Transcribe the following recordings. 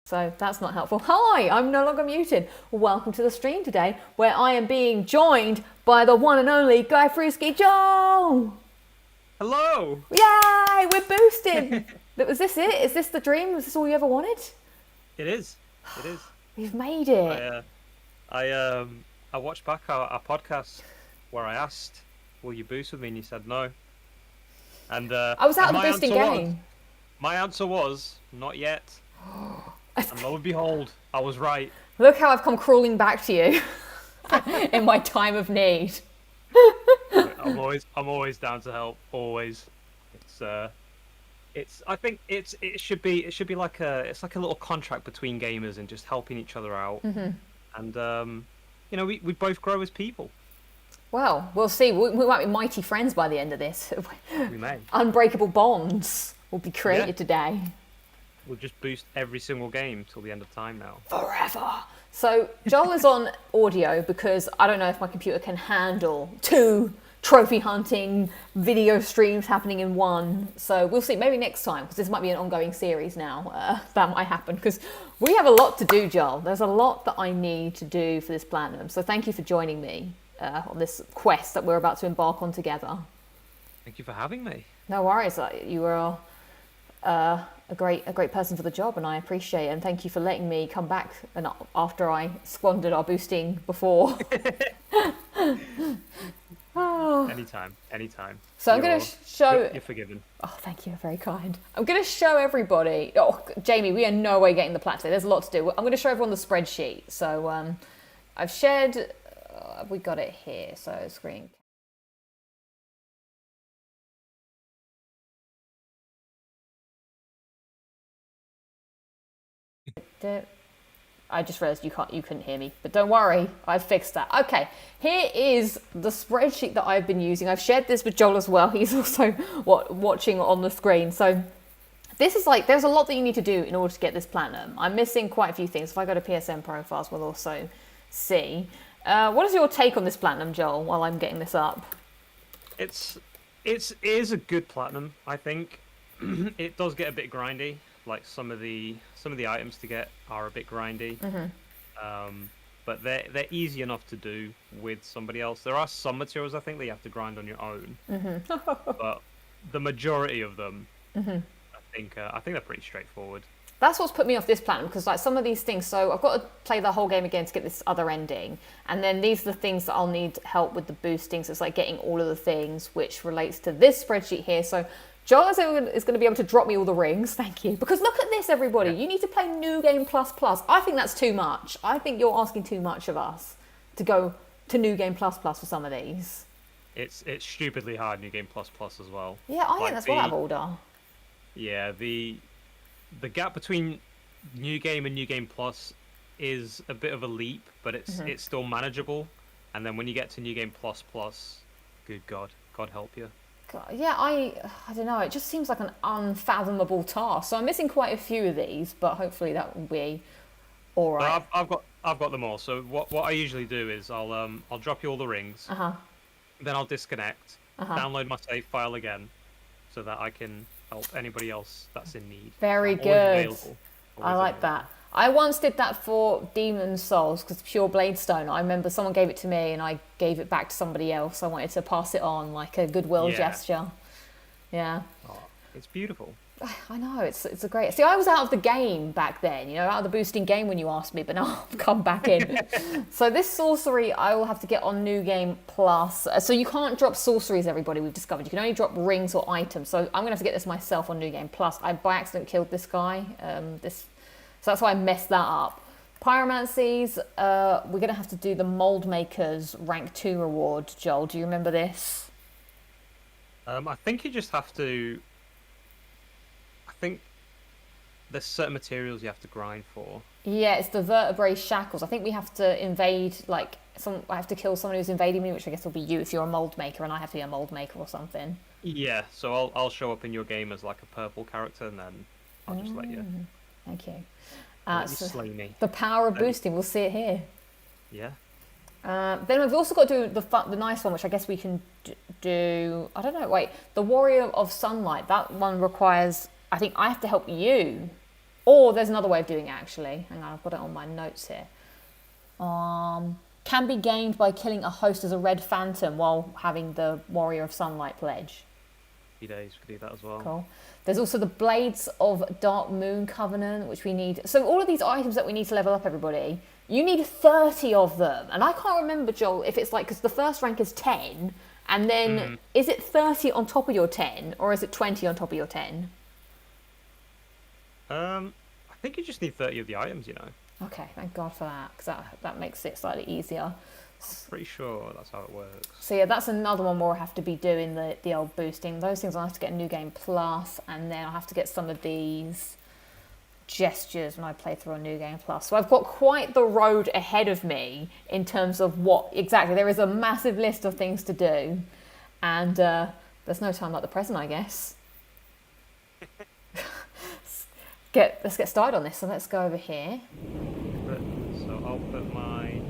So that's not helpful. Hi, I'm no longer muted. Welcome to the stream today, where I am being joined by the one and only GuyFarruski Joel. Hello. Yay, we're boosted. Was this it? Is this the dream? Was this all you ever wanted? It is. It is. We've made it. I watched back our podcast where I asked, "Will you boost with me?" and you said no. And I was out of the boosting game. My answer was not yet. And lo and behold, I was right. Look how I've come crawling back to you in my time of need. I'm always down to help. Always. I think it should be like a little contract between gamers and just helping each other out. Mm-hmm. And we both grow as people. Well, we'll see. We might be mighty friends by the end of this. We may. Unbreakable bonds will be created today. We'll just boost every single game till the end of time now. Forever. So Joel is on audio because I don't know if my computer can handle 2 trophy hunting video streams happening in one. So we'll see. Maybe next time, because this might be an ongoing series now. That might happen because we have a lot to do, Joel. There's a lot that I need to do for this platinum. So thank you for joining me on this quest that we're about to embark on together. Thank you for having me. No worries. You are a great person for the job, and I appreciate it. And thank you for letting me come back and after I squandered our boosting before. Oh. Anytime. So I'm going to show... You're forgiven. Oh, thank you. Very kind. I'm going to show everybody... Oh, Jamie, we are no way getting the plat today. There's a lot to do. I'm going to show everyone the spreadsheet. So I've shared... we got it here. So screen... I just realized you couldn't hear me, but don't worry, I've fixed that. Okay, here is the spreadsheet that I've been using. I've shared this with Joel as well. He's also watching on the screen. So this is there's a lot that you need to do in order to get this platinum. I'm missing quite a few things. If I go to PSN profiles, we'll also see. What is your take on this platinum, Joel, while I'm getting this up? It is a good platinum, I think. It does get a bit grindy. Like some of the items to get are a bit grindy, but they're easy enough to do with somebody else. There are some materials I think that you have to grind on your own, but the majority of them, I think they're pretty straightforward. That's what's put me off this platinum, because some of these things, so I've got to play the whole game again to get this other ending, and then these are the things that I'll need help with the boosting. So it's like getting all of the things, which relates to this spreadsheet here. So Joel is going to be able to drop me all the rings, thank you. Because look at this, everybody. Yeah. You need to play New Game Plus Plus. I think that's too much. I think you're asking too much of us to go to New Game Plus Plus for some of these. It's stupidly hard, New Game Plus Plus as well. Yeah, I think that's what out of order. Yeah, the gap between New Game and New Game Plus is a bit of a leap, but it's still manageable. And then when you get to New Game Plus Plus, good God help you. Yeah, I don't know. It just seems like an unfathomable task. So I'm missing quite a few of these, but hopefully that will be all right. I've got them all. So what I usually do is I'll drop you all the rings. Then I'll disconnect, download my save file again, so that I can help anybody else that's in need. Very good. I like that. I once did that for Demon Souls, because Pure Bladestone, I remember someone gave it to me and I gave it back to somebody else. I wanted to pass it on like a goodwill gesture. Yeah. Oh, it's beautiful. I know, it's a great... See, I was out of the game back then, out of the boosting game when you asked me, but now I've come back in. So this sorcery, I will have to get on New Game Plus. So you can't drop sorceries, everybody, we've discovered. You can only drop rings or items. So I'm going to have to get this myself on New Game Plus. I, by accident, killed this guy. So that's why I messed that up. Pyromancies, we're going to have to do the Mold Maker's rank 2 reward. Joel, do you remember this? I think you just have to... I think there's certain materials you have to grind for. Yeah, it's the vertebrae shackles. I think we have to invade, I have to kill someone who's invading me, which I guess will be you if you're a Mold Maker, and I have to be a Mold Maker or something. Yeah, so I'll show up in your game as like a purple character, and then I'll just let you... Thank you. So slay me. The power of boosting, we'll see it here. Yeah. Then we've also got to do the nice one, which I guess we can do... I don't know, the Warrior of Sunlight. That one requires... I think I have to help you Or there's another way of doing it, actually. Hang on, I've got it on my notes here. Can be gained by killing a host as a red phantom while having the Warrior of Sunlight pledge. Days could do that as well. Cool. There's also the Blades of Dark Moon Covenant, which we need. So all of these items that we need to level up, everybody, you need 30 of them. And I can't remember, Joel, if it's like, because the first rank is 10, and then is it 30 on top of your 10, or is it 20 on top of your 10? I think you just need 30 of the items, you know. Okay, thank God for that, because that makes it slightly easier. I'm pretty sure that's how it works. So yeah, that's another one where I have to be doing the old boosting. Those things I have to get a New Game Plus, and then I'll have to get some of these gestures when I play through a New Game Plus. So I've got quite the road ahead of me in terms of what exactly. There is a massive list of things to do, and there's no time like the present, I guess. Let's get started on this. So let's go over here. So I'll put my...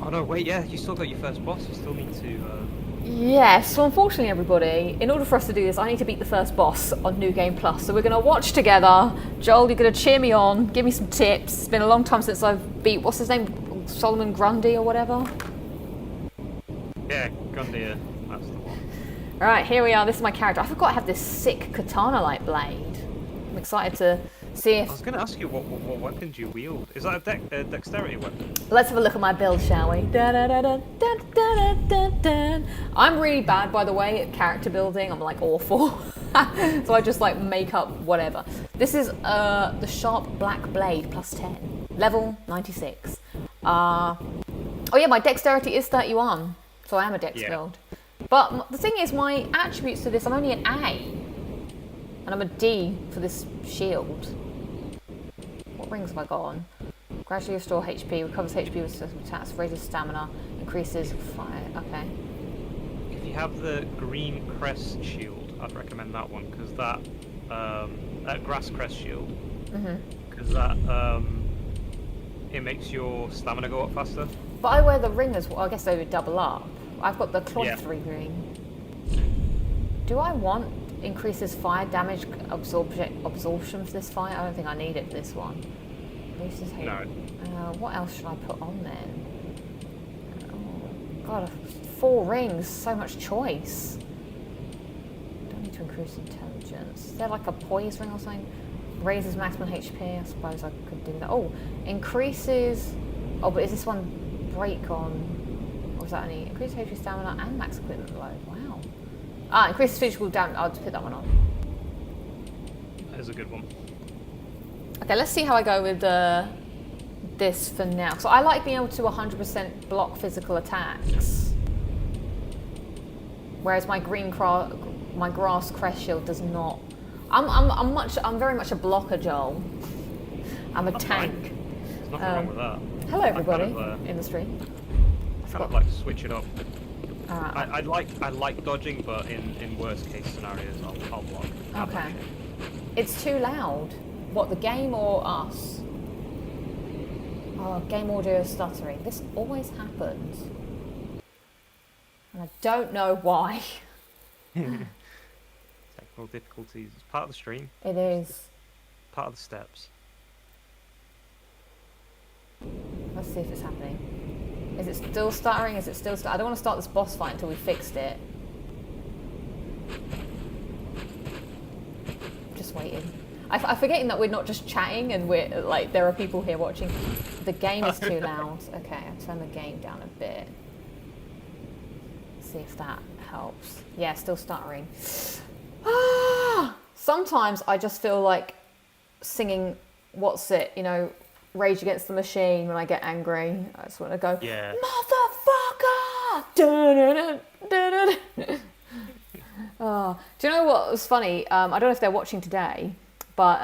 Oh no, wait, yeah, you still got your first boss. You still need to... Yes, so unfortunately, everybody, in order for us to do this, I need to beat the first boss on New Game Plus. So we're going to watch together. Joel, you're going to cheer me on, give me some tips. It's been a long time since I've beat, what's his name? Solomon Grundy or whatever? Yeah, Grundy, that's the one. Alright, here we are. This is my character. I forgot I have this sick katana-like blade. I'm excited to see if... I was going to ask you what weapon do you wield? Is that a dexterity weapon? Let's have a look at my build, shall we? I'm really bad, by the way, at character building. I'm like awful. So I just like make up whatever. This is the Sharp Black Blade plus 10. Level 96. Oh yeah, my dexterity is 31. So I am a dex build. But the thing is, my attributes to this, I'm only an A. And I'm a D for this shield. What rings have I got on? Gradually restore HP, recovers HP with certain attacks, raises stamina, increases fire. Okay. If you have the green crest shield, I'd recommend that one, because that grass crest shield, because that it makes your stamina go up faster. But I wear the ring as well. I guess they would double up. I've got the cloth ring. Do I want increases fire damage absorption for this fight? I don't think I need it for this one. No. What else should I put on then? Oh, God, 4 rings, so much choice. Don't need to increase intelligence. Is there like a poise ring or something? Raises maximum HP, I suppose I could do that. Oh, increases... Oh, but is this one break on... Or is that only... Increase HP stamina and max equipment load, wow. Increases physical damage, I'll just put that one on. That is a good one. Okay, let's see how I go with this for now. So I like being able to 100% block physical attacks. Whereas my grass crest shield does not. I'm very much a blocker, Joel. I'm a tank. There's nothing wrong with that. Hello everybody in the stream. I kind of like to switch it up. Alright. I like dodging, but in worst case scenarios, I'll block. Okay. It's too loud. What, the game or us? Oh, game audio is stuttering. This always happens. And I don't know why. Technical difficulties. It's part of the stream. It is. Part of the steps. Let's see if it's happening. Is it still stuttering? Is it still stuttering? I don't want to start this boss fight until we fixed it. Just waiting. I'm forgetting that we're not just chatting and we're like there are people here watching. The game is too loud. Okay, I'll turn the game down a bit. See if that helps. Yeah, still stuttering. Sometimes I just feel like singing, what's it, you know, Rage Against the Machine when I get angry. I just want to go, yeah. Motherfucker! Oh, do you know what was funny? I don't know if they're watching today, but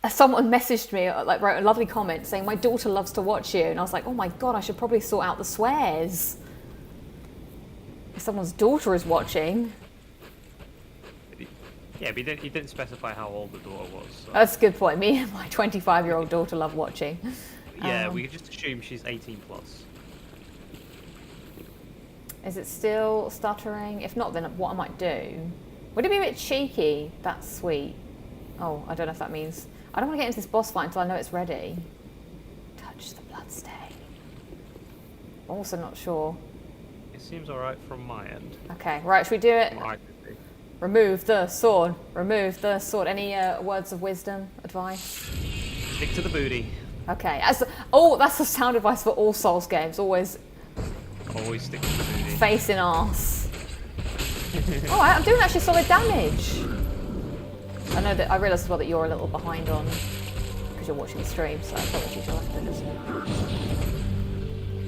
someone messaged me, like wrote a lovely comment saying, my daughter loves to watch you. And I was like, oh my God, I should probably sort out the swears. If someone's daughter is watching. Yeah, but he didn't specify how old the daughter was. So. That's a good point. Me and my 25-year-old daughter love watching. Yeah, we could just assume she's 18 plus. Is it still stuttering? If not, then what I might do... Would it be a bit cheeky? That's sweet. Oh, I don't know if that means... I don't want to get into this boss fight until I know it's ready. Touch the bloodstain. I'm also not sure. It seems alright from my end. Okay, right, should we do it? From what I could see. Remove the sword. Remove the sword. Any words of wisdom, advice? Stick to the booty. Okay. That's the sound advice for all Souls games. Always stick to the booty. face in arse. Alright, I'm doing actually solid damage. I know that I realise as well that you're a little behind on because you're watching the stream, so apologies, you'll have to just...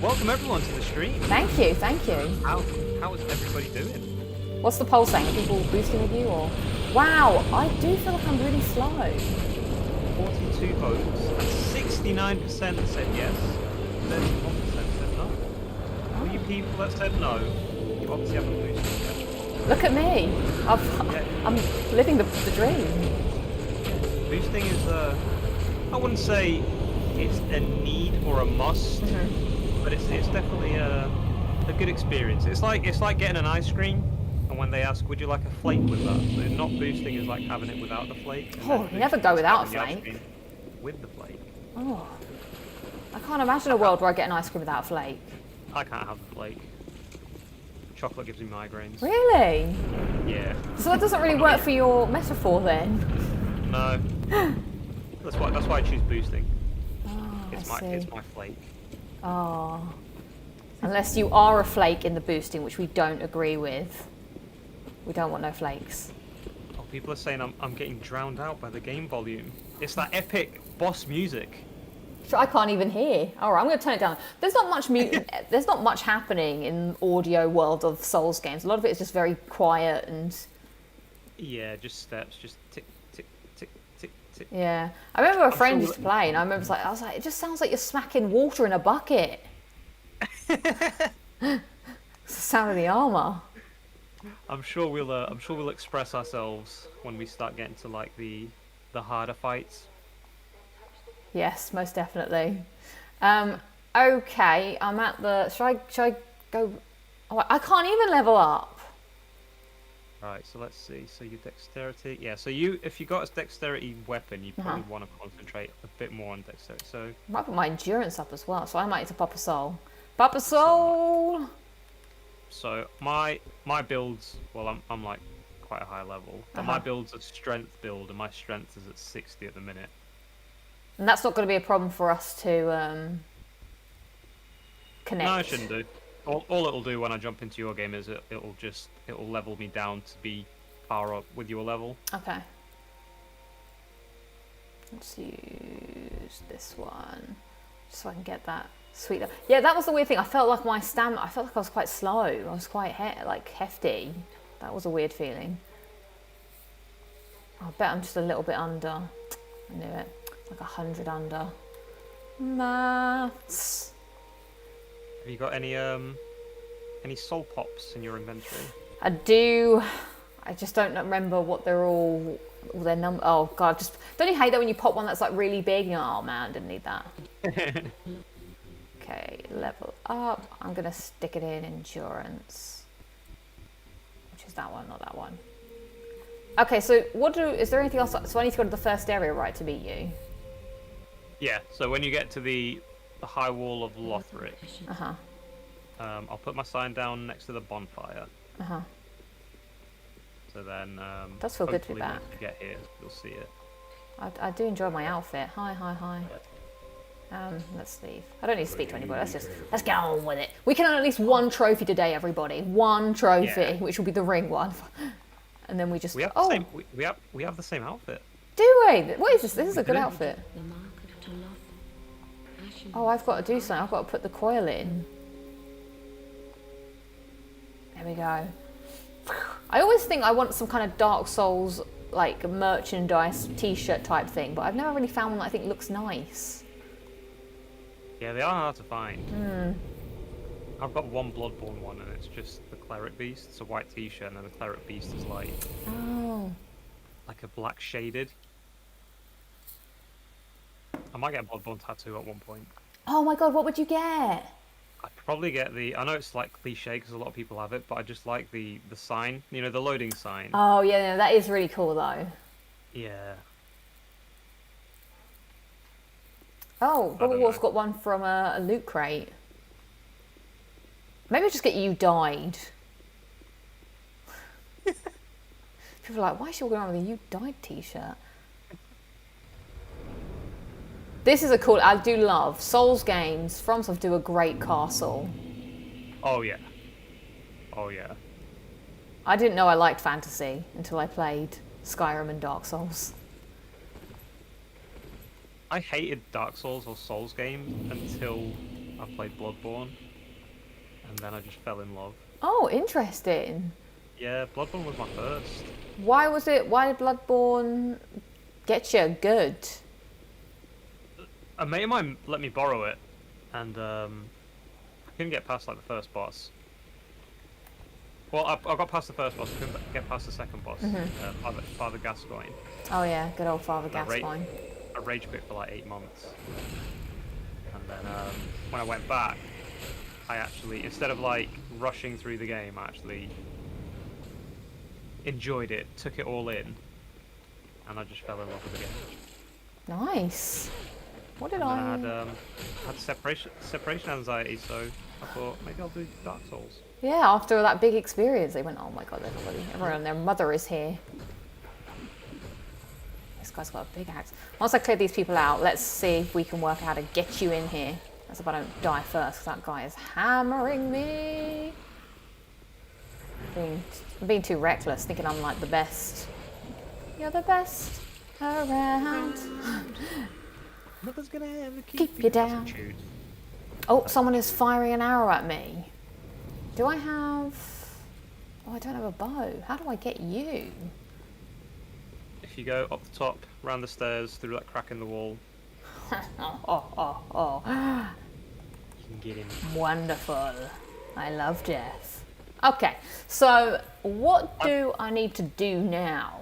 Welcome everyone to the stream. Thank you, thank you. How is everybody doing? What's the poll saying? Are people boosting with you or? Wow, I do feel like I'm really slow. 42 votes. 69% said yes. 31% said no. All you people that said no, you obviously haven't boosted yet. Look at me. I'm living the dream. Boosting is I wouldn't say it's a need or a must, but it's definitely a good experience. It's like getting an ice cream. And when they ask, would you like a flake with that? So not boosting is like having it without the flake. Oh, you never go without a flake. With the flake. Oh. I can't imagine a world where I get an ice cream without a flake. I can't have the flake. Chocolate gives me migraines. Really? Yeah. So that doesn't really work for your metaphor then? No. That's why I choose boosting. Oh, It's my flake. Oh. Unless you are a flake in the boosting, which we don't agree with. We don't want no flakes. Oh, people are saying I'm getting drowned out by the game volume. It's that epic boss music. Which I can't even hear. All right, I'm going to turn it down. There's not much there's not much happening in audio world of Souls games. A lot of it is just very quiet and... Yeah, just steps, just tick, tick, tick, tick, tick. Yeah. I remember a friend used to play, and I was like, it just sounds like you're smacking water in a bucket. It's the sound of the armor. I'm sure we'll express ourselves when we start getting to like the harder fights. Yes, most definitely. Okay, I'm at the. Should I go? Oh, I can't even level up. Right, so let's see. So your dexterity, yeah. So if you got a dexterity weapon, you probably want to concentrate a bit more on dexterity. So I might put my endurance up as well. So I might need to pop a soul. Pop a soul. So my builds, well, I'm like quite a high level. But my build's a strength build, and my strength is at 60 at the minute. And that's not going to be a problem for us to connect. No, it shouldn't do. All it'll do when I jump into your game is it'll level me down to be far up with your level. Okay. Let's use this one so I can get that sweet. Yeah, that was the weird thing. I felt like my stamina. I felt like I was quite slow. I was quite hefty. That was a weird feeling. I bet I'm just a little bit under. I knew it. Like 100 under. Maths. Have you got any soul pops in your inventory? I do. I just don't remember what they're all their number. Oh god, just don't you hate that when you pop one that's like really big? You're like, oh man, didn't need that. Okay, level up. I'm gonna stick it in endurance, which is that one, not that one. Okay, so is there anything else? So I need to go to the first area, right, to meet you? Yeah. So when you get to the high wall of Lothric, I'll put my sign down next to the bonfire. So then, it does feel good to be back. Once you get here, you'll see it. I do enjoy my outfit. Hi. Let's leave. I don't need to speak to anybody. Let's get on with it. We can earn at least one trophy today, everybody. One trophy, which will be the ring one. And then we just we have the same outfit. Do we? What is this? This is a good outfit. Oh, I've got to do something. I've got to put the coil in. There we go. I always think I want some kind of Dark Souls like merchandise t-shirt type thing, but I've never really found one that I think looks nice. Yeah, they are hard to find. I've got one Bloodborne one, and it's just the Cleric Beast. It's a white t-shirt, and then the Cleric Beast is like a black shaded. I might get a Bloodborne tattoo at one point. Oh my god, what would you get? I'd probably get I know it's like cliche because a lot of people have it, but I just like the sign, the loading sign. Oh yeah, no, that is really cool though. Yeah. Oh, I Robert don't Wall's know. got one from a loot crate. Maybe I'll just get You Died. People are like, why is she walking around with a You Died t-shirt? This is a cool... I do love Souls games. FromSoft do a great castle. Oh yeah. Oh yeah. I didn't know I liked fantasy until I played Skyrim and Dark Souls. I hated Dark Souls or Souls games until I played Bloodborne, and then I just fell in love. Oh, interesting. Yeah, Bloodborne was my first. Why did Bloodborne get you good? A mate of mine let me borrow it, and I couldn't get past like the first boss. Well, I got past the first boss, couldn't get past the second boss, Father Gascoigne. Oh yeah, good old Father I ra- Gascoigne. I rage quit for like 8 months, and then when I went back, I actually, instead of like rushing through the game, I actually enjoyed it, took it all in, and I just fell in love with the game. Nice. What did And I... then I had separation anxiety, so I thought maybe I'll do Dark Souls. Yeah, after that big experience, they went, oh my god, everyone and their mother is here. This guy's got a big axe. Once I clear these people out, let's see if we can work out how to get you in here. That's if I don't die first, because that guy is hammering me. I'm being too reckless, thinking I'm like the best. You're the best around. Nothing's gonna ever Keep you down. Oh, someone is firing an arrow at me. Do I have... Oh, I don't have a bow. How do I get you? If you go up the top, round the stairs, through that crack in the wall, Oh. you can get in. Wonderful. I love death. Okay, so what do I need to do now?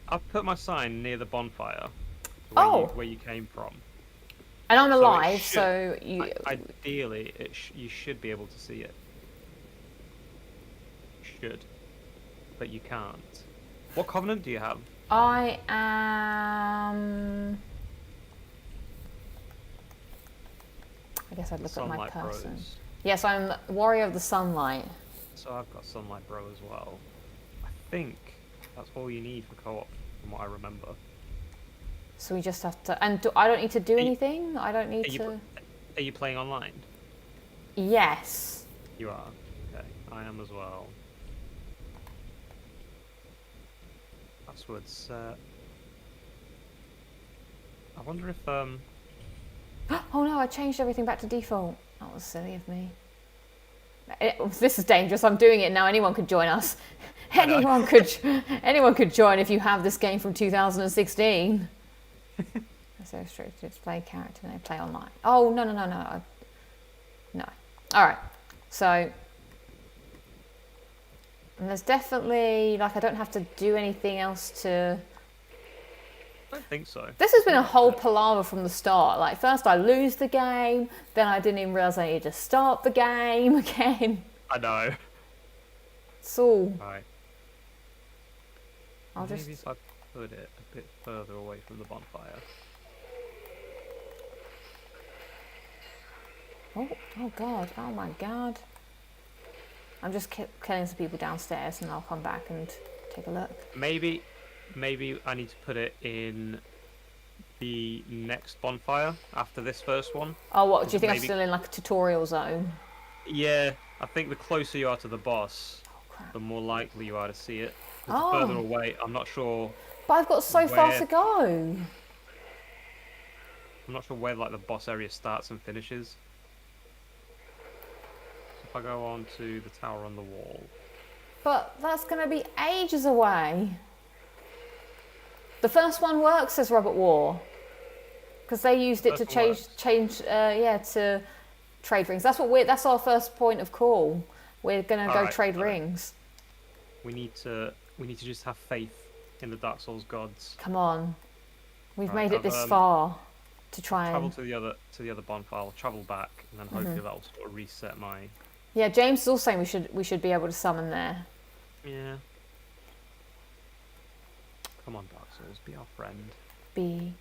I've put my sign near the bonfire, where you came from. And I'm So it alive, should- so you... Ideally, you should be able to see it. Should. But you can't. What covenant do you have? I am... I guess I'd look at my Sunlight person. Bros. Yes, I'm Warrior of the Sunlight. So I've got Sunlight Bro as well. I think that's all you need for co-op, from what I remember. So we just have to... And I don't need to do you- anything? I don't need to... Are you playing online? Yes. You are. Okay, I am as well. Password set. I wonder if Oh no, I changed everything back to default. That was silly of me. This is dangerous. I'm doing it now. Anyone could join us. Anyone could join if you have this game from 2016. So straight to display character name, play online. Oh no. No. All right. So and there's definitely like I don't have to do anything else to. I don't think so. This has been a whole palaver from the start. Like, first I lose the game, then I didn't even realise I needed to start the game again. I know. It's all... Right. I'll Maybe just... if I put it a bit further away from the bonfire. Oh god, oh my god. I'm just killing some people downstairs and I'll come back and take a look. Maybe I need to put it in the next bonfire after this first one. Oh, what, do you think I'm Maybe- still in like a tutorial zone? Yeah, I think the closer you are to the boss, Oh crap. the more likely you are to see it. 'Cause Oh. the further away, I'm not sure. But I've got so far Where- to go. I'm not sure where like the boss area starts and finishes. So if I go on to the tower on the wall, But that's going to be ages away. The first one works, says Robert War. Because they used it to First one change, to trade rings. That's our first point of call. We're going to go Alright, trade alright. rings. we need to just have faith in the Dark Souls gods. Come on. We've Right, made it I've, this far to try Travel and... to the other bonfire, I'll travel back, and then hopefully that'll sort of reset my. Yeah, James is also saying we should be able to summon there. Yeah. Come on, Dark Souls, be our friend. Be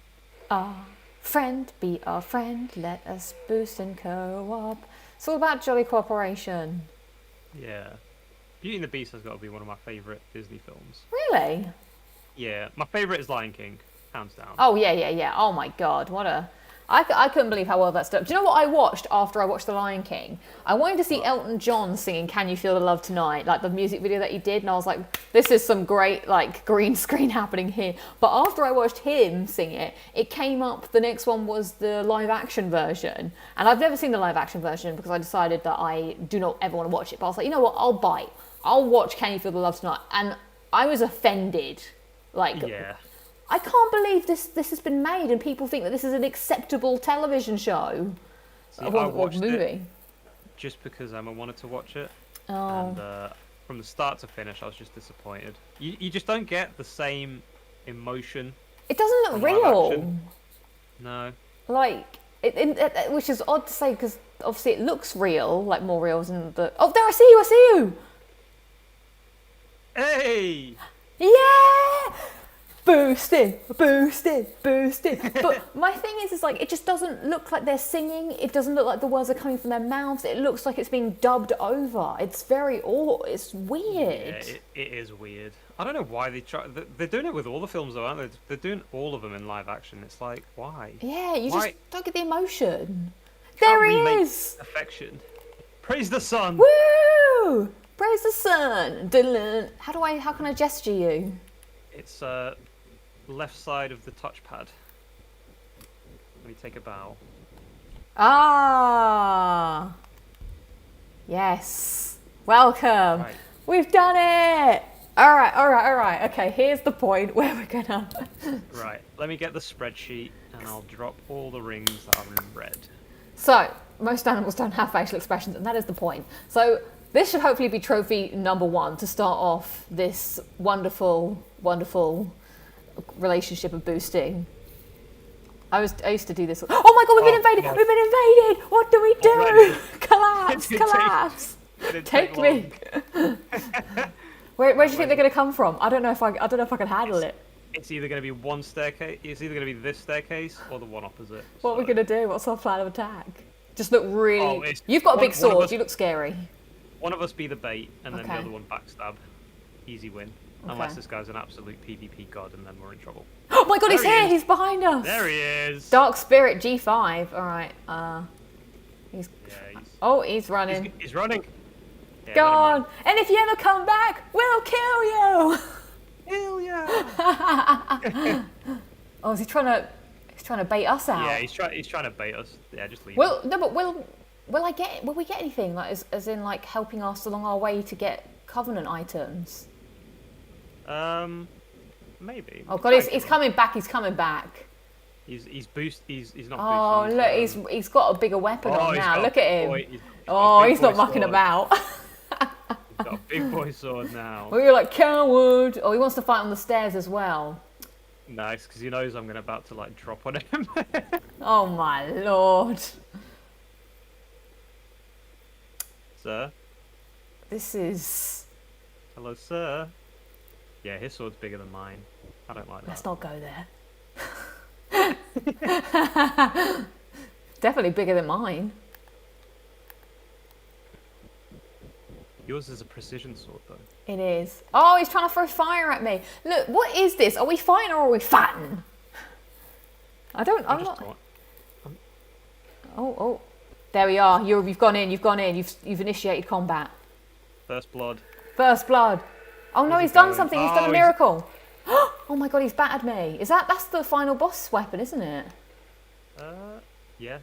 our Friend, be our friend, let us boost and co-op. It's all about jolly cooperation. Yeah. Beauty and the Beast has got to be one of my favourite Disney films. Really? Yeah, my favourite is Lion King, hands down. Oh, yeah. Oh, my God. What a... I couldn't believe how well that's done. Do you know what I watched after I watched The Lion King? I wanted to see Elton John singing Can You Feel the Love Tonight, like the music video that he did, and I was like, this is some great, like, green screen happening here. But after I watched him sing it, it came up, the next one was the live-action version. And I've never seen the live-action version because I decided that I do not ever want to watch it. But I was like, you know what, I'll bite. I'll watch Can You Feel the Love Tonight. And I was offended. Like... Yeah. I can't believe this has been made and people think that this is an acceptable television show. See, or I watched movie. it just because Emma wanted to watch it. Oh. And from the start to finish, I was just disappointed. You just don't get the same emotion. It doesn't look real. No. Like, which is odd to say because obviously it looks real, like more real than the... Oh, there, I see you! Hey! Yeah! Boosting. But my thing is like, it just doesn't look like they're singing. It doesn't look like the words are coming from their mouths. It looks like it's being dubbed over. It's very it's weird. Yeah, it is weird. I don't know why they try. They're doing it with all the films, though, aren't they? They're doing all of them in live action. It's like, why? Yeah, you why? just don't get the emotion. Can't There he remake is. Affection. Praise the sun. Woo! Praise the sun. Dun-dun. How can I gesture you? It's left side of the touchpad. Let me take a bow. Ah. Yes. Welcome. Right. We've done it. All right. Okay, here's the point where we're gonna... Right, let me get the spreadsheet and I'll drop all the rings that are in red. So, most animals don't have facial expressions, and that is the point. So, this should hopefully be trophy number 1 to start off this wonderful, wonderful relationship of boosting. I used to do this. Oh my God, we've been invaded! God. We've been invaded! What do we do? Already? Collapse! It didn't collapse! Didn't Take long. me! Where do you think they're going to come from? I don't know if I can handle it. It's either going to be one staircase. It's either going to be this staircase or the one opposite. What are we going to do? What's our plan of attack? Just look really... Oh, You've got a big one of sword. us- You look scary. One of us be the bait, and then the Okay. other one backstab. Easy win. Okay. Unless this guy's an absolute PvP god, and then we're in trouble. Oh my God, he's There he here! is. He's behind us! There he is. Dark Spirit G5. All right. He's... Yeah, Oh, he's running. he's running. Yeah, Go let him on! run. And if you ever come back, we'll kill you! Hell yeah! Oh, is he trying to... He's trying to bait us out. Yeah, he's trying to bait us. Yeah, just leave. Will we get anything like as in like helping us along our way to get Covenant items? Maybe. Oh God, he's coming back. He's coming back. He's not. Oh boosting, look, he's got a bigger weapon on he's now. got Look a at him. boy- he's got Oh, a big he's not boy mucking sword. about. He's got a big boy sword now. Oh, you're like coward. Oh, he wants to fight on the stairs as well. Nice, because he knows I'm about to like drop on him. Oh my lord. Sir, This is... hello, sir. Yeah, his sword's bigger than mine. I don't like that. Let's not go there. Definitely bigger than mine. Yours is a precision sword, though. It is. Oh, he's trying to throw fire at me. Look, what is this? Are we fighting or are we fighting? I'm not... Oh. There we are. You've gone in. You've initiated combat. First blood. First blood. Oh no, Where's he's he done going? something. He's done a Oh, miracle. Oh my God, he's battered me. That's the final boss weapon, isn't it? Yeah, I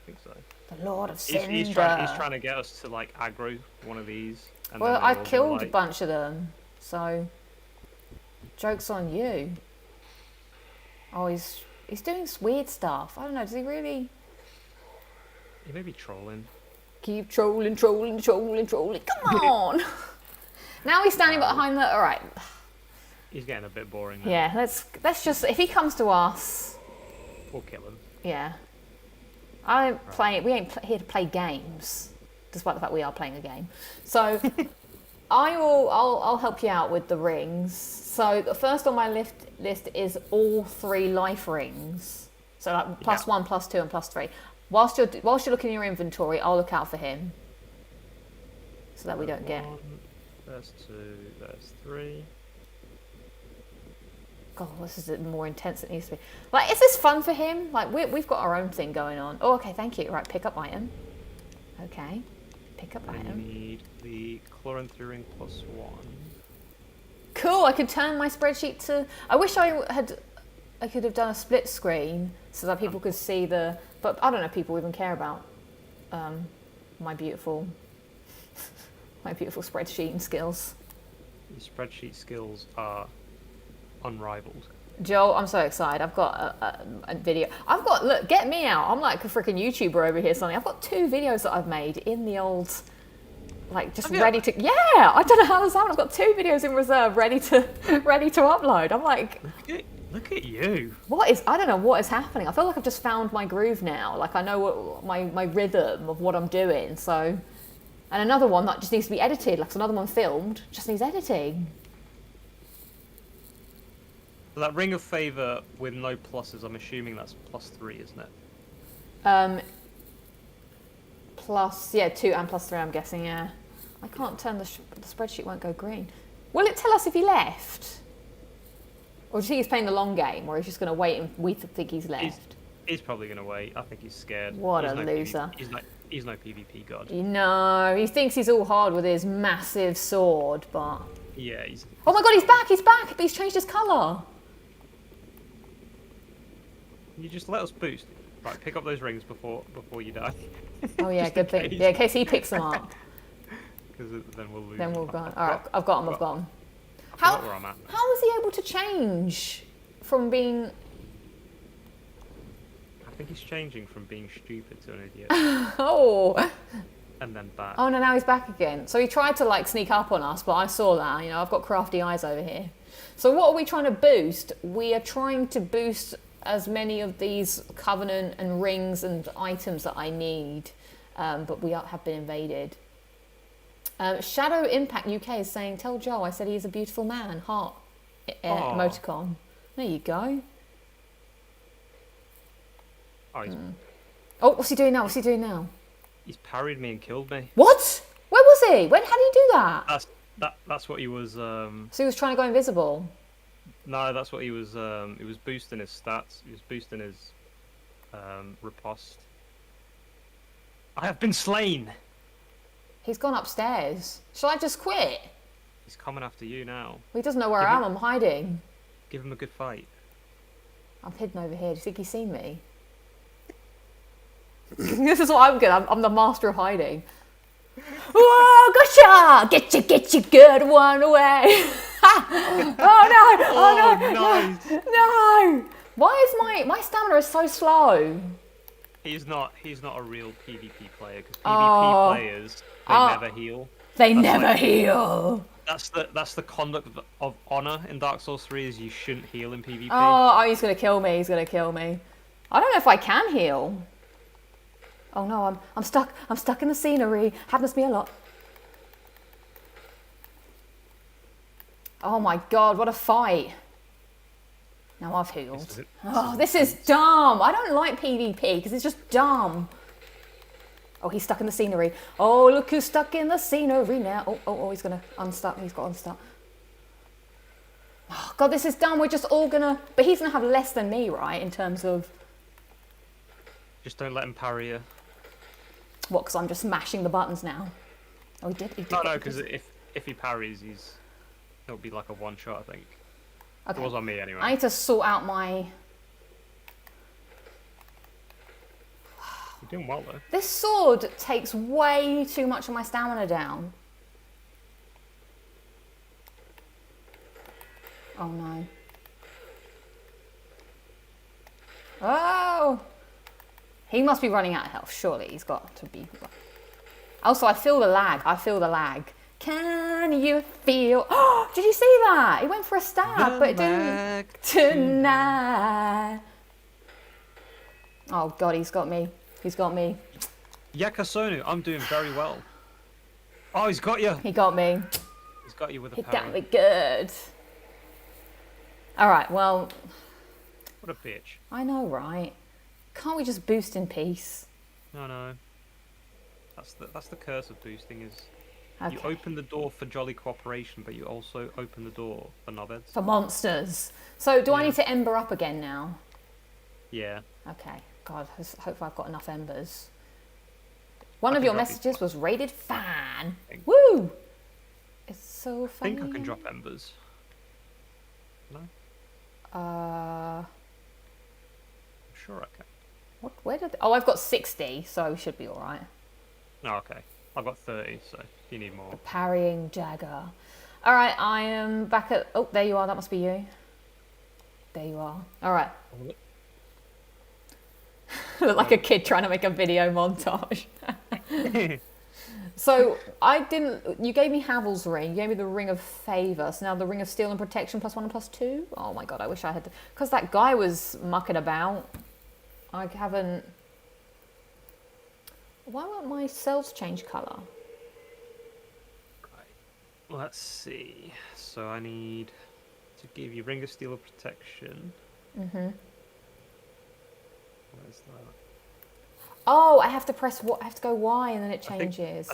think so. The Lord of Cinder. He's trying to get us to like aggro one of these. And Well, then they're I've all killed gonna, a like... bunch of them, so joke's on you. Oh, he's doing weird stuff. I don't know. Does he really He may be trolling. keep trolling? Come on! Now he's standing behind the. All right. He's getting a bit boring now. Yeah. Let's just. If he comes to us, We'll kill him. yeah. I don't play. We ain't here to play games, despite the fact we are playing a game. So I'll help you out with the rings. So the first on my list is all 3 life rings. So like +1, +2, and +3. Whilst you're looking in your inventory, I'll look out for him, so that we don't get. There's 2. There's 3. God, this is more intense than it used to be. Like, is this fun for him? Like, we've got our own thing going on. Oh, okay, thank you. Right, pick up item. Okay, pick up item. We need the chloranthry ring +1. Cool. I could turn my spreadsheet to. I wish I could have done a split screen so that people could see the. But I don't know if people even care about my beautiful spreadsheeting skills. Your spreadsheet skills are unrivaled. Joel, I'm so excited. I've got a video. Look, get me out. I'm like a freaking YouTuber over here, something. I've got 2 videos that I've made in the old, like, just ready to. Yeah, I don't know how this happened. I've got 2 videos in reserve, ready to upload. I'm like, look at you. I don't know what is happening. I feel like I've just found my groove now. Like, I know what my rhythm of what I'm doing. So, and another one that just needs to be edited. Like, another one filmed, just needs editing. So that ring of favour with no pluses, I'm assuming that's +3, isn't it? Plus, yeah, 2 and +3, I'm guessing, yeah. I can't turn the spreadsheet won't go green. Will it tell us if he left? Or do you think he's playing the long game, or he's just going to wait and we think he's left? He's probably going to wait. I think he's scared. What a loser. He's no PvP god. No, he thinks he's all hard with his massive sword, but... Yeah, Oh my god, he's back! But he's changed his colour! You just let us boost. Right, pick up those rings before you die. Oh yeah, good thing. Yeah, in case he picks them up. Because then we'll lose. Then we'll go. Alright, I've got him. How was he able to change from being... I think he's changing from being stupid to an idiot. Oh! And then back. Oh no, now he's back again. So he tried to like sneak up on us, but I saw that. You know, I've got crafty eyes over here. So what are we trying to boost? We are trying to boost as many of these covenant and rings and items that I need, but we have been invaded. Shadow Impact UK is saying, tell Joe I said he is a beautiful man. Heart emoticon. There you go. Oh, what's he doing now? He's parried me and killed me. What? Where was he? How did he do that? That's what he was. So he was trying to go invisible. No, that's what he was. He was boosting his stats. He was boosting his riposte. I have been slain. He's gone upstairs. Shall I just quit? He's coming after you now. Well, he doesn't know where I am. I'm hiding. Give him a good fight. I'm hidden over here. Do you think he's seen me? This is what I'm good. I'm the master of hiding. Whoa, gotcha! Get your good one away. Oh no! No! Why is my stamina is so slow? He's not a real PvP player because PvP players never heal. They never heal. That's the conduct of honor in Dark Souls 3 is you shouldn't heal in PvP. Oh, he's gonna kill me. I don't know if I can heal. Oh no, I'm stuck. I'm stuck in the scenery. Happens to me a lot. Oh my god, what a fight. Now I've healed. This is dumb. I don't like PvP because it's just dumb. Oh, he's stuck in the scenery. Oh, look who's stuck in the scenery now. Oh, he's gonna unstuck. He's got unstuck. Oh god, this is dumb. We're just all gonna... But he's gonna have less than me, right, in terms of... Just don't let him parry you. What, because I'm just mashing the buttons now? Oh, he did. No, because if he parries, it'll be like a one-shot, I think. Okay. It was on me anyway. I need to sort out my... You're doing well, though. This sword takes way too much of my stamina down. Oh, no. Oh! He must be running out of health. Surely he's got to be... Also, I feel the lag. Can you feel... Oh, did you see that? He went for a stab, but it didn't... Tonight. Oh, God, he's got me. Yakasonu, I'm doing very well. Oh, he's got you. He got me. He's got you with a He parry. got me good. All right, well... What a bitch. I know, right? Can't we just boost in peace? No. That's the curse of boosting is Okay. you open the door for jolly cooperation, but you also open the door for knobheads. For monsters. So do I Yeah. need to ember up again now? Yeah. Okay. God, hopefully I've got enough embers. One I of can your drop messages was rated fan. Thank- Woo! It's so I funny. think I can drop embers. No? I'm I'm sure I can. Where did? Oh, I've got 60, so we should be all right. Oh, okay. I've got 30, so if you need more. Parrying dagger. All right, I am back at. Oh, there you are. That must be you. There you are. All right. Look like a kid trying to make a video montage. So I didn't. You gave me Havel's ring. You gave me the ring of favor. So now the ring of steel and protection +1 and +2. Oh my god! I wish I had. Because that guy was mucking about. I haven't. Why won't my cells change colour? Right. Let's see. So I need to give you ring of steel of protection. Mhm. Where's that? Oh, I have to press what? I have to go Y and then it I think- changes.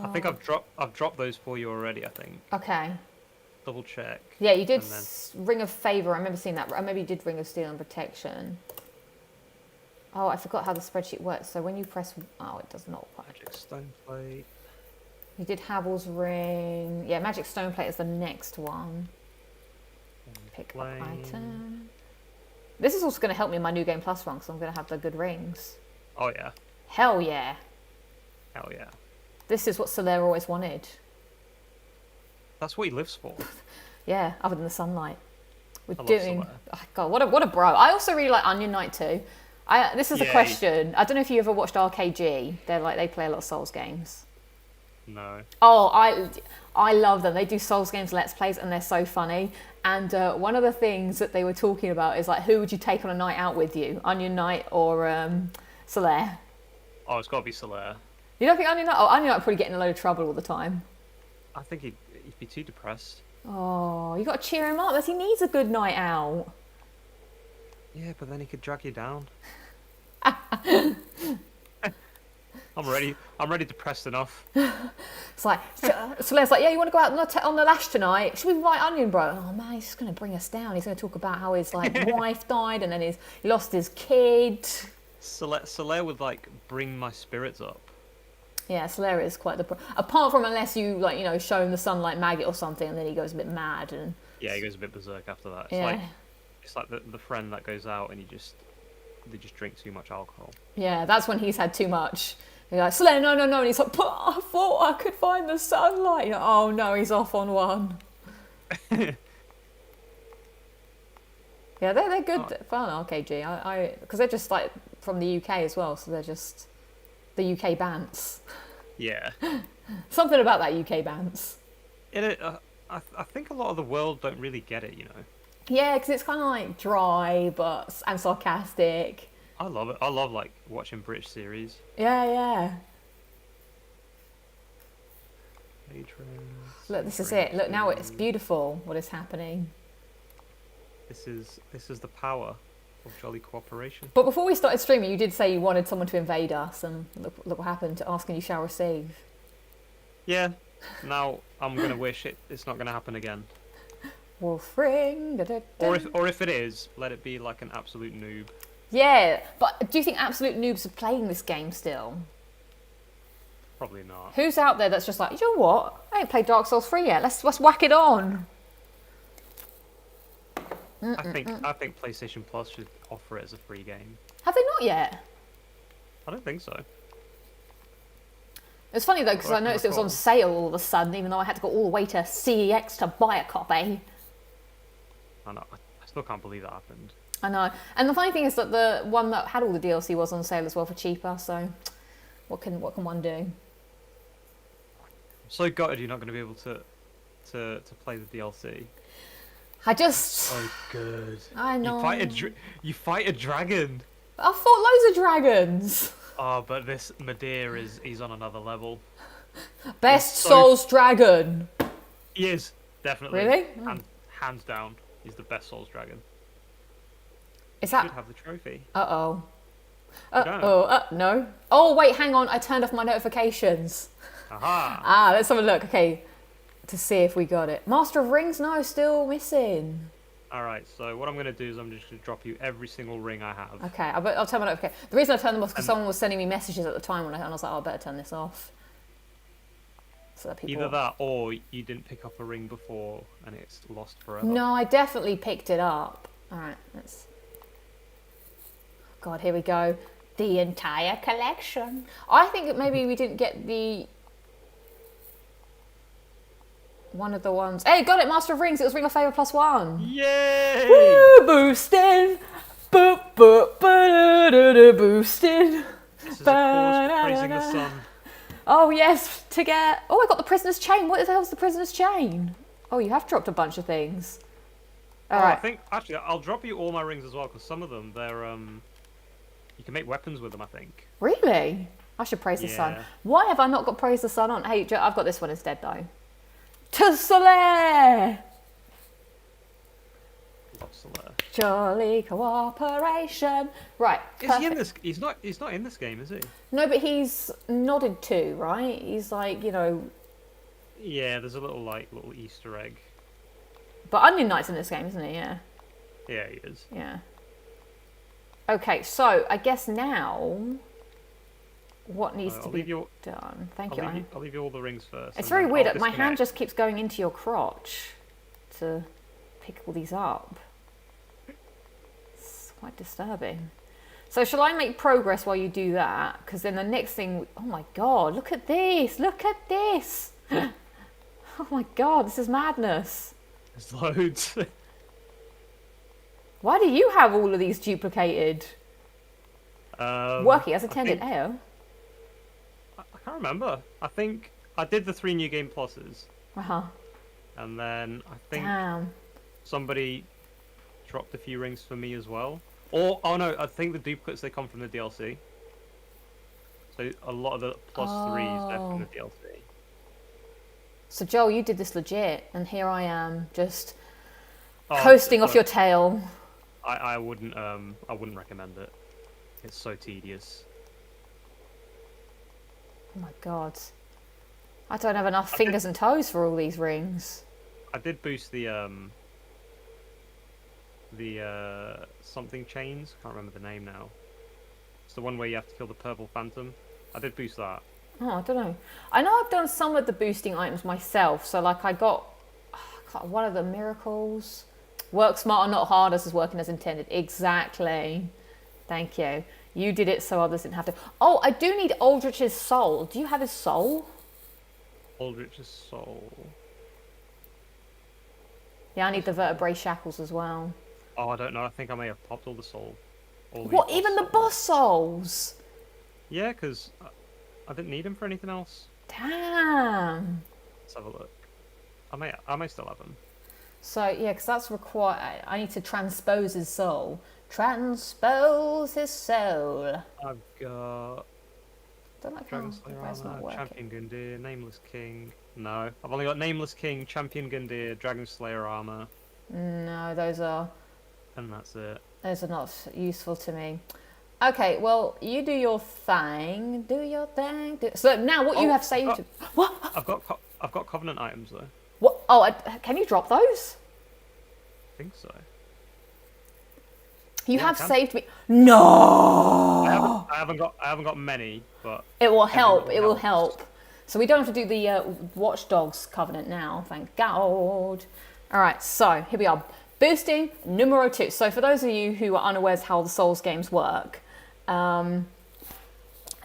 I think I've dropped those for you already. I think. Okay. Double check. Yeah, you did And then- ring of favor. I remember seeing that. Maybe you did ring of steel and protection. Oh, I forgot how the spreadsheet works. So when you press, oh, it does not work. Magic stone plate. You did Havel's ring. Yeah, magic stone plate is the next one. Pick up Flame. item. This is also going to help me in my new game plus run because I'm going to have the good rings. Oh yeah. Hell yeah! Hell yeah. This is what Solaire always wanted. That's what he lives for. Yeah, other than the sunlight. We're I love doing. Solaire. Oh, God, what a bro! I also really like Onion Knight too. This is a Yay. question. I don't know if you ever watched RKG. They play a lot of Souls games. No. Oh, I love them. They do Souls games, Let's Plays, and they're so funny. And one of the things that they were talking about is like, who would you take on a night out with you, Onion Knight or Solaire? Oh, it's got to be Solaire. You don't think Onion Knight? Oh, Onion Knight would probably get in a load of trouble all the time. I think he'd be too depressed. Oh, you got to cheer him up. He needs a good night out. Yeah, but then he could drag you down. I'm ready depressed enough. It's like, Solaire's like, yeah, you want to go out on the lash tonight? Should we invite Onion, bro? Oh man, he's just going to bring us down. He's going to talk about how his wife died and then he lost his kid. Solaire would like bring my spirits up. Yeah, Solaire is quite the apart from unless you show him the sunlight maggot or something and then he goes a bit mad and Yeah, he goes a bit berserk after that. It's like the friend that goes out and they just drink too much alcohol. yeah, that's when he's had too much. You're like, Solaire, no, and he's like, but I thought I could find the sunlight. You're like, oh no, he's off on one. Yeah, they're good fun, RKG. Because they're just like from the UK as well, so they're just the UK bants. Yeah. Something about that UK bants. I think a lot of the world don't really get it, you know. Yeah, because it's kind of like dry and sarcastic. I love it. I love like watching British series. Yeah. Patrons. Look, this is it. Look, now it's beautiful. What is happening? This is the power of jolly cooperation. But before we started streaming, you did say you wanted someone to invade us, and look what happened. Asking you shall receive. Yeah. Now I'm gonna wish it's not gonna happen again. Wolf ring. Or if it is, let it be like an absolute noob. Yeah, but do you think absolute noobs are playing this game still? Probably not. Who's out there that's just like, you know what? I ain't played Dark Souls 3 yet. Let's whack it on. I think PlayStation Plus should offer it as a free game. Have they not yet? I don't think so. It's funny though because I noticed it was on sale all of a sudden, even though I had to go all the way to CEX to buy a copy. I know. I still can't believe that happened. I know. And the funny thing is that the one that had all the DLC was on sale as well for cheaper. So, what can one do? I'm so gutted you're not going to be able to play the DLC. I just. So good. I know. You fight a dragon. I fought loads of dragons. Oh, but this Madeir he's on another level. Best Souls dragon. He is definitely. Really? Hands down, he's the best Souls dragon. Is Should that? have the trophy. Uh-oh. No. Oh, wait, hang on. I turned off my notifications. Aha. Let's have a look. Okay, to see if we got it. Master of Rings, no, still missing. All right, so what I'm going to do is I'm just going to drop you every single ring I have. Okay, I'll turn my notification. The reason I turned them off is because someone was sending me messages at the time and I was like, oh, I better turn this off. So that people... Either that or you didn't pick up a ring before and it's lost forever. No, I definitely picked it up. All right, let's... God, here we go. The entire collection. I think that maybe we didn't get the... One of the ones... Hey, got it, Master of Rings. It was Ring of Favour +1. Yay! Woo, boosting. Boop, boop, ba-da-da-da, boosting. This is a cause for praising the sun. Oh, yes, to get... Oh, I got the Prisoner's Chain. What the hell's the Prisoner's Chain? Oh, you have dropped a bunch of things. All right. I think, actually, I'll drop you all my rings as well, because some of them, they're, you can make weapons with them, I think. Really? I should praise the sun. Why have I not got praise the sun on? Hey, I've got this one instead, though. To Soleil! Jolly cooperation. Right. Is he in this? He's not in this game, is he? No, but he's nodded to, right? He's like, you know. Yeah, there's a little Easter egg. But Onion Knight's in this game, isn't he? Yeah. Yeah, he is. Yeah. Okay, so I guess now, what needs to be done? Thank you. I'll leave you all the rings first. It's very weird. My hand just keeps going into your crotch to pick all these up. It's quite disturbing. So shall I make progress while you do that? Because then the next thing... Oh my God, look at this. Look at this. Oh my God, this is madness. There's loads. Why do you have all of these duplicated? Working as intended. I can't remember. I think I did the 3 new game pluses. And then I think somebody dropped a few rings for me as well. Or, oh no, I think the duplicates, they come from the DLC. So a lot of the +3s, they're from the DLC. So Joel, you did this legit, and here I am, just coasting off your tail. I wouldn't recommend it. It's so tedious. Oh my God. I don't have enough fingers and toes for all these rings. I did boost the something chains. Can't remember the name now. It's the one where you have to kill the purple phantom. I did boost that. Oh, I don't know. I know I've done some of the boosting items myself. So like I got one of the miracles. Work smarter, not harder, is working as intended. Exactly. Thank you. You did it so others didn't have to. Oh, I do need Aldrich's soul. Do you have his soul? Aldrich's soul. Yeah, I need the vertebrae shackles as well. Oh, I don't know. I think I may have popped all the soul. What, even the boss souls? Yeah, because I didn't need him for anything else. Damn. Let's have a look. I may still have him. So, yeah, because that's required. I need to transpose his soul. Transpose his soul. I've got... Don't like Dragon Slayer Armor, Champion Gundyr, Nameless King. No, I've only got Nameless King, Champion Gundyr, Dragon Slayer Armor. No, those are... And that's it. Those are not useful to me. Okay, well, you do your thing. Do your thing. So now what you have saved... What? I've got Covenant items, though. What? Oh, can you drop those? I think so. You have saved me. No. I haven't got many, but it will help. It will help. So we don't have to do the Watch Dogs Covenant now. Thank God. All right. So here we are. Boosting numero 2. So for those of you who are unawares how the Souls games work,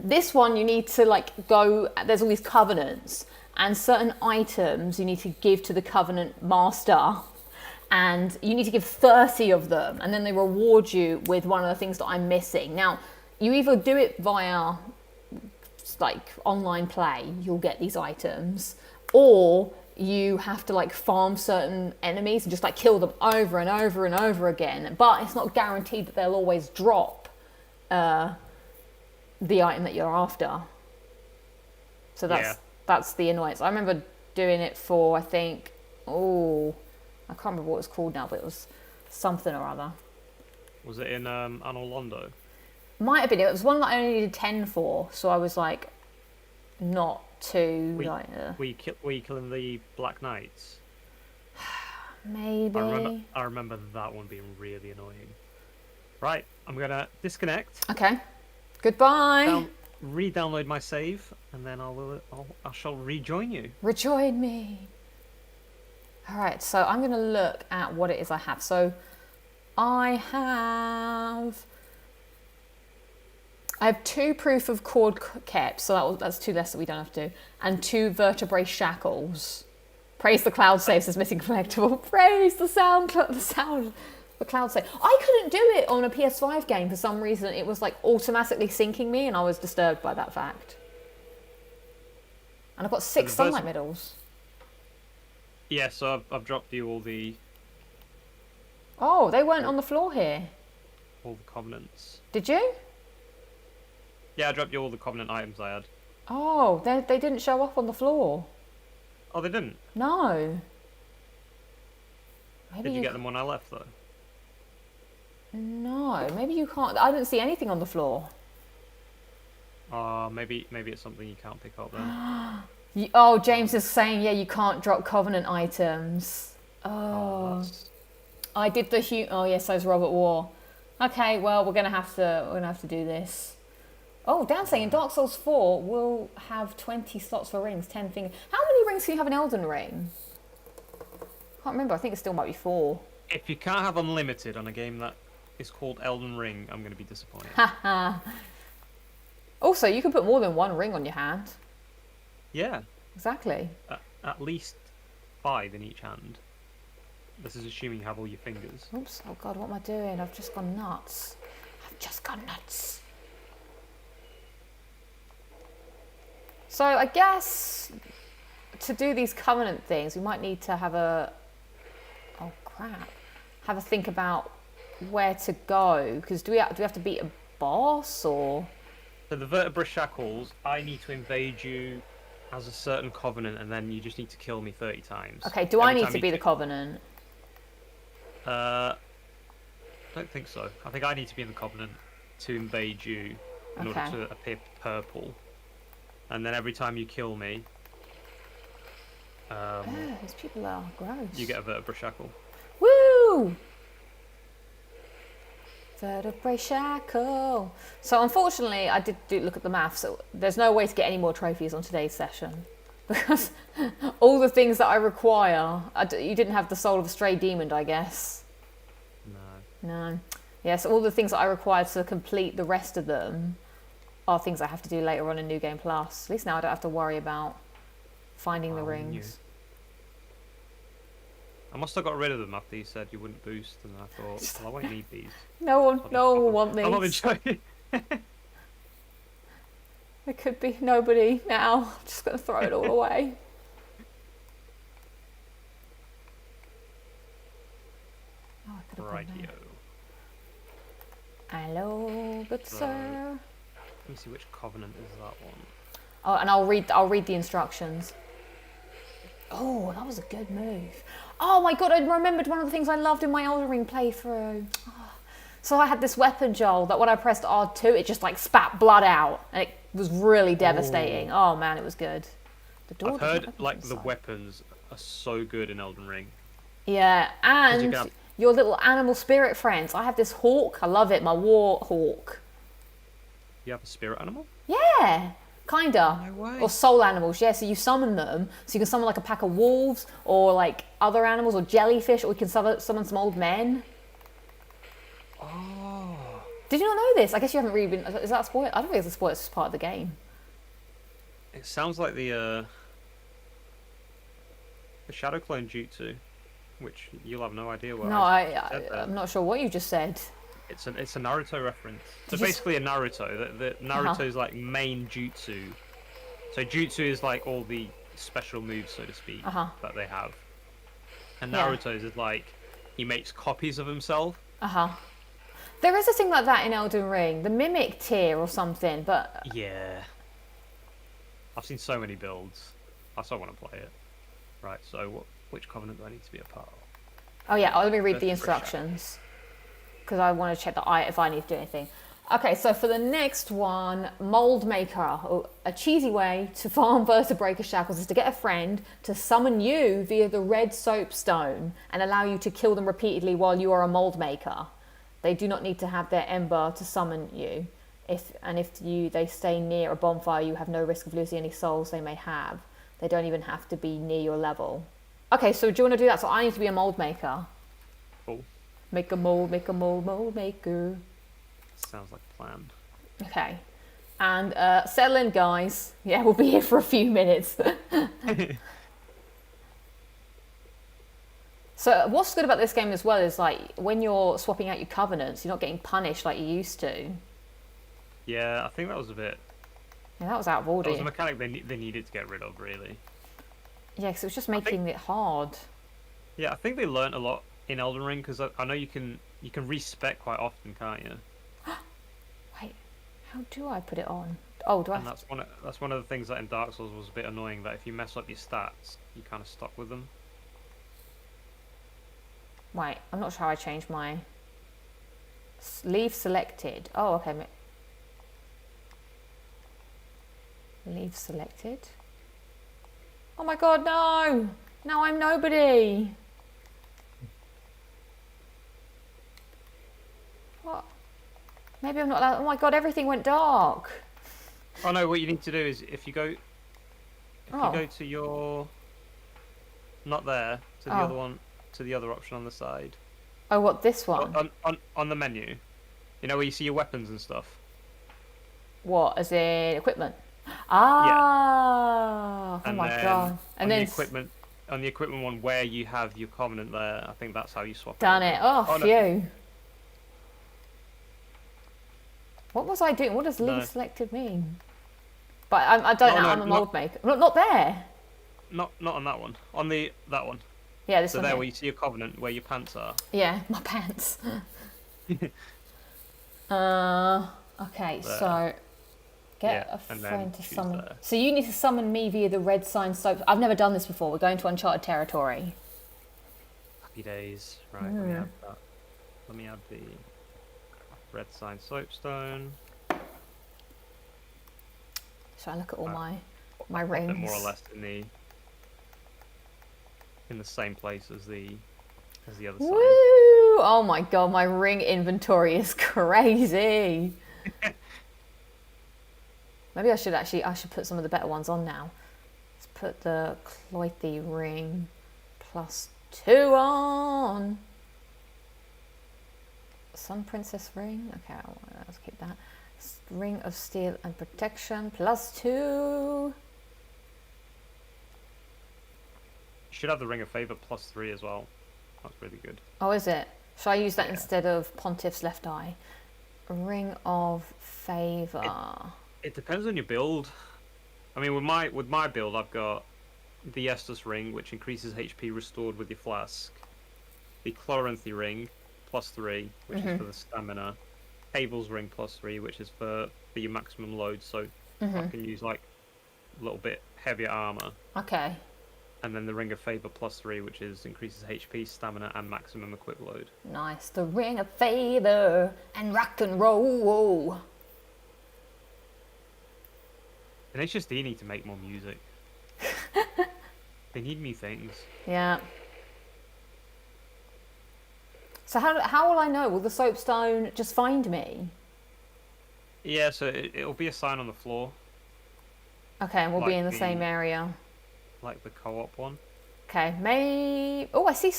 this one you need to like go. There's all these covenants and certain items you need to give to the Covenant Master. And you need to give 30 of them, and then they reward you with one of the things that I'm missing. Now, you either do it via like online play, you'll get these items, or you have to like farm certain enemies and just like kill them over and over and over again. But it's not guaranteed that they'll always drop the item that you're after. So that's the annoyance. I remember doing it for, I think, I can't remember what it was called now, but it was something or other. Was it in Anor Londo? Might have been. It was one that I only needed 10 for, so I was like, not too like. Were you killing the Black Knights? Maybe. I remember that one being really annoying. Right, I'm gonna disconnect. Okay. Goodbye. Re-download my save, and then I shall rejoin you. Rejoin me. All right, so I'm gonna look at what it is I have. So I have 2 proof of cord kept, so that's 2 less that we don't have to do, and 2 vertebrae shackles. Praise the cloud save, says missing collectible. Praise the cloud save. I couldn't do it on a PS5 game for some reason. It was like automatically syncing me, and I was disturbed by that fact. And I've got 6 sunlight medals. Yeah, so I've dropped you all the. Oh, they weren't on the floor here. All the covenants. Did you? Yeah, I dropped you all the covenant items I had. Oh, they didn't show up on the floor. Oh, they didn't? No. Did you get them when I left, though? No, maybe you can't. I didn't see anything on the floor. Maybe it's something you can't pick up then. Oh, James is saying, yeah, you can't drop covenant items. Oh. I did the oh yes, so's Robert War. Okay, well we're gonna have to do this. Oh, Dan saying in Dark Souls 4 we'll have 20 slots for rings, 10 fingers. How many rings can you have in Elden Ring? Can't remember. I think it still might be 4. If you can't have unlimited on a game that is called Elden Ring, I'm gonna be disappointed. Haha. Also, you can put more than 1 ring on your hand. Yeah. Exactly. At least 5 in each hand. This is assuming you have all your fingers. Oops. Oh God, what am I doing? I've just gone nuts. So I guess to do these covenant things, we might need to have a think about where to go. Because do we have to beat a boss or? So the vertebrae shackles, I need to invade you as a certain covenant, and then you just need to kill me 30 times. Okay. Do I need to be the covenant? I don't think so. I think I need to be in the covenant to invade you in order to appear purple. And then every time you kill me, these people are gross. you get a vertebrae shackle. Woo! Vertebrae shackle. So unfortunately, I did look at the math. So there's no way to get any more trophies on today's session because all the things that I require, you didn't have the soul of a stray demon, I guess. No. Yes, all the things that I require to complete the rest of them are things I have to do later on in New Game Plus. At least now I don't have to worry about finding the rings. I must have got rid of them after you said you wouldn't boost, and I thought, well, I won't need these. No one will want these. I'm not enjoying. There could be nobody now. I'm just going to throw it all away. Oh, I could have Rightio. Hello, good sir. Let me see which covenant is that one. Oh, and I'll read the instructions. Oh, that was a good move. Oh my God, I remembered one of the things I loved in my Elden Ring playthrough. Oh. So I had this weapon, Joel, that when I pressed R2, it just like spat blood out, and it was really devastating. Oh man, it was good. The door I've heard like the weapons are so good in Elden Ring. Yeah, and your little animal spirit friends. I have this hawk. I love it. My war hawk. You have a spirit animal? Yeah. Kinda. No way. Or soul animals, yeah. So you summon them. So you can summon like a pack of wolves or like other animals or jellyfish, or you can summon some old men. Oh. Did you not know this? I guess you haven't really been. Is that a spoiler? I don't think it's a spoiler. It's just part of the game. It sounds like the Shadow Clone Jutsu, which you'll have no idea what. No, I'm not sure what you just said. It's a Naruto reference. So basically a Naruto. The Naruto's like main jutsu. So jutsu is like all the special moves, so to speak, that they have. And Naruto's is like he makes copies of himself. There is a thing like that in Elden Ring, the mimic tier or something, but yeah. I've seen so many builds. I so want to play it. Right. So which covenant do I need to be a part of? Oh yeah, let me read the instructions. Because I want to check if I need to do anything. Okay, so for the next one, mold maker. Oh, a cheesy way to farm vertebraker shackles is to get a friend to summon you via the red soapstone and allow you to kill them repeatedly while you are a mold maker. They do not need to have their ember to summon you. If they stay near a bonfire, you have no risk of losing any souls they may have. They don't even have to be near your level. Okay, so do you want to do that? So I need to be a mold maker. Cool. Make a mold maker. Sounds like a plan. Okay. And settle in, guys. Yeah, we'll be here for a few minutes. So what's good about this game as well is like when you're swapping out your covenants, you're not getting punished like you used to. Yeah, I think that was a bit... Yeah, that was out of order. That was a mechanic they needed to get rid of, really. Yeah, because it was just making it hard. Yeah, I think they learnt a lot in Elden Ring, because I know you can respec quite often, can't you? Wait, how do I put it on? Oh, do I? And that's one of the things that in Dark Souls was a bit annoying, that if you mess up your stats, you kind of stuck with them. Wait, I'm not sure how I changed my... Leave selected. Oh, okay. Leave selected. Oh my god, no! Now I'm nobody! What? Maybe I'm not allowed... Oh my god, everything went dark! Oh no, what you need to do is if you go to your... Not there, to the other one, to the other option on the side. Oh, what, this one? On the menu. You know where you see your weapons and stuff? What, as in equipment? Ah! Yeah. Oh my god. And then... On the equipment one where you have your covenant there, I think that's how you swap Done it. Oh, phew. No. What was I doing? What does leave selected mean? But I don't know. I'm a mold maker. Not there. Not on that one. On that one. Yeah, this so one. So there here. where you see your covenant, where your pants are. Yeah, my pants. Okay, there. So get a friend to summon. There. So you need to summon me via the red sign soap. I've never done this before. We're going to uncharted territory. Happy days. Right, let me add that. Let me add the red sign soapstone. Shall I look at all my rings? They're more or less in the same place as the other Woo! sign. Oh my god, my ring inventory is crazy. Maybe I should put some of the better ones on now. Let's put the Cloythe ring +2 on. Sun Princess ring. Okay, let's keep that. Ring of Steel and Protection +2. You should have the Ring of Favor +3 as well. That's really good. Oh, is it? Shall I use that instead of Pontiff's Left Eye? Ring of Favor. It depends on your build. I mean, with my build, I've got the Estus ring, which increases HP restored with your flask. The Chloranthy ring +3, which is for the stamina. Abel's ring +3, which is for your maximum load. So I can use like a little bit heavier armor. Okay. And then the Ring of Favor +3, which increases HP, stamina, and maximum equip load. Nice. The Ring of Favor and rock and roll. And HSD need to make more music. They need new things. Yeah. So how will I know? Will the soapstone just find me? Yeah, so it'll be a sign on the floor. Okay, and we'll be in the same area. Like the co-op one. Okay, maybe... Oh, I see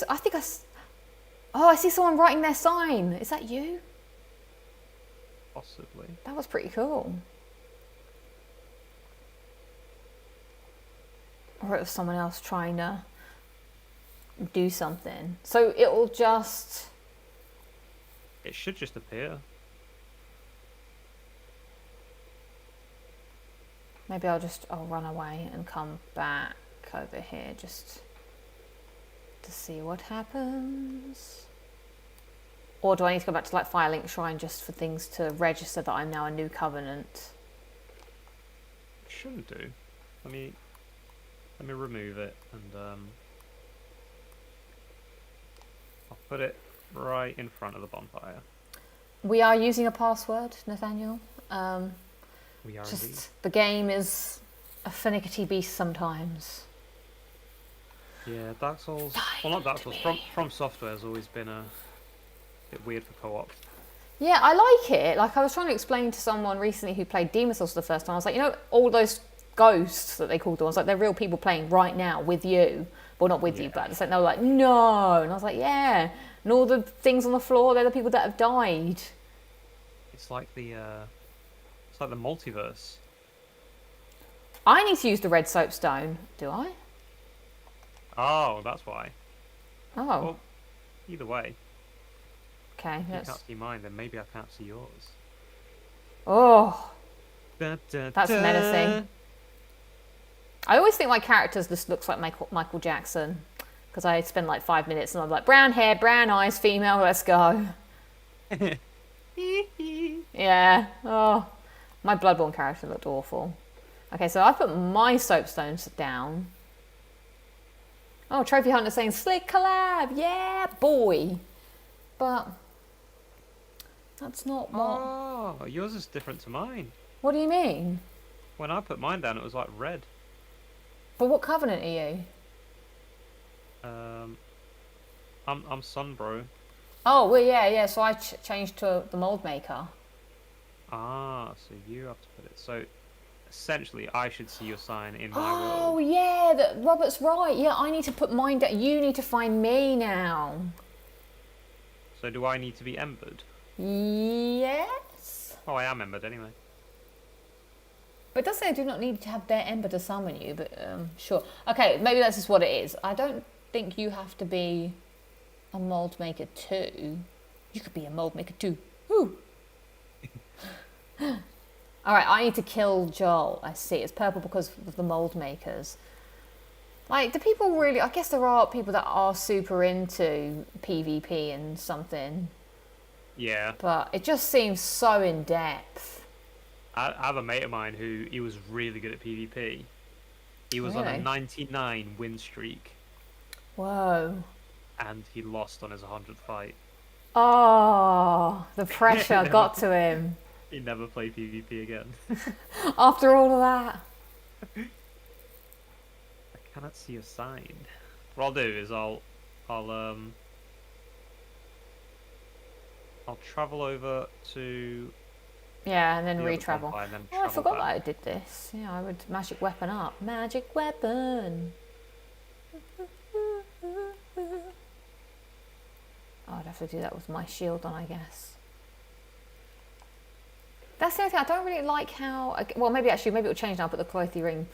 someone writing their sign. Is that you? Possibly. That was pretty cool. Or it was someone else trying to do something. So it'll just... It should just appear. Maybe I'll run away and come back over here just to see what happens. Or do I need to go back to like Firelink Shrine just for things to register that I'm now a new covenant? It shouldn't do. Let me remove it and I'll put it right in front of the bonfire. We are using a password, Nathaniel. We are Just indeed. the game is a finicky beast sometimes. Yeah, Dark Souls. Well, not Dark Souls. From Software has always been a bit weird for co-op. Yeah, I like it. Like I was trying to explain to someone recently who played Demon Souls for the first time. I was like, you know, all those ghosts that they called them. I was like, they're real people playing right now with you. Well, not with you, but it's like, they were like, no. And I was like, yeah. And all the things on the floor, they're the people that have died. It's like the multiverse. I need to use the red soapstone. Do I? Oh, that's why. Oh. Well, either way, Okay. if you can't see mine, then maybe I can't see yours. Oh. Da, da, That's da. menacing. I always think my character just looks like Michael Jackson. Because I spend like 5 minutes and I'm like, brown hair, brown eyes, female, let's go. Yeah. Oh. My Bloodborne character looked awful. Okay, so I put my soapstones down. Oh, Trophy Hunter saying, slick collab, yeah, boy. But that's not what... Oh, yours is different to mine. What do you mean? When I put mine down, it was like red. But what covenant are you? I'm Sunbro. Oh, well, yeah, so I changed to the mold maker. Ah, so you have to put it. So essentially, I should see your sign in my Oh, world. yeah, Robert's right. Yeah, I need to put mine down. You need to find me now. So do I need to be embered? Yes. Oh, I am embered anyway. But it does say I do not need to have their ember to summon you, but sure. Okay, maybe that's just what it is. I don't think you have to be a mold maker too. You could be a mold maker too. Woo! Alright, I need to kill Joel. I see. It's purple because of the mold makers. Like, do people really... I guess there are people that are super into PvP and something. Yeah. But it just seems so in-depth. I have a mate of mine who he was really good at PvP. He was on a Really? 99 win streak, Whoa. and he lost on his 100th fight. Oh, the pressure got to him. He never played PvP again. After all of that. I cannot see a sign. What I'll do is I'll travel over to Yeah, and then the other re-travel. bonfire and then Oh, I travel forgot back. that I did this. Yeah, I would magic weapon up. Magic weapon. Oh, I'd have to do that with my shield on, I guess. That's the only thing. I don't really like how... Well, maybe it'll change now. I'll put the Clothy Ring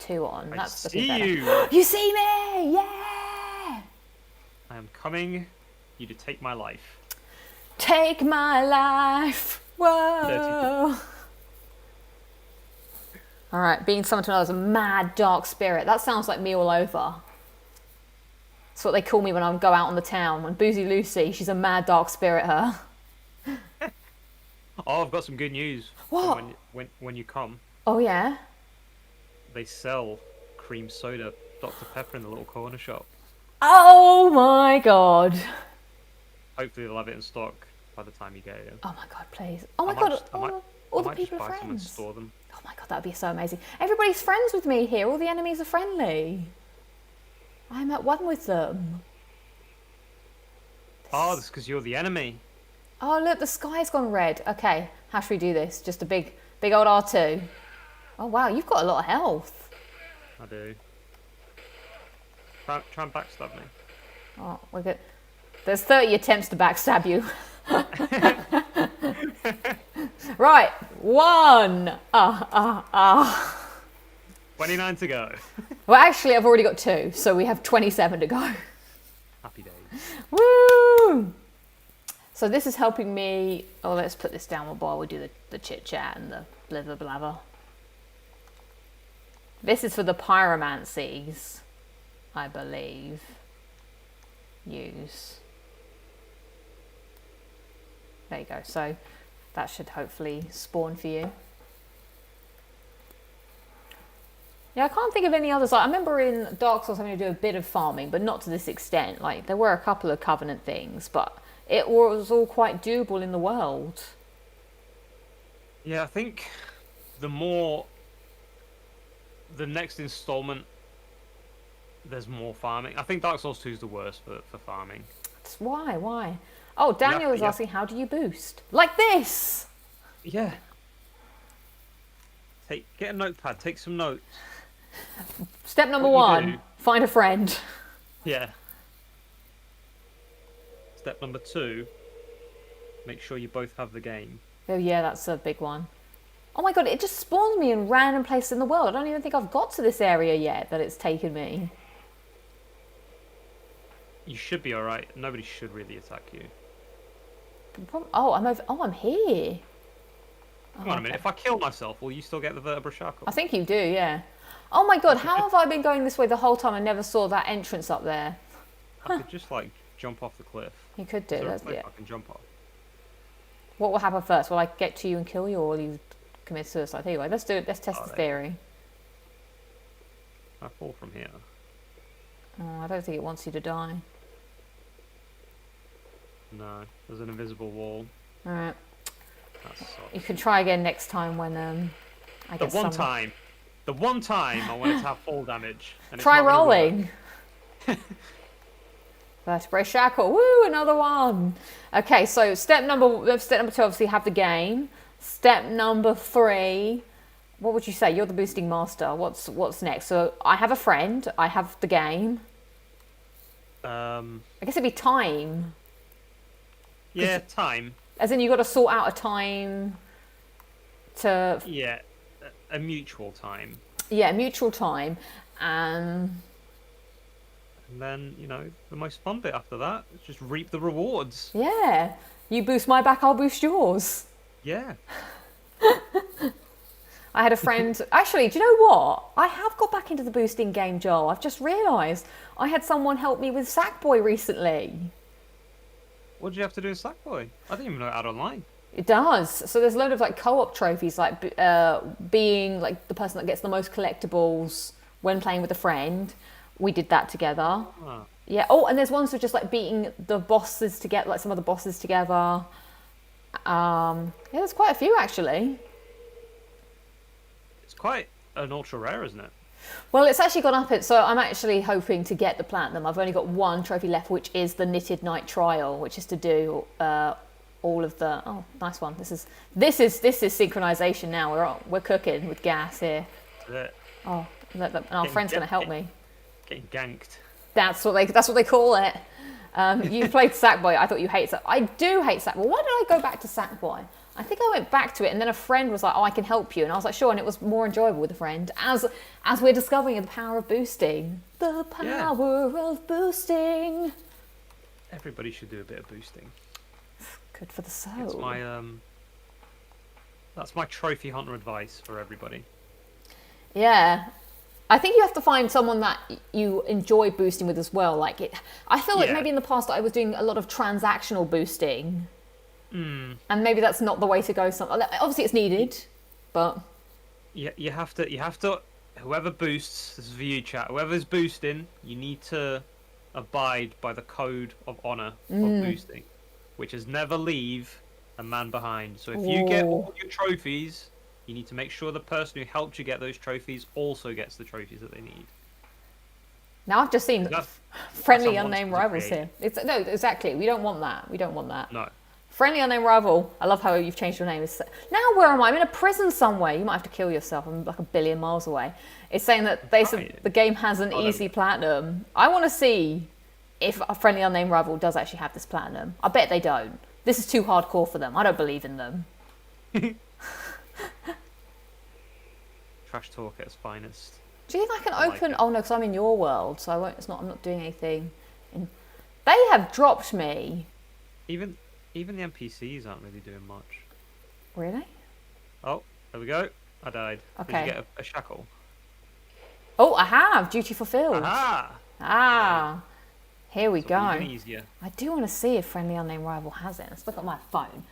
2 on. I That's see looking better. you! You see me! Yeah! I am coming you to take my life. Take my life. Whoa. All right, being summoned to another mad dark spirit. That sounds like me all over. That's what they call me when I go out on the town. When Boozy Lucy, she's a mad dark spirit, her. Oh, I've got some good news. What? When you come, Oh, yeah? they sell cream soda, Dr. Pepper in the little corner shop. Oh, my God. Hopefully they'll have it in stock by the time you get here. Oh, my God, please. Oh, my I might God. just- I might- All I the might just people are buy some and friends. store them. Oh, my God, that would be so amazing. Everybody's friends with me here. All the enemies are friendly. I'm at one with them. Oh, that's because you're the enemy. Oh, look, the sky's gone red. Okay, how should we do this? Just a big old R2. Oh, wow, you've got a lot of health. I do. Try and backstab me. Oh, we're good. There's 30 attempts to backstab you. Right, 1. 29 to go. Well, actually, I've already got 2, so we have 27 to go. Happy days. Woo! So this is helping me... Oh, let's put this down while we do the chit-chat and the blither blather. This is for the pyromancies, I believe. Use. There you go. So that should hopefully spawn for you. Yeah, I can't think of any others. Like, I remember in Dark Souls having to do a bit of farming, but not to this extent. Like, there were a couple of Covenant things, but it was all quite doable in the world. Yeah, I think the next installment, there's more farming. I think Dark Souls 2 is the worst for farming. Why? Oh, Daniel is asking, how do you boost? Like this! Yeah. Get a notepad, take some notes. Step number 1, find a friend. Yeah. Step number 2, make sure you both have the game. Oh yeah, that's a big one. Oh my god, it just spawns me in random places in the world. I don't even think I've got to this area yet that it's taken me. You should be alright. Nobody should really attack you. Oh, I'm here. Hang on a minute. If I kill myself, will you still get the vertebra shackle? I think you do, yeah. Oh my god, how have I been going this way the whole time and never saw that entrance up there? I could just like jump off the cliff. You could do. That's I can jump off. What will happen first? Will I get to you and kill you, or will you commit suicide? Anyway, let's do it. Let's test the theory. I fall from here. Oh, I don't think it wants you to die. No, there's an invisible wall. All right. That sucks. You can try again next time when I get The one time I wanted to have fall damage. And try rolling. Vertebrae shackle. Woo, another one. Okay, so step number 2, obviously have the game. Step number 3, what would you say? You're the boosting master. What's next? So I have a friend. I have the game. I guess it'd be time. Yeah, time. As in, you got to sort out a time to. Yeah, a mutual time. Yeah, mutual time, and then the most fun bit after that is just reap the rewards. Yeah, you boost my back, I'll boost yours. Yeah. I had a friend. Actually, do you know what? I have got back into the boosting game, Joel. I've just realised I had someone help me with Sackboy recently. What did you have to do in Sackboy? I didn't even know it had online. It does. So there's a load of like co-op trophies, like being like the person that gets the most collectibles when playing with a friend. We did that together. Oh. Yeah. Oh, and there's ones for just like beating the bosses together, like some of the bosses together. Yeah, there's quite a few actually. It's quite an ultra rare, isn't it? Well, it's actually gone up. So I'm actually hoping to get the platinum. I've only got one trophy left, which is the Knitted Night Trial, which is to do all of the. Oh, nice one. This is synchronization now. We're cooking with gas here. Yeah. Oh, and our friend's going to help me. Getting ganked. That's what they call it. You played Sackboy. I thought you hate Sackboy. I do hate Sackboy. Why did I go back to Sackboy? I think I went back to it, and then a friend was like, "Oh, I can help you," and I was like, "Sure." And it was more enjoyable with a friend, as we're discovering the power of boosting. The power of boosting. Everybody should do a bit of boosting. Good for the soul. That's my trophy hunter advice for everybody. Yeah. I think you have to find someone that you enjoy boosting with as well. Like I feel like maybe in the past I was doing a lot of transactional boosting. And maybe that's not the way to go. Obviously it's needed, but you have to. Whoever boosts, this is for you, chat. Whoever's boosting, you need to abide by the code of honor of boosting, which is never leave a man behind. So if you get all your trophies, you need to make sure the person who helped you get those trophies also gets the trophies that they need. Now I've just seen friendly unnamed rivals here. No, exactly. We don't want that. No. Friendly unnamed rival. I love how you've changed your name. Now where am I? I'm in a prison somewhere. You might have to kill yourself. I'm like a billion miles away. It's saying that they said the game has an easy platinum. I want to see if a friendly unnamed rival does actually have this platinum. I bet they don't. This is too hardcore for them. I don't believe in them. Trash talk at its finest. Do you think I can open? Oh no, because I'm in your world, so I won't. I'm not doing anything. They have dropped me. Even the NPCs aren't really doing much. Really? Oh, there we go. I died. Okay. Did you get a shackle? Oh, I have. Duty fulfilled. Aha! Ah. Here we go. Even easier. I do want to see if friendly unnamed rival has it. Let's look at my phone.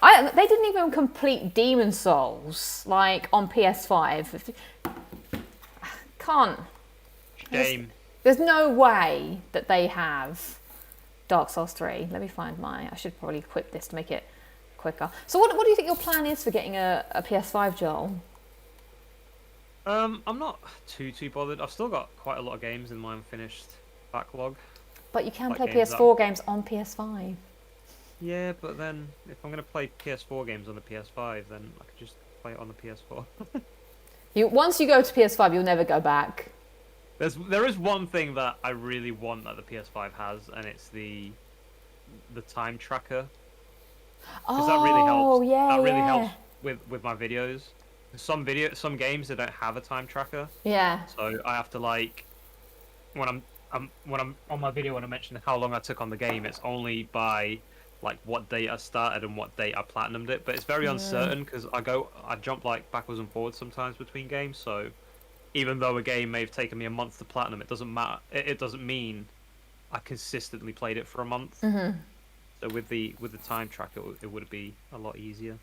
They didn't even complete Demon Souls like on PS5. Can't. Shame. There's no way that they have Dark Souls 3. Let me find my... I should probably equip this to make it quicker. So what do you think your plan is for getting a PS5, Joel? I'm not too bothered. I've still got quite a lot of games in my unfinished backlog. But you can Like play games PS4 games on PS5. Yeah, but then if I'm going to play PS4 games on the PS5, then I could just play it on the PS4. Once you go to PS5, you'll never go back. There is one thing that I really want that the PS5 has, and it's the time tracker. Because that really helps. Yeah, that really yeah. helps with my videos. Some games they don't have a time tracker. Yeah. So I have to like when I'm on my video when I mention how long I took on the game, it's only by like what date I started and what date I platinumed it. But it's very uncertain because I jump like backwards and forwards sometimes between games. So even though a game may have taken me a month to platinum, it doesn't matter. It doesn't mean I consistently played it for a month. Mm-hmm. So with the time tracker, it would be a lot easier.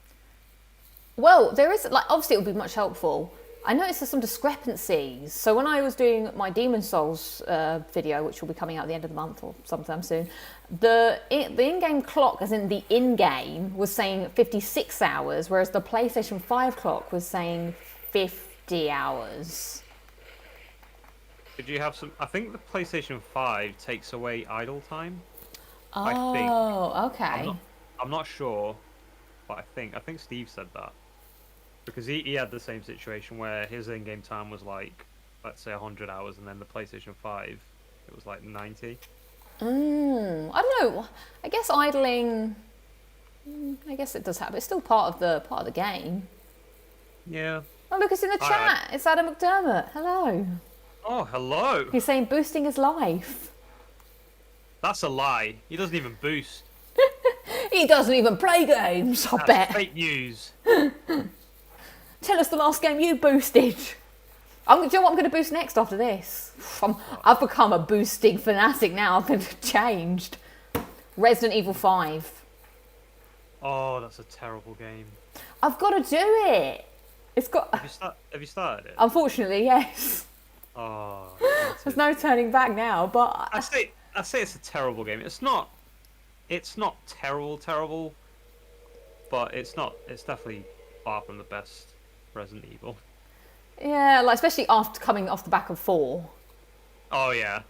Well, there is, like, obviously it would be much helpful. I noticed there's some discrepancies. So when I was doing my Demon Souls video, which will be coming out at the end of the month or sometime soon, the in-game clock, as in the in-game, was saying 56 hours, whereas the PlayStation 5 clock was saying 50 hours. Did you have some... I think the PlayStation 5 takes away idle time. Oh, I think. okay. I'm not sure, but I think Steve said that. Because he had the same situation where his in-game time was like, let's say 100 hours, and then the PlayStation 5, it was like 90. I don't know. I guess idling. I guess it does happen. It's still part of the game. Yeah. Oh, look, it's in the chat. It's Adam McDermott. Hello. Oh, hello. He's saying boosting his life. That's a lie. He doesn't even boost. He doesn't even play games. I bet. Fake news. Tell us the last game you boosted. Do you know what I'm going to boost next after this? I've become a boosting fanatic now. I've changed. Resident Evil 5. Oh, that's a terrible game. I've got to do it. It's got. Have you started it? Unfortunately, yes. Oh. There's no turning back now. But I say it's a terrible game. It's not terrible, but it's definitely far from the best Resident Evil. Yeah, like especially after coming off the back of 4. Oh yeah.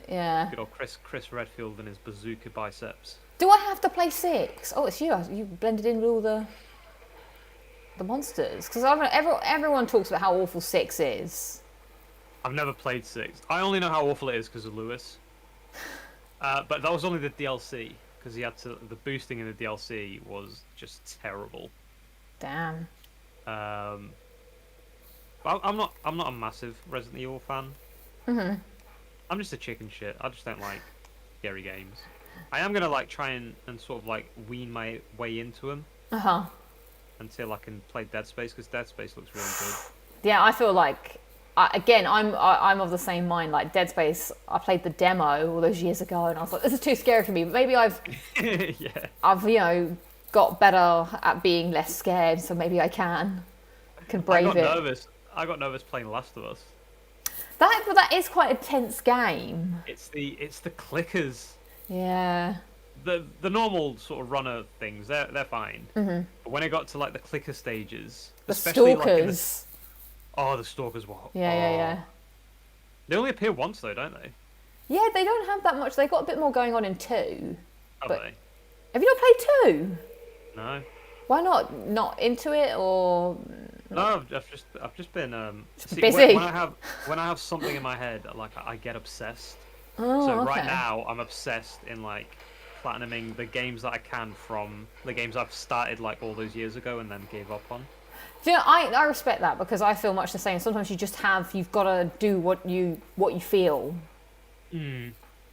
Yeah. Good old Chris Redfield and his bazooka biceps. Do I have to play 6? Oh, it's you. You blended in with all the monsters. Because everyone talks about how awful 6 is. I've never played 6. I only know how awful it is because of Lewis. But that was only the DLC, because the boosting in the DLC was just terrible. Damn. I'm not a massive Resident Evil fan. Mhm. I'm just a chicken shit. I just don't like scary games. I am gonna like try and sort of like wean my way into them. Until I can play Dead Space, because Dead Space looks really good. Yeah, I feel like. I'm of the same mind. Like Dead Space, I played the demo all those years ago, and I was like, "This is too scary for me." But maybe I've got better at being less scared, so maybe I can brave it. I got nervous playing Last of Us. That is quite a tense game. It's the clickers. Yeah. The normal sort of runner things, they're fine. Mm-hmm. But when it got to like the clicker stages, the especially stalkers. The stalkers were. Yeah. They only appear once though, don't they? Yeah, they don't have that much. They got a bit more going on in 2. Have they? Have you not played 2? No. Why not? Not into it, or? No, I've just been busy. When I have something in my head, like I get obsessed. Oh, so okay. right now I'm obsessed in like platinuming the games that I can from the games I've started like all those years ago and then gave up on. Do you know, I respect that, because I feel much the same. Sometimes you've got to do what you feel.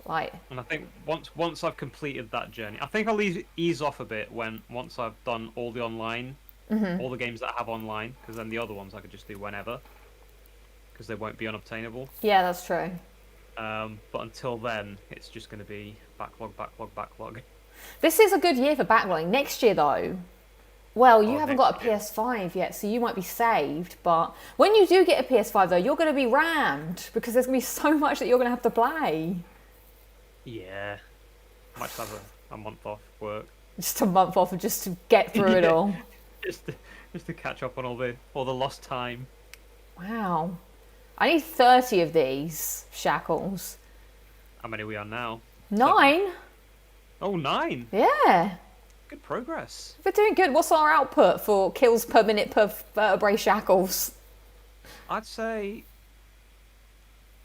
Like. And I think once I've completed that journey, I think I'll ease off a bit once I've done all the online, all the games that I have online, because then the other ones I could just do whenever, because they won't be unobtainable. Yeah, that's true. But until then, it's just going to be backlog. This is a good year for backlogging. Next year, though, well, you haven't got a PS5 yet, so you might be saved. But when you do get a PS5, though, you're going to be rammed, because there's going to be so much that you're going to have to play. Yeah. Might just have a month off work. Just a month off and just to get through it all. Just to catch up on all the lost time. Wow. I need 30 of these shackles. How many are we on now? 9. 7. Oh, 9. Yeah. Good progress. We're doing good. What's our output for kills per minute per vertebrae shackles? I'd say...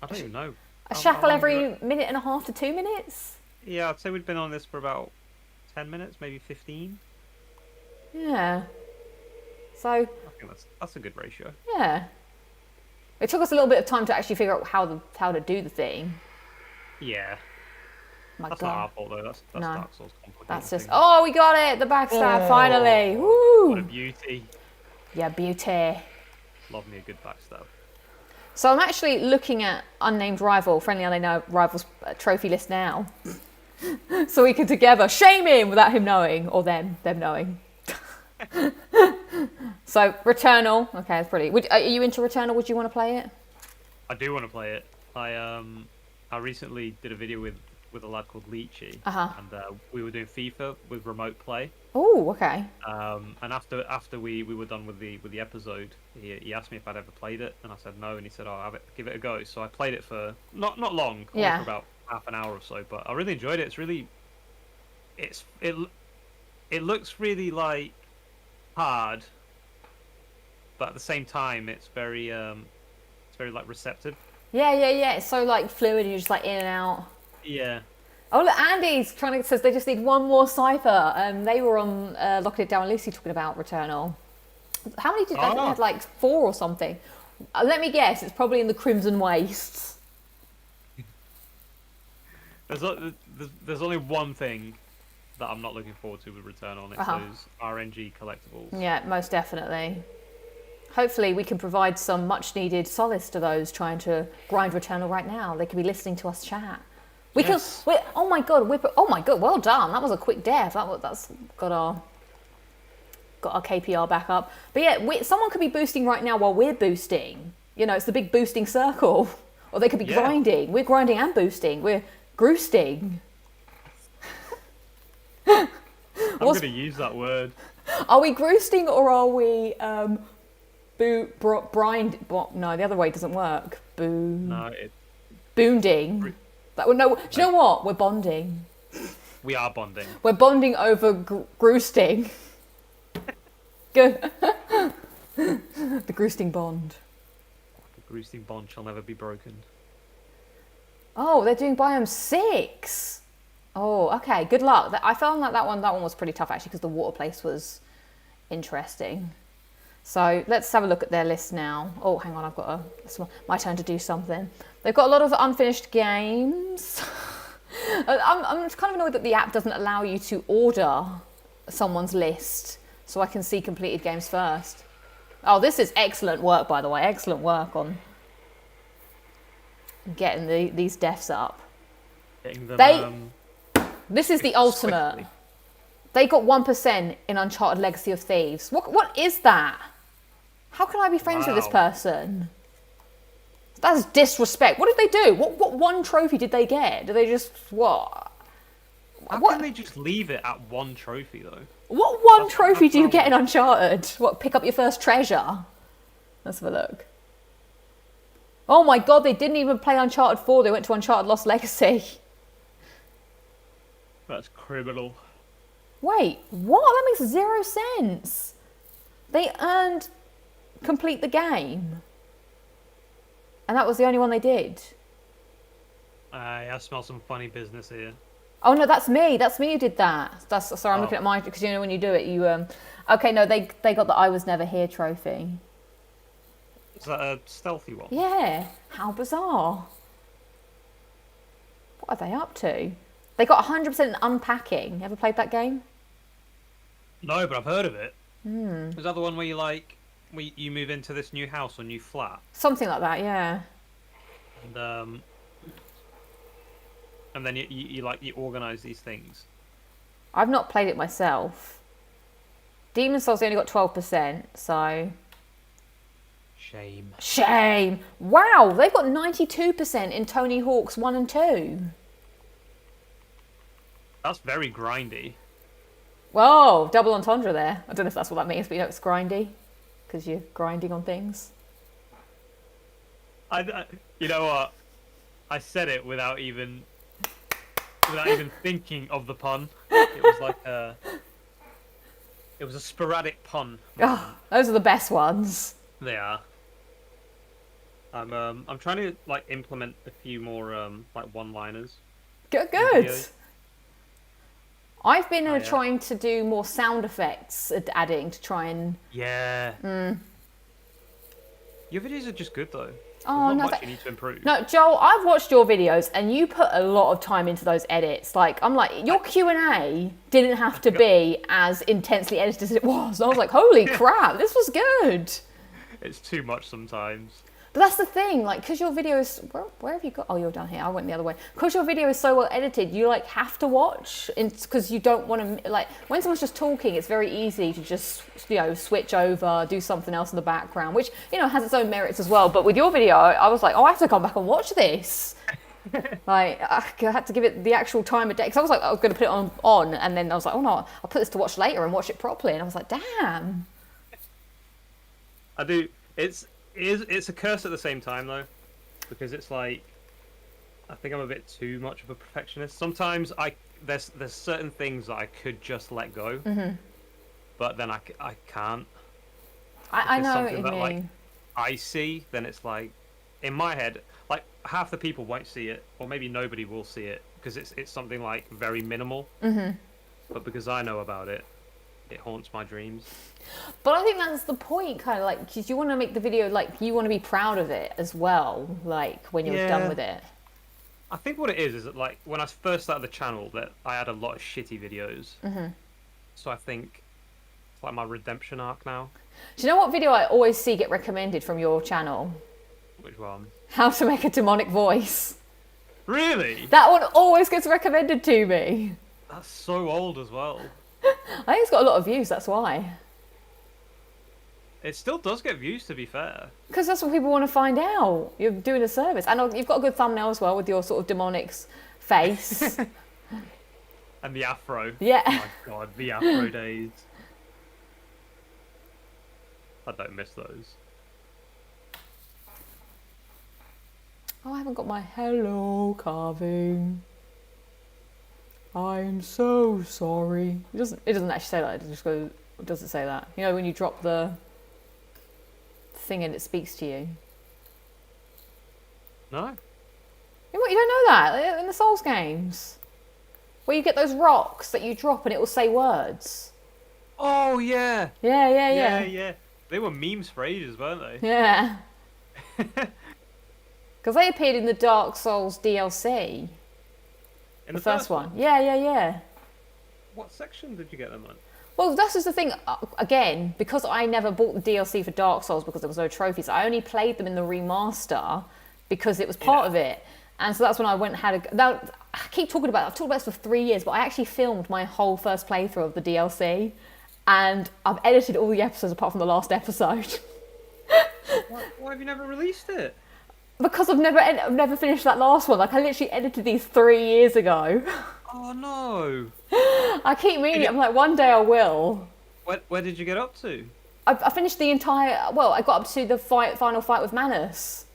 I don't even know. A shackle every minute and a half to 2 minutes? Yeah, I'd say we've been on this for about 10 minutes, maybe 15. Yeah. So... I think that's a good ratio. Yeah. It took us a little bit of time to actually figure out how to do the thing. Yeah. My That's God. not our fault though, that's No. Dark Souls complicated. That's just... thing. Oh, we got it! The backstab, finally! What a Woo! beauty. Yeah, beauty. Love me a good backstab. So I'm actually looking at Unnamed Rival, Friendly Unnamed Rival's trophy list now. So we can together shame him without him knowing, or them knowing. So, Returnal. Okay, that's pretty... Are you into Returnal? Would you want to play it? I do want to play it. I recently did a video with a lad called Leechy, and we were doing FIFA with remote play. Oh, okay. And after we were done with the episode, he asked me if I'd ever played it, and I said no, and he said, "Oh, give it a go." So I played it for not long, only for about half an hour or so, but I really enjoyed it. It's really, it looks really like hard, but at the same time, it's very like receptive. Yeah. It's so like fluid, and you're just like in and out. Yeah. Oh, look, Andy's says they just need one more cipher. They were on Locking It Down Lucy talking about Returnal. How many did they had? Like 4 or something. Let me guess, it's probably in the Crimson Wastes. There's only one thing that I'm not looking forward to with Returnal, and it's those RNG collectibles. Yeah, most definitely. Hopefully we can provide some much needed solace to those trying to grind Returnal right now. They could be listening to us chat. Oh my god, well done. That was a quick death. That's got our KPR back up. But yeah, someone could be boosting right now while we're boosting. You know, it's the big boosting circle. Or they could be grinding. We're grinding and boosting. We're groosting. I'm going to use that word. Are we groosting or are we no, the other way doesn't work. Boonding. No, do you know what? We're bonding. We are bonding. We're bonding over groosting. Good. The groosting bond. The groosting bond shall never be broken. Oh, they're doing biome 6. Oh, okay. Good luck. I found that one was pretty tough actually because the water place was interesting. So let's have a look at their list now. Oh, hang on, it's my turn to do something. They've got a lot of unfinished games. I'm kind of annoyed that the app doesn't allow you to order someone's list so I can see completed games first. Oh, this is excellent work, by the way. Excellent work on getting these deaths up. Getting them, this is the ultimate. Swiftly. They got 1% in Uncharted Legacy of Thieves. What is that? How can I be friends with this person? That's disrespect. What did they do? What one trophy did they get? Did they just what? How can they just leave it at 1 trophy though? What one trophy do you get in Uncharted? What, pick up your first treasure? Let's have a look. Oh my god, they didn't even play Uncharted 4. They went to Uncharted Lost Legacy. That's criminal. Wait, what? That makes 0 sense. They earned complete the game. And that was the only one they did. I smell some funny business here. Oh no, that's me. That's me who did that. Sorry, I'm looking at mine because you know when you do it, you Okay, no, they got the I Was Never Here trophy. Is that a stealthy one? Yeah. How bizarre. What are they up to? They got 100% in unpacking. Ever played that game? No, but I've heard of it. Is that the one where you move into this new house or new flat? Something like that, yeah. And then you organise these things. I've not played it myself. Demon Souls only got 12%, so... Shame. Wow, they've got 92% in Tony Hawk's 1 and 2. That's very grindy. Whoa, double entendre there. I don't know if that's what that means, but you know it's grindy because you're grinding on things. You know what? I said it without even thinking of the pun. It was like it was a sporadic pun. Oh, those are the best ones. They are. I'm trying to like implement a few more like one-liners. Good. I've been trying to do more sound effects adding to try and... Yeah. Your videos are just good though. Oh, There's no, not much you need to improve. No, Joel, I've watched your videos and you put a lot of time into those edits. Like, I'm like, your Q&A didn't have to be as intensely edited as it was. And I was like, holy crap, this was good. It's too much sometimes. But that's the thing, like, because your video is... Where have you got... Oh, you're down here. I went the other way. Because your video is so well edited, you, like, have to watch. Because you don't want to... Like, when someone's just talking, it's very easy to just, you know, switch over, do something else in the background, which, you know, has its own merits as well. But with your video, I was like, oh, I have to come back and watch this. Like, I had to give it the actual time of day. Because I was like, I was going to put it on, and then I was like, oh, no, I'll put this to watch later and watch it properly. And I was like, damn. I do... It's a curse at the same time though, because it's like I think I'm a bit too much of a perfectionist. Sometimes there's certain things that I could just let go, but then I can't. I know what you that, mean. Like, I see, then it's like in my head, like half the people won't see it, or maybe nobody will see it because it's something like very minimal. But because I know about it, it haunts my dreams. But I think that's the point, kind of like, because you want to make the video, like, you want to be proud of it as well, like, when you're done with it. I think what it is that, like, when I first started the channel, that I had a lot of shitty videos. So I think it's like my redemption arc now. Do you know what video I always see get recommended from your channel? Which one? How to make a demonic voice. Really? That one always gets recommended to me. That's so old as well. I think it's got a lot of views, that's why. It still does get views, to be fair. Because that's what people want to find out. You're doing a service. And you've got a good thumbnail as well with your sort of demonic face. And the afro. Yeah. Oh my god, the afro days. I don't miss those. Oh, I haven't got my hello carving. I'm so sorry. It doesn't actually say that. It just goes... It doesn't say that. You know when you drop the thing and it speaks to you? No. You don't know that? In the Souls games? Where you get those rocks that you drop and it will say words. Oh, yeah. Yeah. They were memes for ages, weren't they? Yeah. Because they appeared in the Dark Souls DLC. In the first one? Yeah. What section did you get them on? Well, that's just the thing. Again, because I never bought the DLC for Dark Souls because there was no trophies, I only played them in the remaster because it was part of it. And so that's when I went and had a... Now, I keep talking about it. I've talked about this for 3 years, but I actually filmed my whole first playthrough of the DLC. And I've edited all the episodes apart from the last episode. Why have you never released it? Because I've never finished that last one. Like, I literally edited these 3 years ago. Oh, no. I keep meaning it. I'm like, one day I will. Where did you get up to? I finished the entire... Well, I got up to the final fight with Manus.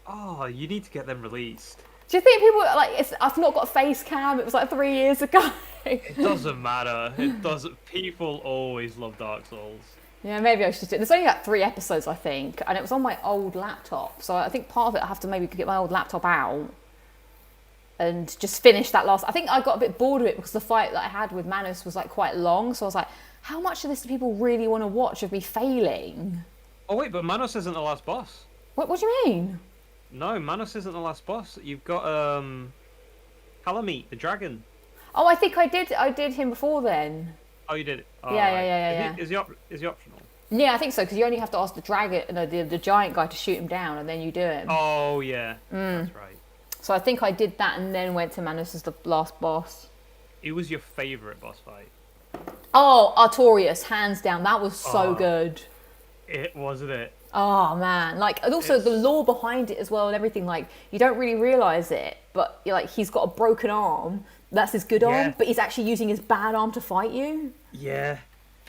Oh, you need to get them released. Do you think people... Like, I've not got a face cam. It was like 3 years ago. It doesn't matter. It doesn't... People always love Dark Souls. Yeah, maybe I should do it. There's only like 3 episodes, I think. And it was on my old laptop. So I think part of it, I have to maybe get my old laptop out and just finish that last... I think I got a bit bored of it because the fight that I had with Manus was like quite long. So I was like, how much of this do people really want to watch of me failing? Oh, wait, but Manus isn't the last boss. What do you mean? No, Manus isn't the last boss. You've got, Calamite, the dragon. Oh, I think I did him before then. Oh, you did it? Oh, Yeah. Is he optional? Yeah, I think so, because you only have to ask the dragon, the giant guy to shoot him down, and then you do it. Oh, yeah. That's right. So I think I did that and then went to Manus as the last boss. Who was your favourite boss fight? Oh, Artorias, hands down. That was so good. It wasn't it. Oh man, like, and also the lore behind it as well and everything. Like, you don't really realize it, but like, he's got a broken arm. That's his good arm, but he's actually using his bad arm to fight you. Yeah.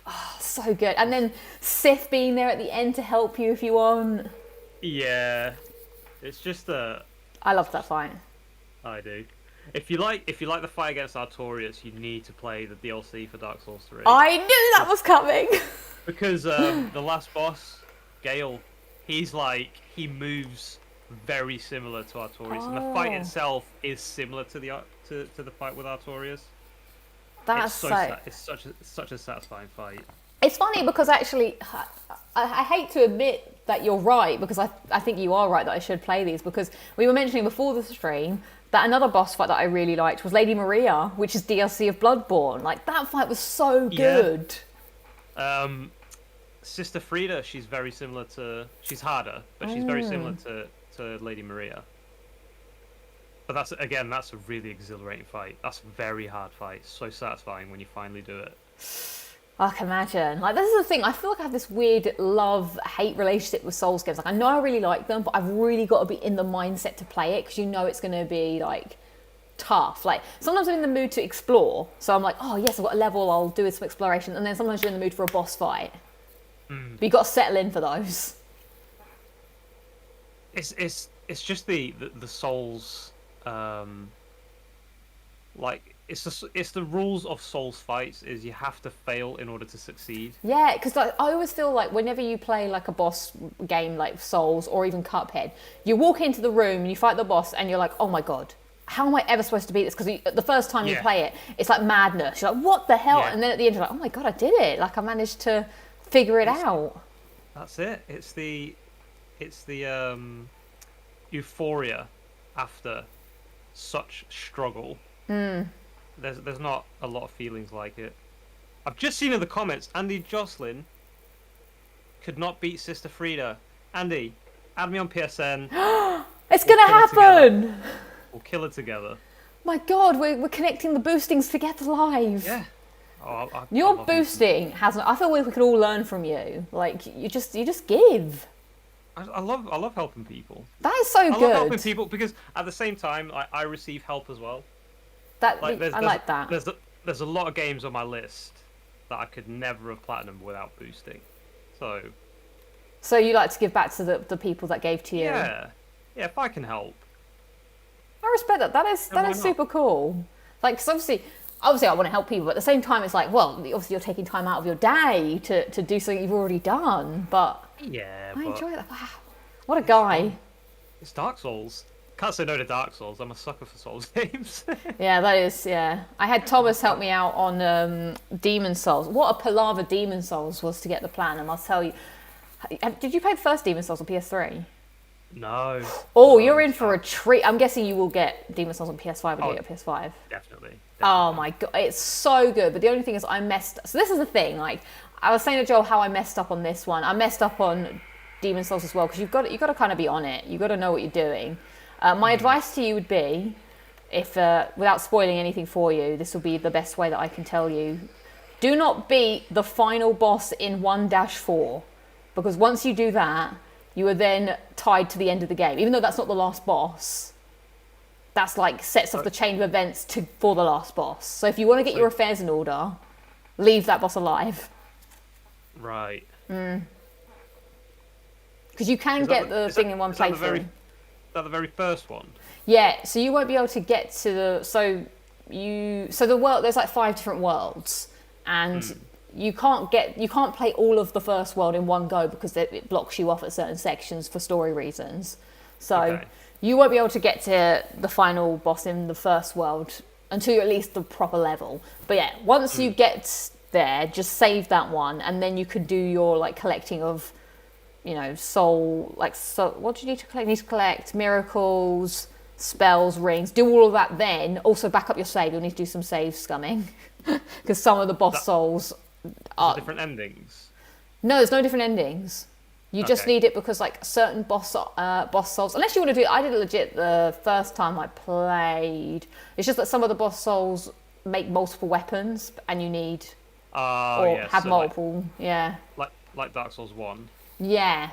Oh, so good. And then Sif being there at the end to help you if you want. Yeah. It's just I love that fight. I do. If you like the fight against Artorias, you need to play the DLC for Dark Souls 3. I knew that was coming. Because the last boss, Gale, he moves very similar to Artorias, and the fight itself is similar to the fight with Artorias. That's it's such a satisfying fight. It's funny because actually, I hate to admit that you're right, because I think you are right that I should play these, because we were mentioning before the stream that another boss fight that I really liked was Lady Maria, which is DLC of Bloodborne. Like, that fight was so good. Yeah. Sister Frida, she's harder, but she's very similar to Lady Maria. But that's a really exhilarating fight. That's a very hard fight. So satisfying when you finally do it. I can imagine. Like, this is the thing. I feel like I have this weird love-hate relationship with Souls games. Like, I know I really like them, but I've really got to be in the mindset to play it, because you know it's going to be, like, tough. Like, sometimes I'm in the mood to explore, so I'm like, oh yes, I've got a level, I'll do some exploration, and then sometimes you're in the mood for a boss fight. But you've got to settle in for those. It's just the Souls, like, it's the rules of Souls fights is you have to fail in order to succeed. Yeah, because like, I always feel like whenever you play like a boss game like Souls or even Cuphead, you walk into the room and you fight the boss and you're like, oh my god, how am I ever supposed to beat this? Because the first time you play it, it's like madness. You're like, what the hell? And then at the end you're like, oh my god, I did it. Like, I managed to figure it out. That's it. It's the euphoria after such struggle. There's not a lot of feelings like it. I've just seen in the comments, Andy Jocelyn could not beat Sister Frida. Andy, add me on PSN. It's gonna happen! We'll kill her together. My god, we're connecting the boostings together live. Yeah. Your boosting hasn't. I feel like we could all learn from you. Like, you just give. I love helping people. That is so good. I love helping people because at the same time I receive help as well. I like that. There's a lot of games on my list that I could never have platinum without boosting. So you like to give back to the people that gave to you? Yeah, if I can help. I respect that. That is super cool. Like, because obviously I want to help people, but at the same time, it's like, well, obviously you're taking time out of your day to do something you've already done. But yeah, I enjoy that. Wow, what a guy! It's Dark Souls. Can't say no to Dark Souls. I'm a sucker for Souls games. Yeah, that is. Yeah, I had Thomas help me out on Demon Souls. What a palaver Demon Souls was to get the platinum. I'll tell you. Did you play the first Demon Souls on PS3? No. Oh, you're in for a treat. I'm guessing you will get Demon Souls on PS5 when you get PS5. Definitely. Oh my god, it's so good. But the only thing is, I messed. So this is the thing. Like, I was saying to Joel how I messed up on this one. I messed up on Demon Souls as well, because you've got to kind of be on it. You've got to know what you're doing. My advice to you would be, if without spoiling anything for you, this will be the best way that I can tell you. Do not beat the final boss in 1-4, because once you do that, you are then tied to the end of the game. Even though that's not the last boss, that's like sets off the chain of events for the last boss. So if you want to get your affairs in order, leave that boss alive. Right. Because you can get the thing in one playthrough. Is that the very first one? Yeah, so you won't be able to get to the so the world, there's like 5 different worlds, and you can't play all of the first world in one go because it blocks you off at certain sections for story reasons. So you won't be able to get to the final boss in the first world until you're at least the proper level. But yeah, once you get there, just save that one, and then you can do your like collecting of, you know, what do you need to collect? You need to collect miracles, spells, rings. Do all of that then. Also back up your save. You'll need to do some save scumming. Because some of the boss souls are... different endings? No, there's no different endings. You just need it because like certain boss souls... Unless you want to do it... I did it legit the first time I played. It's just that some of the boss souls make multiple weapons and you need... have multiple... Like Dark Souls 1. Yeah.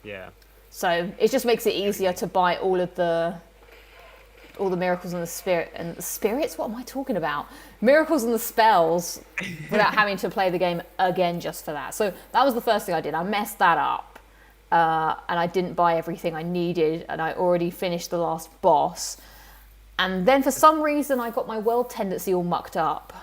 Yeah. So it just makes it easier to buy all the miracles and the spirits. What am I talking about? Miracles and the spells without having to play the game again just for that. So that was the first thing I did. I messed that up, and I didn't buy everything I needed, and I already finished the last boss. And then for some reason, I got my world tendency all mucked up.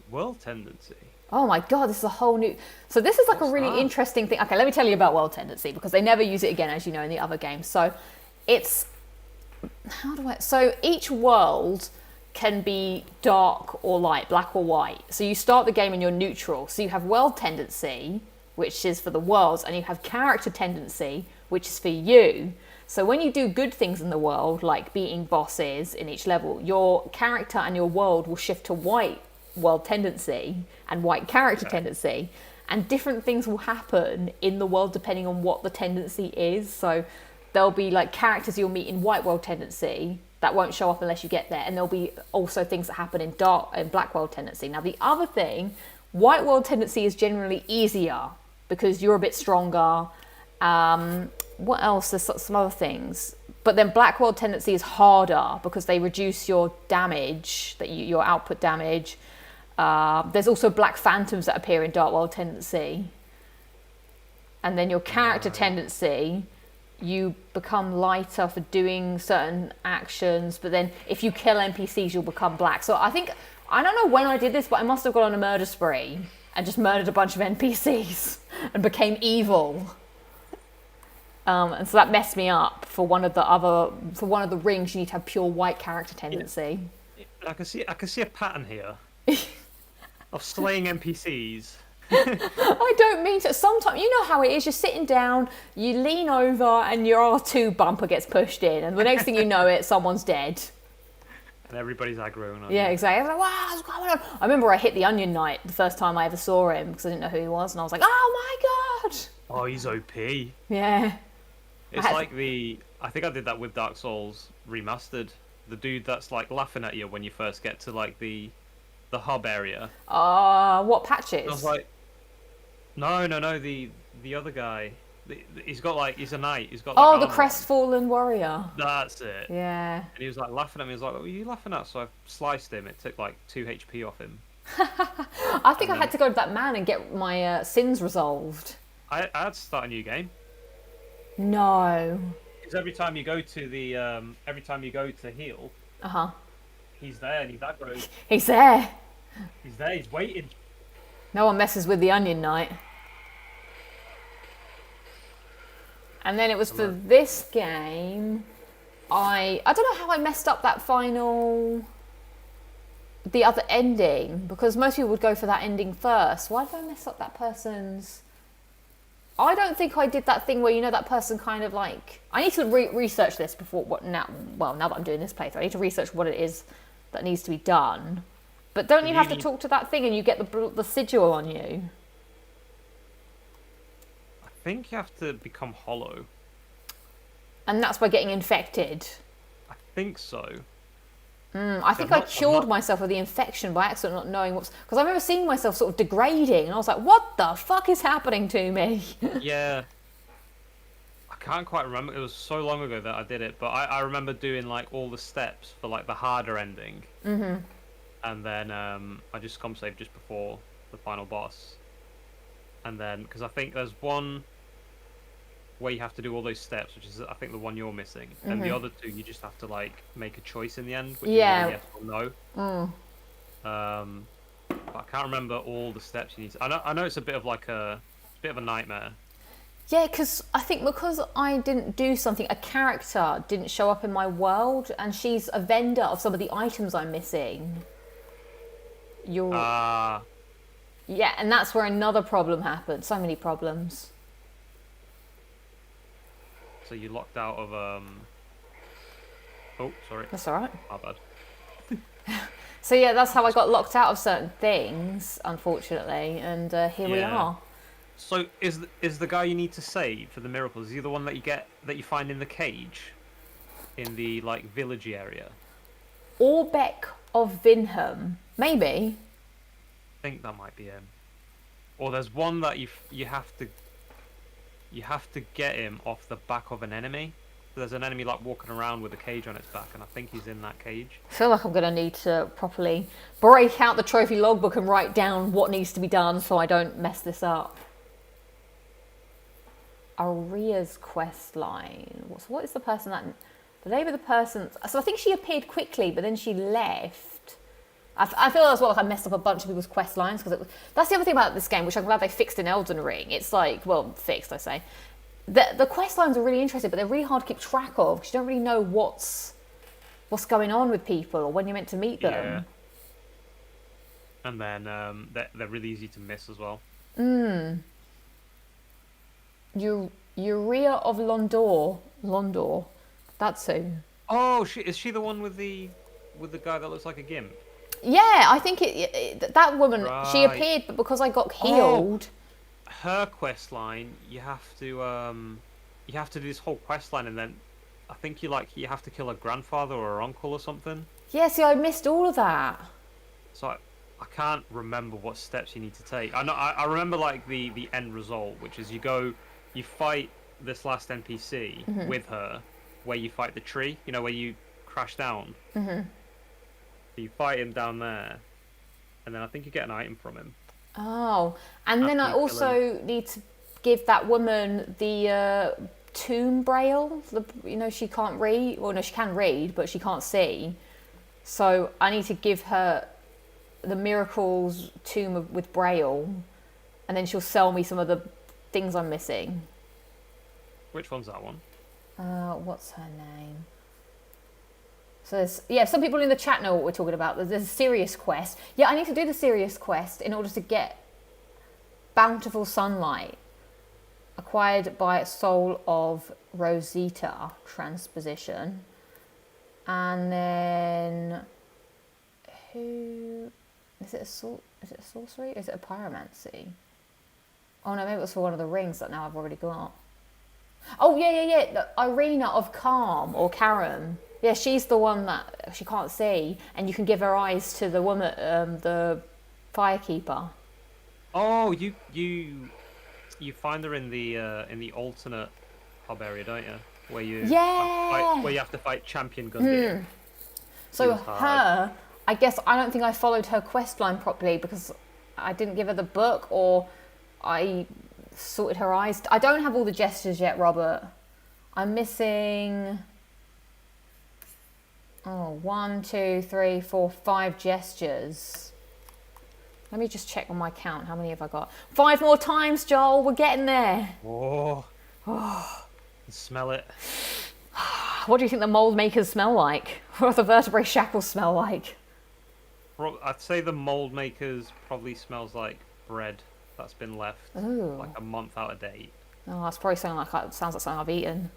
World tendency? Oh my god, this is a whole new... So this is like a really interesting thing. Okay, let me tell you about world tendency, because they never use it again, as you know, in the other games. So it's... So each world can be dark or light, black or white. So you start the game and you're neutral. So you have world tendency, which is for the worlds, and you have character tendency, which is for you. So when you do good things in the world, like beating bosses in each level, your character and your world will shift to white world tendency and white character tendency, and different things will happen in the world depending on what the tendency is. So there'll be like characters you'll meet in white world tendency that won't show up unless you get there, and there'll be also things that happen in dark and black world tendency. Now the other thing, white world tendency is generally easier because you're a bit stronger. What else? There's some other things. But then black world tendency is harder because they reduce your damage, your output damage. There's also black phantoms that appear in dark world tendency. And then your character tendency, you become lighter for doing certain actions. But then if you kill NPCs, you'll become black. So I don't know when I did this, but I must have gone on a murder spree and just murdered a bunch of NPCs and became evil. And so that messed me up. For one of the rings, you need to have pure white character tendency. Yeah. I can see a pattern here of slaying NPCs. I don't mean to. Sometimes, you know how it is. You're sitting down, you lean over, and your R2 bumper gets pushed in, and the next thing you know, someone's dead. And everybody's aggroing on Yeah, you. exactly. I was like, wow, what's going on? I remember I hit the Onion Knight the first time I ever saw him because I didn't know who he was, and I was like, oh my god. Oh, he's OP. Yeah. It's like I think I did that with Dark Souls Remastered. The dude that's like laughing at you when you first get to like the hub area. What patches? I was like, no, the other guy. He's a knight. He's got. Like, the crestfallen warrior. That's it. Yeah. And he was like laughing at me. He was like, "What were you laughing at?" So I sliced him. It took like 2 HP off him. I think I had to go to that man and get my sins resolved. I had to start a new game. No. Because every time you go to heal, he's there and he's aggroed. He's there. He's there. He's waiting. No one messes with the Onion Knight. And then it was for this game. I don't know how I messed up the other ending, because most people would go for that ending first. Why did I mess up that person's? I don't think I did that thing where, that person kind of like... I need to research this now that I'm doing this playthrough, I need to research what it is that needs to be done. But don't you have to talk to that thing and you get the sigil on you? I think you have to become hollow. And that's by getting infected? I think so. I think I cured myself of the infection by accident, not knowing what's... Because I remember seeing myself sort of degrading, and I was like, what the fuck is happening to me? Yeah. I can't quite remember. It was so long ago that I did it, but I remember doing, like, all the steps for, like, the harder ending. Mm-hmm. And then I just saved just before the final boss. And then... Because I think there's one where you have to do all those steps, which is, I think, the one you're missing. Mm-hmm. And the other two, you just have to, like, make a choice in the end, which is yes or no. But I can't remember all the steps you need to... I know it's a bit of a nightmare. Yeah, because I think because I didn't do something, a character didn't show up in my world, and she's a vendor of some of the items I'm missing. Yeah, and that's where another problem happened. So many problems. So you locked out of Oh, sorry. That's all right. My bad. So yeah, that's how I got locked out of certain things, unfortunately, and here we are. So is the guy you need to save for the miracles? Is he the one that you find in the cage, in the like villagey area? Orbeck of Vinham, maybe. I think that might be him. Or there's one that you have to. you have to get him off the back of an enemy. There's an enemy like walking around with a cage on its back, and I think he's in that cage. I feel like I'm going to need to properly break out the trophy logbook and write down what needs to be done so I don't mess this up. Aria's quest line. What is the person that... The name of the person... So I think she appeared quickly, but then she left. I feel as well like I messed up a bunch of people's quest lines, because that's the other thing about this game, which I'm glad they fixed in Elden Ring. It's like, well, fixed, I say. The quest lines are really interesting, but they're really hard to keep track of, because you don't really know what's going on with people or when you're meant to meet them. Yeah. And then they're really easy to miss as well. Urea of Londor. That's who. Oh, is she the one with the guy that looks like a gimp? Yeah, I think that woman, she Right. appeared, but because I got healed... Her quest line, you have to do this whole quest line, and then I think you have to kill a grandfather or her uncle or something. Yeah, see, I missed all of that. So I can't remember what steps you need to take. I remember like the end result, which is you fight this last NPC with her, where you fight the tree, where you crash down. So you fight him down there, and then I think you get an item from him. Oh, and then I also need to give that woman the tomb braille. She can't read. Well, no, she can read, but she can't see. So I need to give her the Miracles tomb with braille, and then she'll sell me some of the things I'm missing. Which one's that one? What's her name? So some people in the chat know what we're talking about. There's a serious quest. Yeah, I need to do the serious quest in order to get Bountiful Sunlight, acquired by Soul of Rosita transposition. And then who is it? Is it a sorcery? Is it a pyromancy? Oh no, maybe it was for one of the rings that now I've already got. Oh yeah. The Irina of Calm or Karam. Yeah, she's the one that she can't see, and you can give her eyes to the woman, the firekeeper. Oh, you find her in the alternate hub area, don't you? Where you have to fight Champion Gundyr. So her, I guess I don't think I followed her quest line properly because I didn't give her the book, or I sorted her eyes. I don't have all the gestures yet, Robert. I'm missing. 1, 2, 3, 4, 5 gestures. Let me just check on my count. How many have I got? 5 more times, Joel. We're getting there. Oh. Smell it. What do you think the mold makers smell like? What do the vertebrae shackles smell like? I'd say the mold makers probably smells like bread that's been left like a month out of date. Oh, that's probably sounds like something I've eaten.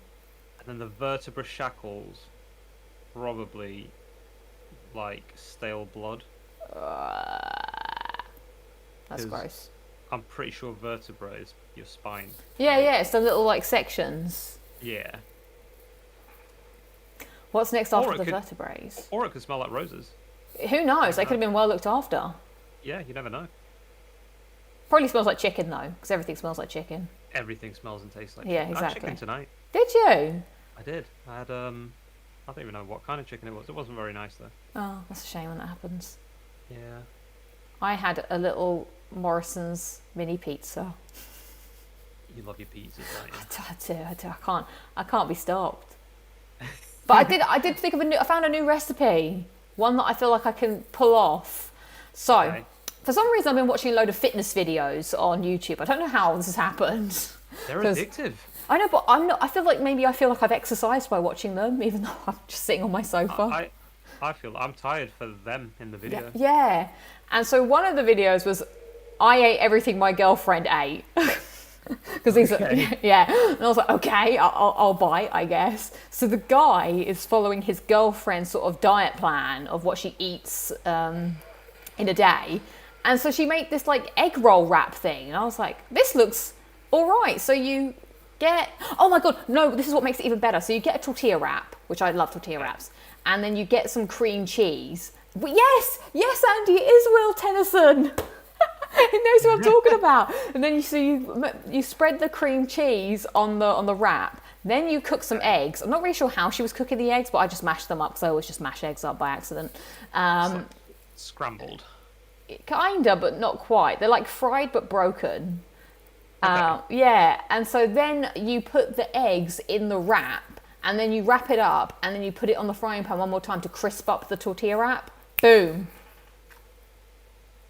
And then the vertebra shackles, probably like stale blood. That's gross. I'm pretty sure vertebra is your spine. Yeah, it's the little like sections. Yeah. What's next after the vertebrae? Or it could smell like roses. Who knows? They could have been well looked after. Yeah, you never know. Probably smells like chicken though, because everything smells like chicken. Everything smells and tastes like chicken. Yeah, exactly. I had chicken tonight. Did you? I did. I had I don't even know what kind of chicken it was. It wasn't very nice though. Oh, that's a shame when that happens. Yeah. I had a little Morrison's mini pizza. You love your pizzas, don't you? I do. I can't be stopped. But I did think of I found a new recipe. One that I feel like I can pull off. So, okay. For some reason I've been watching a load of fitness videos on YouTube. I don't know how this has happened. They're addictive. I know, but I'm not. I feel like I've exercised by watching them, even though I'm just sitting on my sofa. I feel I'm tired for them in the video. Yeah. And so one of the videos was, I ate everything my girlfriend ate. Because he's yeah, and I was like, okay, I'll bite, I guess. So the guy is following his girlfriend's sort of diet plan of what she eats in a day, and so she made this like egg roll wrap thing, and I was like, this looks all right. So you get, oh my god, no, this is what makes it even better. So you get a tortilla wrap, which I love tortilla wraps, and then you get some cream cheese. But yes, Andy, it is Will Tennyson. knows what I'm talking about. And then you spread the cream cheese on the wrap. Then you cook some eggs. I'm not really sure how she was cooking the eggs, but I just mashed them up because I always just mash eggs up by accident. Like scrambled. Kinda, but not quite. They're like fried but broken. Okay. Yeah, and so then you put the eggs in the wrap, and then you wrap it up, and then you put it on the frying pan one more time to crisp up the tortilla wrap. Boom.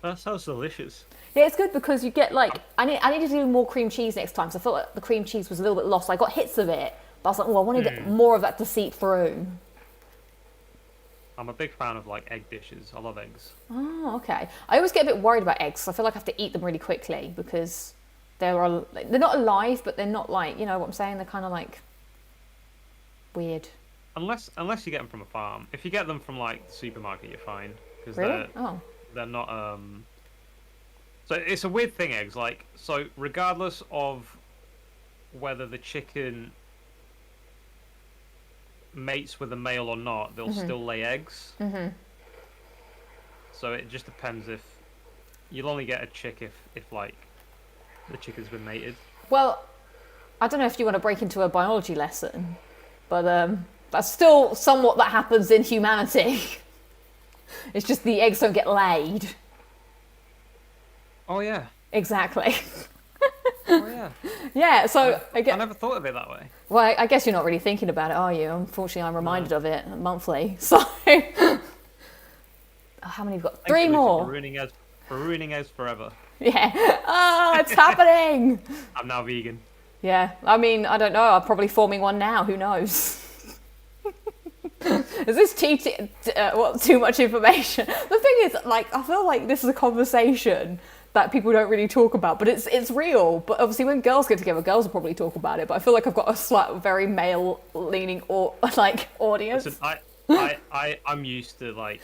That sounds delicious. Yeah, it's good because you get like, I need to do more cream cheese next time, so I felt like the cream cheese was a little bit lost. I got hits of it, but I was like, I wanted more of that to seep through. I'm a big fan of like egg dishes. I love eggs. Oh, okay. I always get a bit worried about eggs, so I feel like I have to eat them really quickly because they're not alive, but they're not like, you know what I'm saying? They're kind of like weird. Unless you get them from a farm. If you get them from like the supermarket, you're fine because Really? they're not So it's a weird thing, eggs. Like, so regardless of whether the chicken mates with a male or not, they'll still lay eggs. So it just depends if you'll only get a chick if like the chicken's been mated. Well, I don't know if you want to break into a biology lesson, but that's still somewhat that happens in humanity. It's just the eggs don't get laid. Oh yeah. Exactly. Oh yeah. Yeah, so I never thought of it that way. Well, I guess you're not really thinking about it, are you? Unfortunately, I'm reminded of it monthly. So, how many have you got? Thanks, 3 Lisa, more. For ruining eggs forever. Yeah. Oh, it's happening. I'm now vegan. Yeah. I mean, I don't know. I'm probably forming one now. Who knows? Is this too much information? The thing is, like, I feel like this is a conversation that people don't really talk about, but it's real. But obviously, when girls get together, girls will probably talk about it. But I feel like I've got a very male-leaning audience. Listen, I'm used to like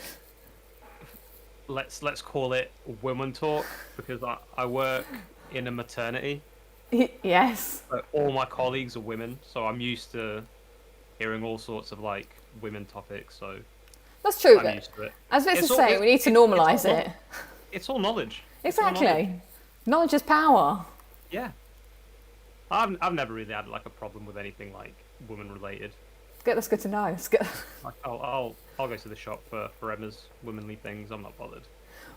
let's call it women talk because I work in a maternity. Yes. So all my colleagues are women, so I'm used to hearing all sorts of like women topics. So that's true. I'm used to it. As Vince is saying, we need to normalise it. It's all knowledge. Exactly. Knowledge is power. Yeah. I've never really had like a problem with anything like women related. That's good to know. It's good. Like I'll go to the shop for Emma's womanly things. I'm not bothered.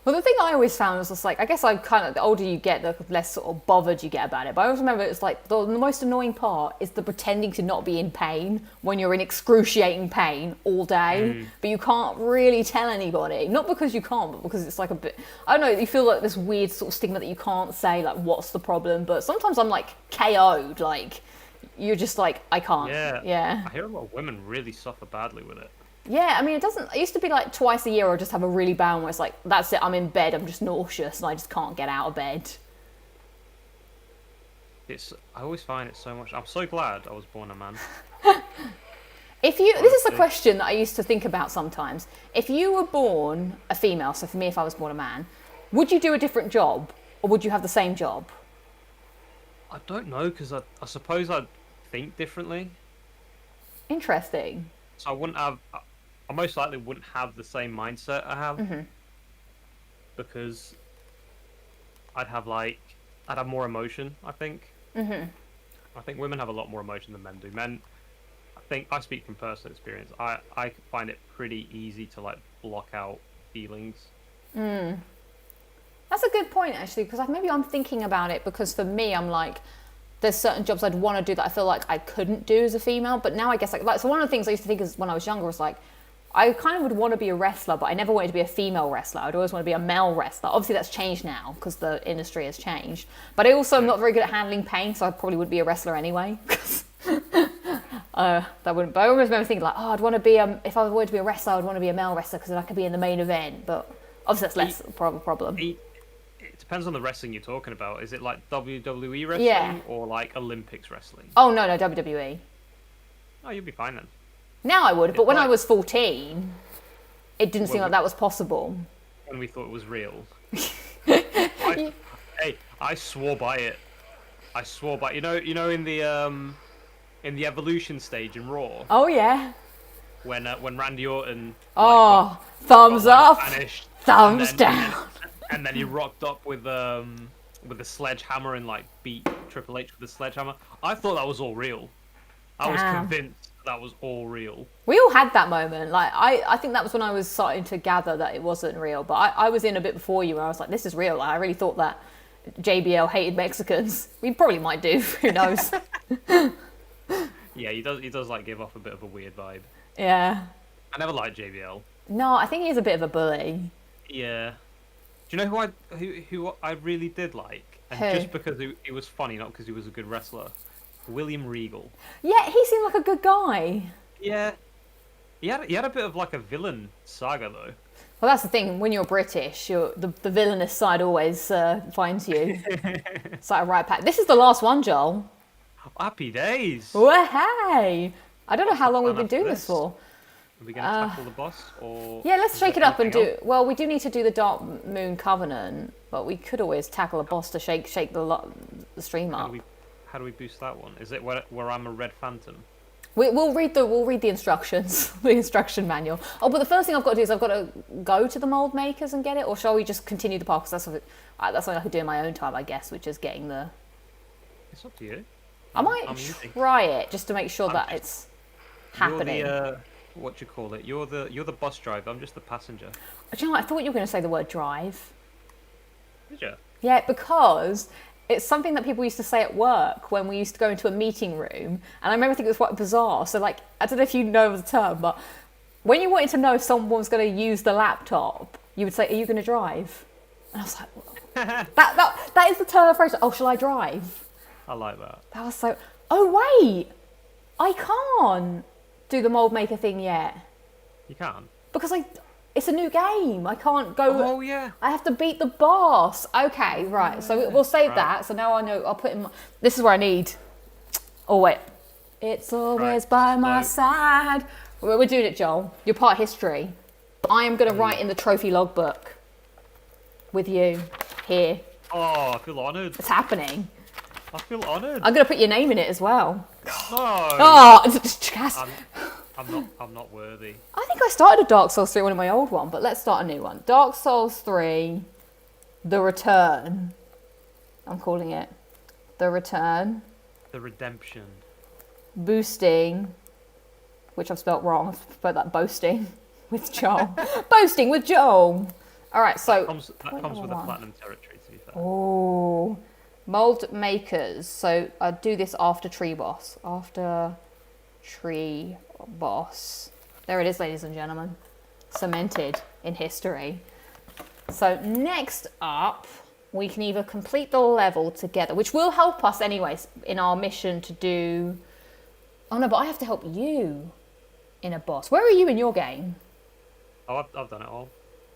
Well, the thing I always found was just like, I guess I kind of, the older you get, the less sort of bothered you get about it. But I always remember it's like the most annoying part is the pretending to not be in pain when you're in excruciating pain all day, but you can't really tell anybody. Not because you can't, but because it's like a bit, I don't know, you feel like this weird sort of stigma that you can't say, like, what's the problem? But sometimes I'm like KO'd, like, you're just like, I can't. Yeah. I hear a lot of women really suffer badly with it. Yeah, I mean, it used to be like twice a year or just have a really bad one where it's like, that's it, I'm in bed, I'm just nauseous and I just can't get out of bed. I always find it so much, I'm so glad I was born a man. This is a question that I used to think about sometimes. If you were born a female, so for me, if I was born a man, would you do a different job or would you have the same job? I don't know, because I suppose I'd think differently. Interesting. So I most likely wouldn't have the same mindset I have because I'd have more emotion, I think. I think women have a lot more emotion than men do. Men, I think, I speak from personal experience, I find it pretty easy to like block out feelings. That's a good point, actually, because maybe I'm thinking about it because for me, I'm like, there's certain jobs I'd want to do that I feel like I couldn't do as a female, but now I guess like so one of the things I used to think is when I was younger was like, I kind of would want to be a wrestler, but I never wanted to be a female wrestler. I'd always want to be a male wrestler. Obviously that's changed now because the industry has changed, but I also am not very good at handling pain, so I probably would be a wrestler anyway. That wouldn't. But I always remember thinking like, oh, I'd want to be if I wanted to be a wrestler, I'd want to be a male wrestler because then I could be in the main event. But obviously that's less of a problem. It depends on the wrestling you're talking about. Is it like WWE wrestling or like Olympics wrestling? Oh no, WWE. Oh, you'll be fine then. Now I would, but when I was 14, it didn't seem like that was possible. When we thought it was real. I swore by it. I swore by you know in the evolution stage in Raw. Oh yeah. When Randy Orton. Thumbs up. Vanished, Thumbs down. and then he rocked up with a sledgehammer and like beat Triple H with the sledgehammer. I thought that was all real. I was Damn. convinced that was all real. We all had that moment. Like I think that was when I was starting to gather that it wasn't real. But I was in a bit before you, where I was like, this is real. Like, I really thought that JBL hated Mexicans. We probably might do. Who knows? Yeah, he does like give off a bit of a weird vibe. Yeah. I never liked JBL. No, I think he's a bit of a bully. Yeah. Do you know who I really did like? And Who? just because he was funny, not because he was a good wrestler. William Regal. Yeah, he seemed like a good guy. Yeah. He had a bit of like a villain saga though. Well, that's the thing. When you're British, the villainous side always finds you. It's like a right pack. This is the last one, Joel. Happy days. Well, hey. I don't know how long we've been after doing this? this for. Are we going to tackle the boss? Or Yeah, let's is shake there it up and anything do... Well, we do need to do the Dark Moon Covenant, but we could always tackle a boss to shake the stream else? up. How do we boost that one? Is it where I'm a red phantom? We'll read the instructions, the instruction manual. Oh, but the first thing I've got to do is I've got to go to the mold makers and get it, or shall we just continue the path? Because that's something I could do in my own time, I guess, which is getting the... It's up to you. I might try it just to make sure that it's happening. You're the, what do you call it? You're the bus driver. I'm just the passenger. Do you know what? I thought you were going to say the word drive. Did you? Yeah, because it's something that people used to say at work when we used to go into a meeting room, and I remember thinking it was quite bizarre. So, like, I don't know if you know the term, but when you wanted to know if someone was going to use the laptop, you would say, "Are you going to drive?" And I was like, "That is the term of phrase. Oh, shall I drive?" I like that. That was so. Oh wait, I can't do the mold maker thing yet You can't. because it's a new game. I can't go. Oh yeah. I have to beat the boss. Okay, right. So we'll save that. So now I know. I'll put in. This is where I need. Oh wait, it's always by my side. We're doing it, Joel. You're part of history. I am going to write in the trophy logbook with you here. Oh, I feel honoured. It's happening. I feel honoured. I'm going to put your name in it as well. No. Oh, I'm not worthy. I think I started a Dark Souls 3, one of my old one, but let's start a new one. Dark Souls 3, The Return. I'm calling it The Return. The Redemption. Boosting, which I've spelt wrong. I've spelled that boasting with Joel. Boasting with Joel. All right, so That comes with a platinum territory, to be fair. oh, mold makers. So I do this after tree boss. After tree boss. There it is, ladies and gentlemen. Cemented in history. So next up, we can either complete the level together, which will help us anyways in our mission to do... Oh no, but I have to help you in a boss. Where are you in your game? Oh, I've done it all.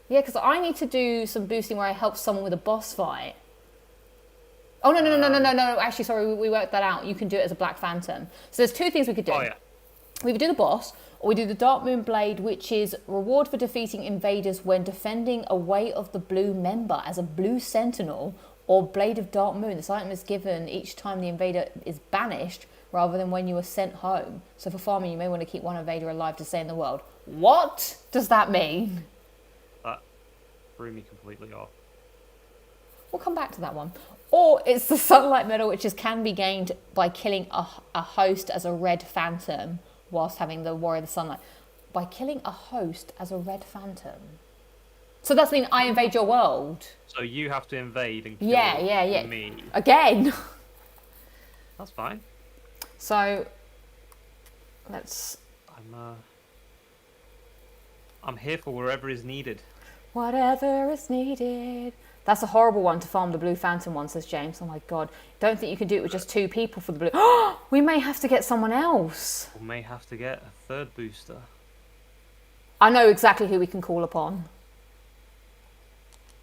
Yeah, because I need to do some boosting where I help someone with a boss fight. Oh, no. Actually, sorry, we worked that out. You can do it as a Black Phantom. So there's two things we could do. Oh, yeah. We could do the boss, or we do the Dark Moon Blade, which is reward for defeating invaders when defending a Way of the Blue member as a Blue Sentinel or Blade of Dark Moon. This item is given each time the invader is banished rather than when you are sent home. So for farming, you may want to keep one invader alive to stay in the world. What does that mean? That threw me completely off. We'll come back to that one. Or it's the Sunlight Medal, which can be gained by killing a host as a Red Phantom whilst having the Warrior of the Sunlight. By killing a host as a Red Phantom. So that's mean I invade your world. So you have to invade and kill me. Again. That's fine. So let's... I'm here for wherever is needed. Whatever is needed. That's a horrible one to farm the Blue Phantom one, says James. Oh my god. Don't think you can do it with just 2 people for the blue... We may have to get someone else. We may have to get a third booster. I know exactly who we can call upon.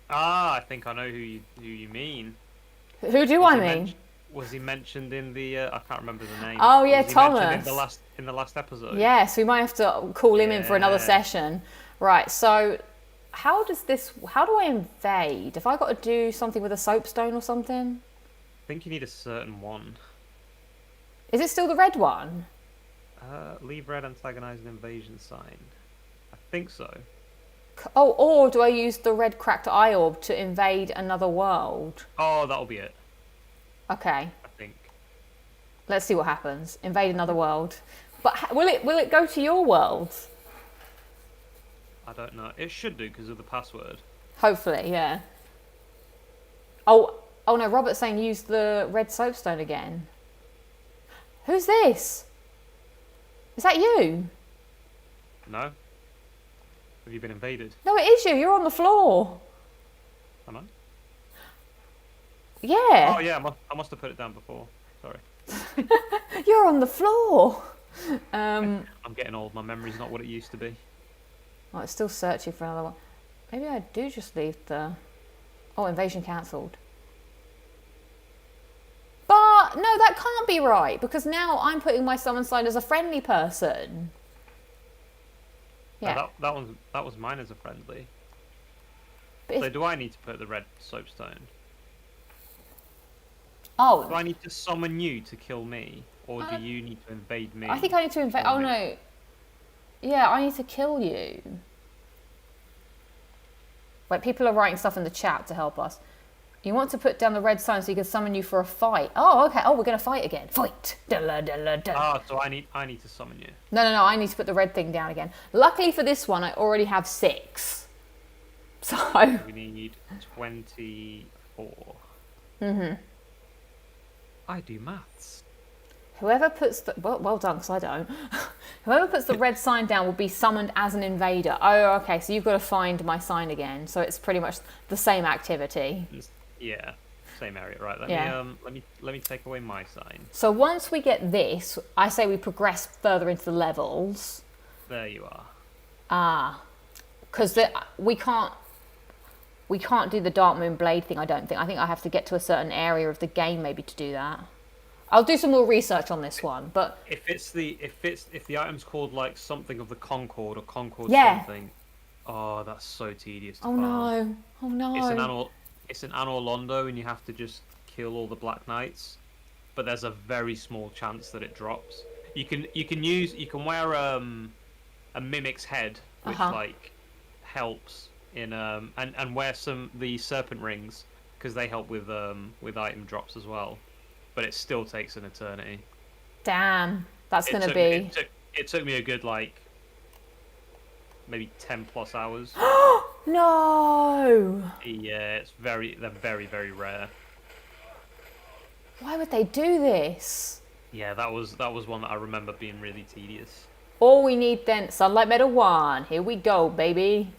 Ah, I think I know who you mean. Who do I mean? Was he mentioned in the... I can't remember the name. Oh yeah, was he Thomas. In the last episode. Yes, we might have to call him in for another session. Right, so how do I invade? Have I got to do something with a soapstone or something? I think you need a certain one. Is it still the red one? Leave red, antagonize an invasion sign. I think so. Oh, or do I use the red cracked eye orb to invade another world? Oh, that'll be it. Okay. I think. Let's see what happens. Invade another world. But will it go to your world? I don't know. It should do because of the password. Hopefully, yeah. Oh no, Robert's saying use the red soapstone again. Who's this? Is that you? No. Have you been invaded? No, it is you. You're on the floor. Am I? Yeah. Oh yeah, I must have put it down before. Sorry. You're on the floor. I'm getting old. My memory's not what it used to be. Oh, it's still searching for another one. Maybe I do just leave the... Oh, invasion cancelled. But, no, that can't be right, because now I'm putting my summon sign as a friendly person. Yeah. No, that was mine as a friendly. But so do I need to put the red soapstone? Oh. Do I need to summon you to kill me? Or do you need to invade me? I think I need to invade... Oh, no. Yeah, I need to kill you. Wait, people are writing stuff in the chat to help us. You want to put down the red sign so you can summon you for a fight. Oh, okay. Oh, we're going to fight again. Fight. Ah, so I need to summon you. No. I need to put the red thing down again. Luckily for this one, I already have 6. So... We need 24. Mm-hmm. I do maths. Whoever puts the... Well done, because I don't. Whoever puts the red sign down will be summoned as an invader. Oh, okay. So you've got to find my sign again. So it's pretty much the same activity. Yeah, same area. Right. Let me take away my sign. So once we get this, I say we progress further into the levels. There you are. Ah, because we can't do the Dark Moon Blade thing. I don't think. I think I have to get to a certain area of the game maybe to do that. I'll do some more research on this one, but if the item's called like something of the Concord or Concord something, oh, that's so tedious to farm. Oh no! It's an Anor Londo, and you have to just kill all the Black Knights, but there's a very small chance that it drops. You can wear a mimic's head, which like helps in and wear the serpent rings because they help with item drops as well. But it still takes an eternity. Damn, that's going to be... It took me a good, like, maybe 10 plus hours. No! Yeah, they're very, very rare. Why would they do this? Yeah, that was one that I remember being really tedious. All we need then, Sunlight Meadow 1, here we go, baby.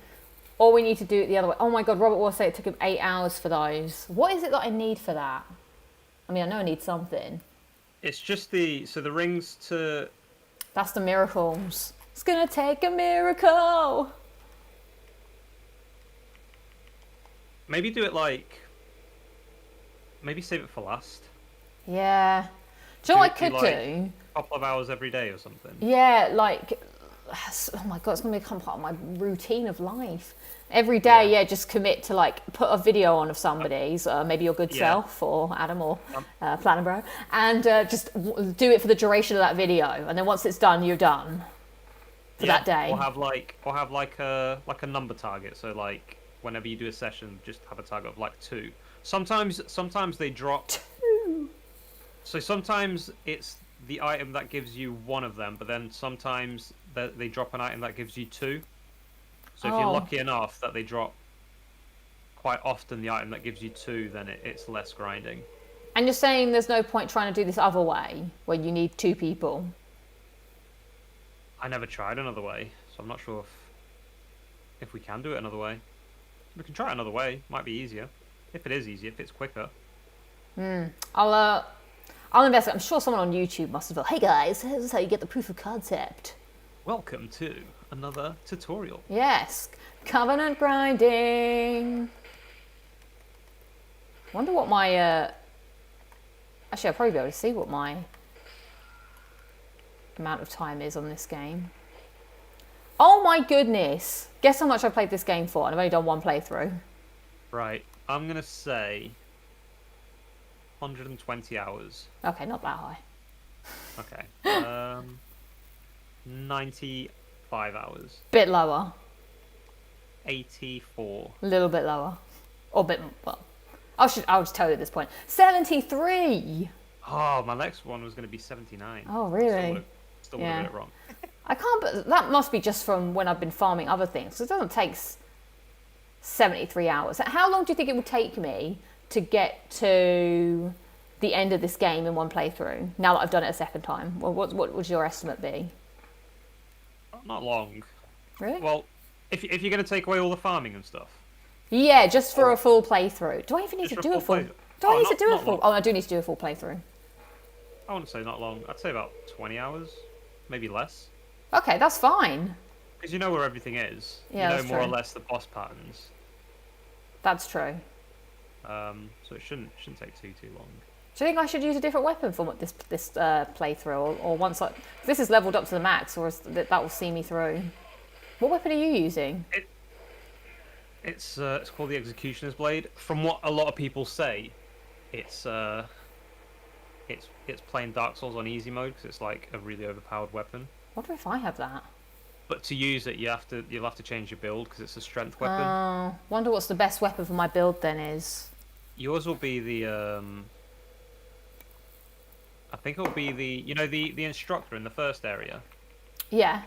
All we need to do it the other way. Oh my god, Robert will say it took him 8 hours for those. What is it that I need for that? I mean, I know I need something. It's just the rings to... That's the miracles. It's gonna take a miracle. Maybe do it like... Maybe save it for last. Yeah. Do you know what I could do? A couple of hours every day or something. Yeah, like... Oh my god, it's gonna become part of my routine of life. Every day, just commit to like put a video on of somebody's, maybe your good self or Adam or Platinum Bro, and just do it for the duration of that video. And then once it's done, you're done for that day. Or have like a number target. So like whenever you do a session, just have a target of like 2. Sometimes they drop 2. So sometimes it's the item that gives you 1 of them, but then sometimes they drop an item that gives you 2. So if you're lucky enough that they drop quite often the item that gives you 2, then it's less grinding. And you're saying there's no point trying to do this other way, where you need 2 people? I never tried another way, so I'm not sure if we can do it another way. We can try another way. Might be easier. If it is easier, if it's quicker. I'll investigate. I'm sure someone on YouTube must have thought, hey guys, this is how you get the proof of concept. Welcome to another tutorial. Yes, covenant grinding. Wonder what my actually I'll probably be able to see what my amount of time is on this game. Oh my goodness, guess how much I played this game for, and I've only done 1 playthrough. Right, I'm gonna say 120 hours. Okay, not that high. Okay. 95 hours. Bit lower. 84. A little bit lower. Or a bit, well, I'll just tell you at this point. 73! Oh, my next one was going to be 79. Oh, really? Still would have got it wrong. I can't, but that must be just from when I've been farming other things. So it doesn't take 73 hours. How long do you think it would take me to get to the end of this game in one playthrough, now that I've done it a second time? Well, what would your estimate be? Not long. Really? Well, if you're going to take away all the farming and stuff. Yeah, just for a full playthrough. Do I even need to do a full? Do I need to do a full? Long. Oh, I do need to do a full playthrough. I wouldn't say not long. I'd say about 20 hours, maybe less. Okay, that's fine. Because you know where everything is. Yeah, you know that's more or true. less the boss patterns. That's true. So it shouldn't take too long. Do you think I should use a different weapon for this playthrough, or once this is leveled up to the max, or that will see me through? What weapon are you using? It's called the Executioner's Blade. From what a lot of people say, it's playing Dark Souls on easy mode because it's like a really overpowered weapon. I wonder if I have that. But to use it, you'll have to change your build because it's a strength weapon. Oh, wonder what's the best weapon for my build then is. Yours will be the I think it'll be the instructor in the first area. Yeah.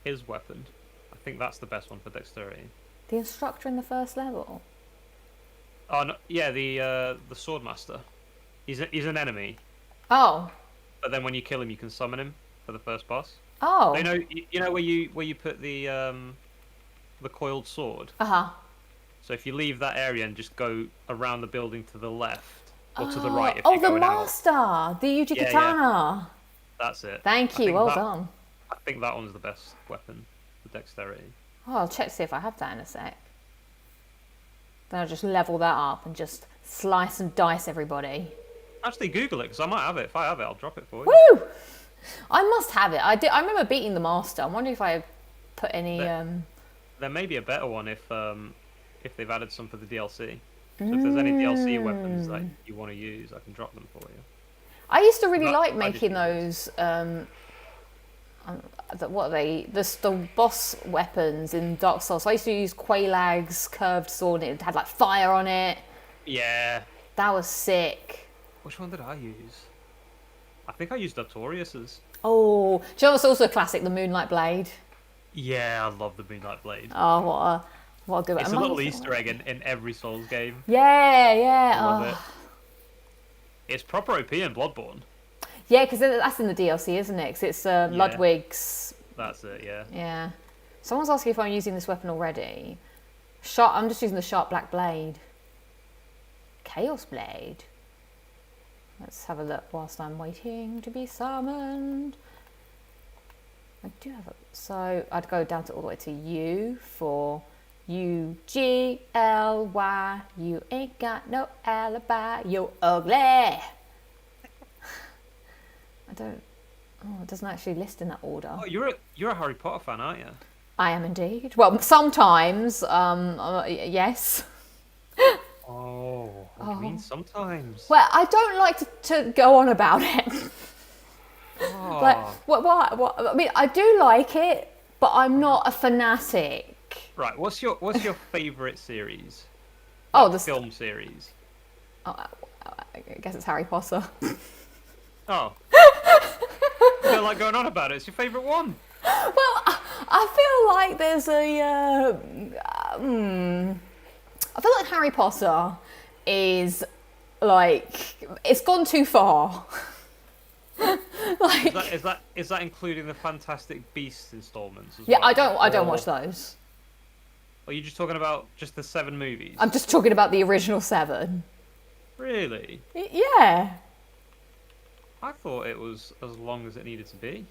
His weapon. I think that's the best one for dexterity. The instructor in the first level. Oh no, yeah, the swordmaster. He's an enemy. Oh. But then when you kill him, you can summon him for the first boss. Oh. You know where you put the coiled sword. So if you leave that area and just go around the building to the left or to the right, if you're the going master, the Yuji Katana. That's it. Thank you. Well done. I think that one's the best weapon for dexterity. Oh, I'll check to see if I have that in a sec. Then I'll just level that up and just slice and dice everybody. Actually, Google it because I might have it. If I have it, I'll drop it for you. Woo! I must have it. I remember beating the master. I'm wondering if I put any. There may be a better one if they've added some for the DLC. So if there's any DLC weapons that you want to use, I can drop them for you. I used to really like making those. What are they? The boss weapons in Dark Souls. So I used to use Quailag's curved sword. And it had like fire on it. Yeah. That was sick. Which one did I use? I think I used Artorias's. Oh, do you know what's also a classic? The Moonlight Blade. Yeah, I love the Moonlight Blade. Oh, what a good one. It's a little Easter egg in every Souls game. Yeah. I love it. It's proper OP in Bloodborne. Yeah, because that's in the DLC, isn't it? Because it's Ludwig's. That's it, yeah. Yeah. Someone's asking if I'm using this weapon already. I'm just using the sharp black blade. Chaos Blade. Let's have a look whilst I'm waiting to be summoned. I do have so I'd go down to all the way to U for UGLY. You ain't got no alibi. You're ugly. I don't. Oh, it doesn't actually list in that order. Oh, you're a Harry Potter fan, aren't you? I am indeed. Well, sometimes. Yes. Oh, what do you mean sometimes? Well, I don't like to go on about it. Oh. Like, what? I mean, I do like it, but I'm not a fanatic. Right. What's your favourite series? Oh, Like the film series. Oh, I guess it's Harry Potter. Oh. You don't like going on about it. It's your favourite one. Well, I feel like there's I feel like Harry Potter is like it's gone too far. Like, is that including the Fantastic Beasts installments as yeah, well? I don't watch those. Are you just talking about just the 7 movies? I'm just talking about the original 7. Really? Yeah. I thought it was as long as it needed to be.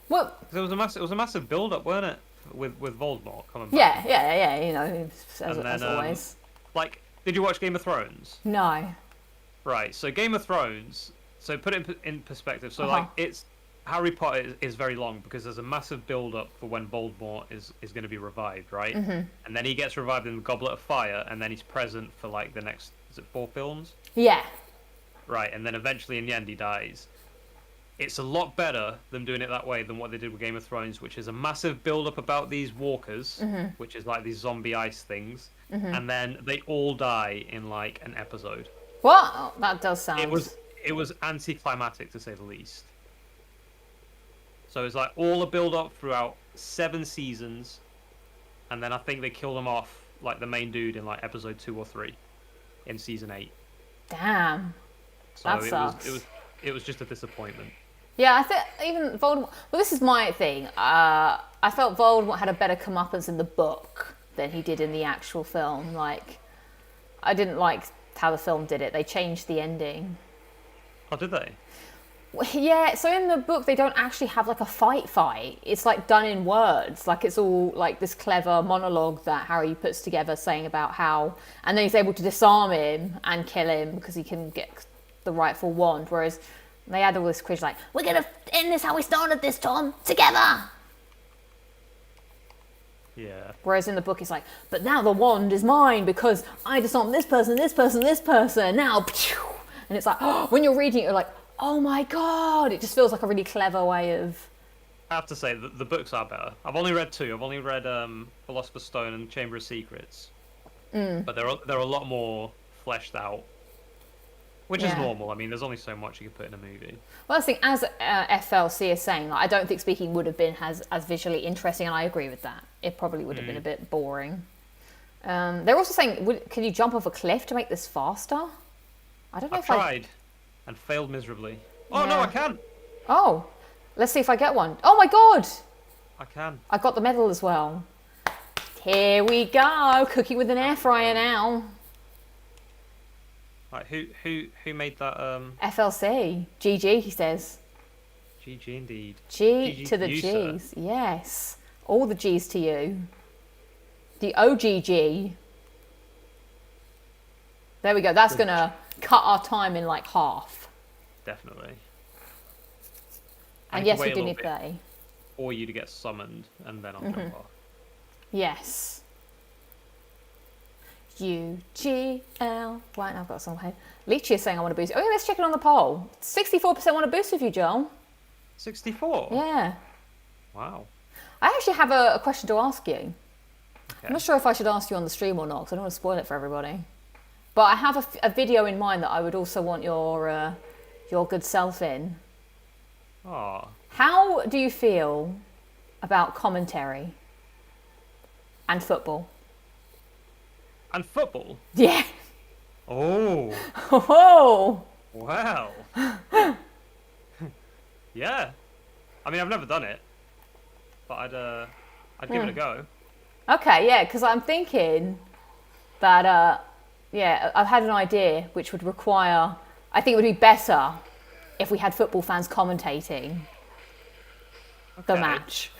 Well, It was a massive build-up, weren't it? With Voldemort coming back. yeah. You know, as always. Like, did you watch Game of Thrones? No. Right. So Game of Thrones. So put it in perspective. So like it's Harry Potter is very long because there's a massive build-up for when Voldemort is going to be revived, right? Mm-hmm. And then he gets revived in the Goblet of Fire, and then he's present for like the next 4 films? Yeah. Right, and then eventually in the end he dies. it's a lot better them doing it that way than what they did with Game of Thrones, which is a massive build-up about these walkers, which is like these zombie ice things, and then they all die in like an episode. What? Oh, that does sound... It was anticlimactic, to say the least. So it's like all a build-up throughout 7 seasons, and then I think they killed them off, like the main dude, in like episode 2 or 3 in season 8. Damn. So that sucks. It was just a disappointment. Yeah, I think even Voldemort... Well, this is my thing. I felt Voldemort had a better comeuppance in the book than he did in the actual film. Like, I didn't like how the film did it. They changed the ending. Oh, did they? Yeah, so in the book they don't actually have like a fight. It's like done in words. Like it's all like this clever monologue that Harry puts together saying about how... And then he's able to disarm him and kill him because he can get the rightful wand. Whereas they had all this quiz like, we're going to end this how we started this, Tom, together. Yeah. Whereas in the book it's like, but now the wand is mine because I disarmed this person, this person, this person. Now, and it's like, oh, when you're reading it, you're like, oh my god! It just feels like a really clever way of... I have to say, the books are better. I've only read 2. I've only read Philosopher's Stone and Chamber of Secrets. But they're a lot more fleshed out. Which is normal. I mean, there's only so much you can put in a movie. Well, I think as FLC is saying, like, I don't think speaking would have been as visually interesting, and I agree with that. It probably would have been a bit boring. They're also saying, can you jump off a cliff to make this faster? I don't know I've tried and failed miserably. Oh, no, I can. Oh, let's see if I get one. Oh, my God. I can. I got the medal as well. Here we go. Cooking with an air fryer now. Right, who made that? FLC. GG, he says. GG indeed. G to the you, G's. Sir. Yes. All the G's to you. The OGG. There we go. That's going to cut our time in like half. Definitely. And yes, we do need 30. For you to get summoned, and then I'll jump off. Yes. UGL. Right, I've got a song head. Leechy is saying I want to boost. Oh, yeah, let's check it on the poll. 64% want to boost with you, Joel. 64? Yeah. Wow. I actually have a question to ask you. Okay. I'm not sure if I should ask you on the stream or not, because I don't want to spoil it for everybody. But I have a video in mind that I would also want your good self in. Oh. How do you feel about commentary and football? And football? Yeah. Oh. Oh. Wow. Yeah. I mean, I've never done it, but I'd give it a go. Okay, yeah, because I'm thinking that, I've had an idea which would require... I think it would be better if we had football fans commentating the match.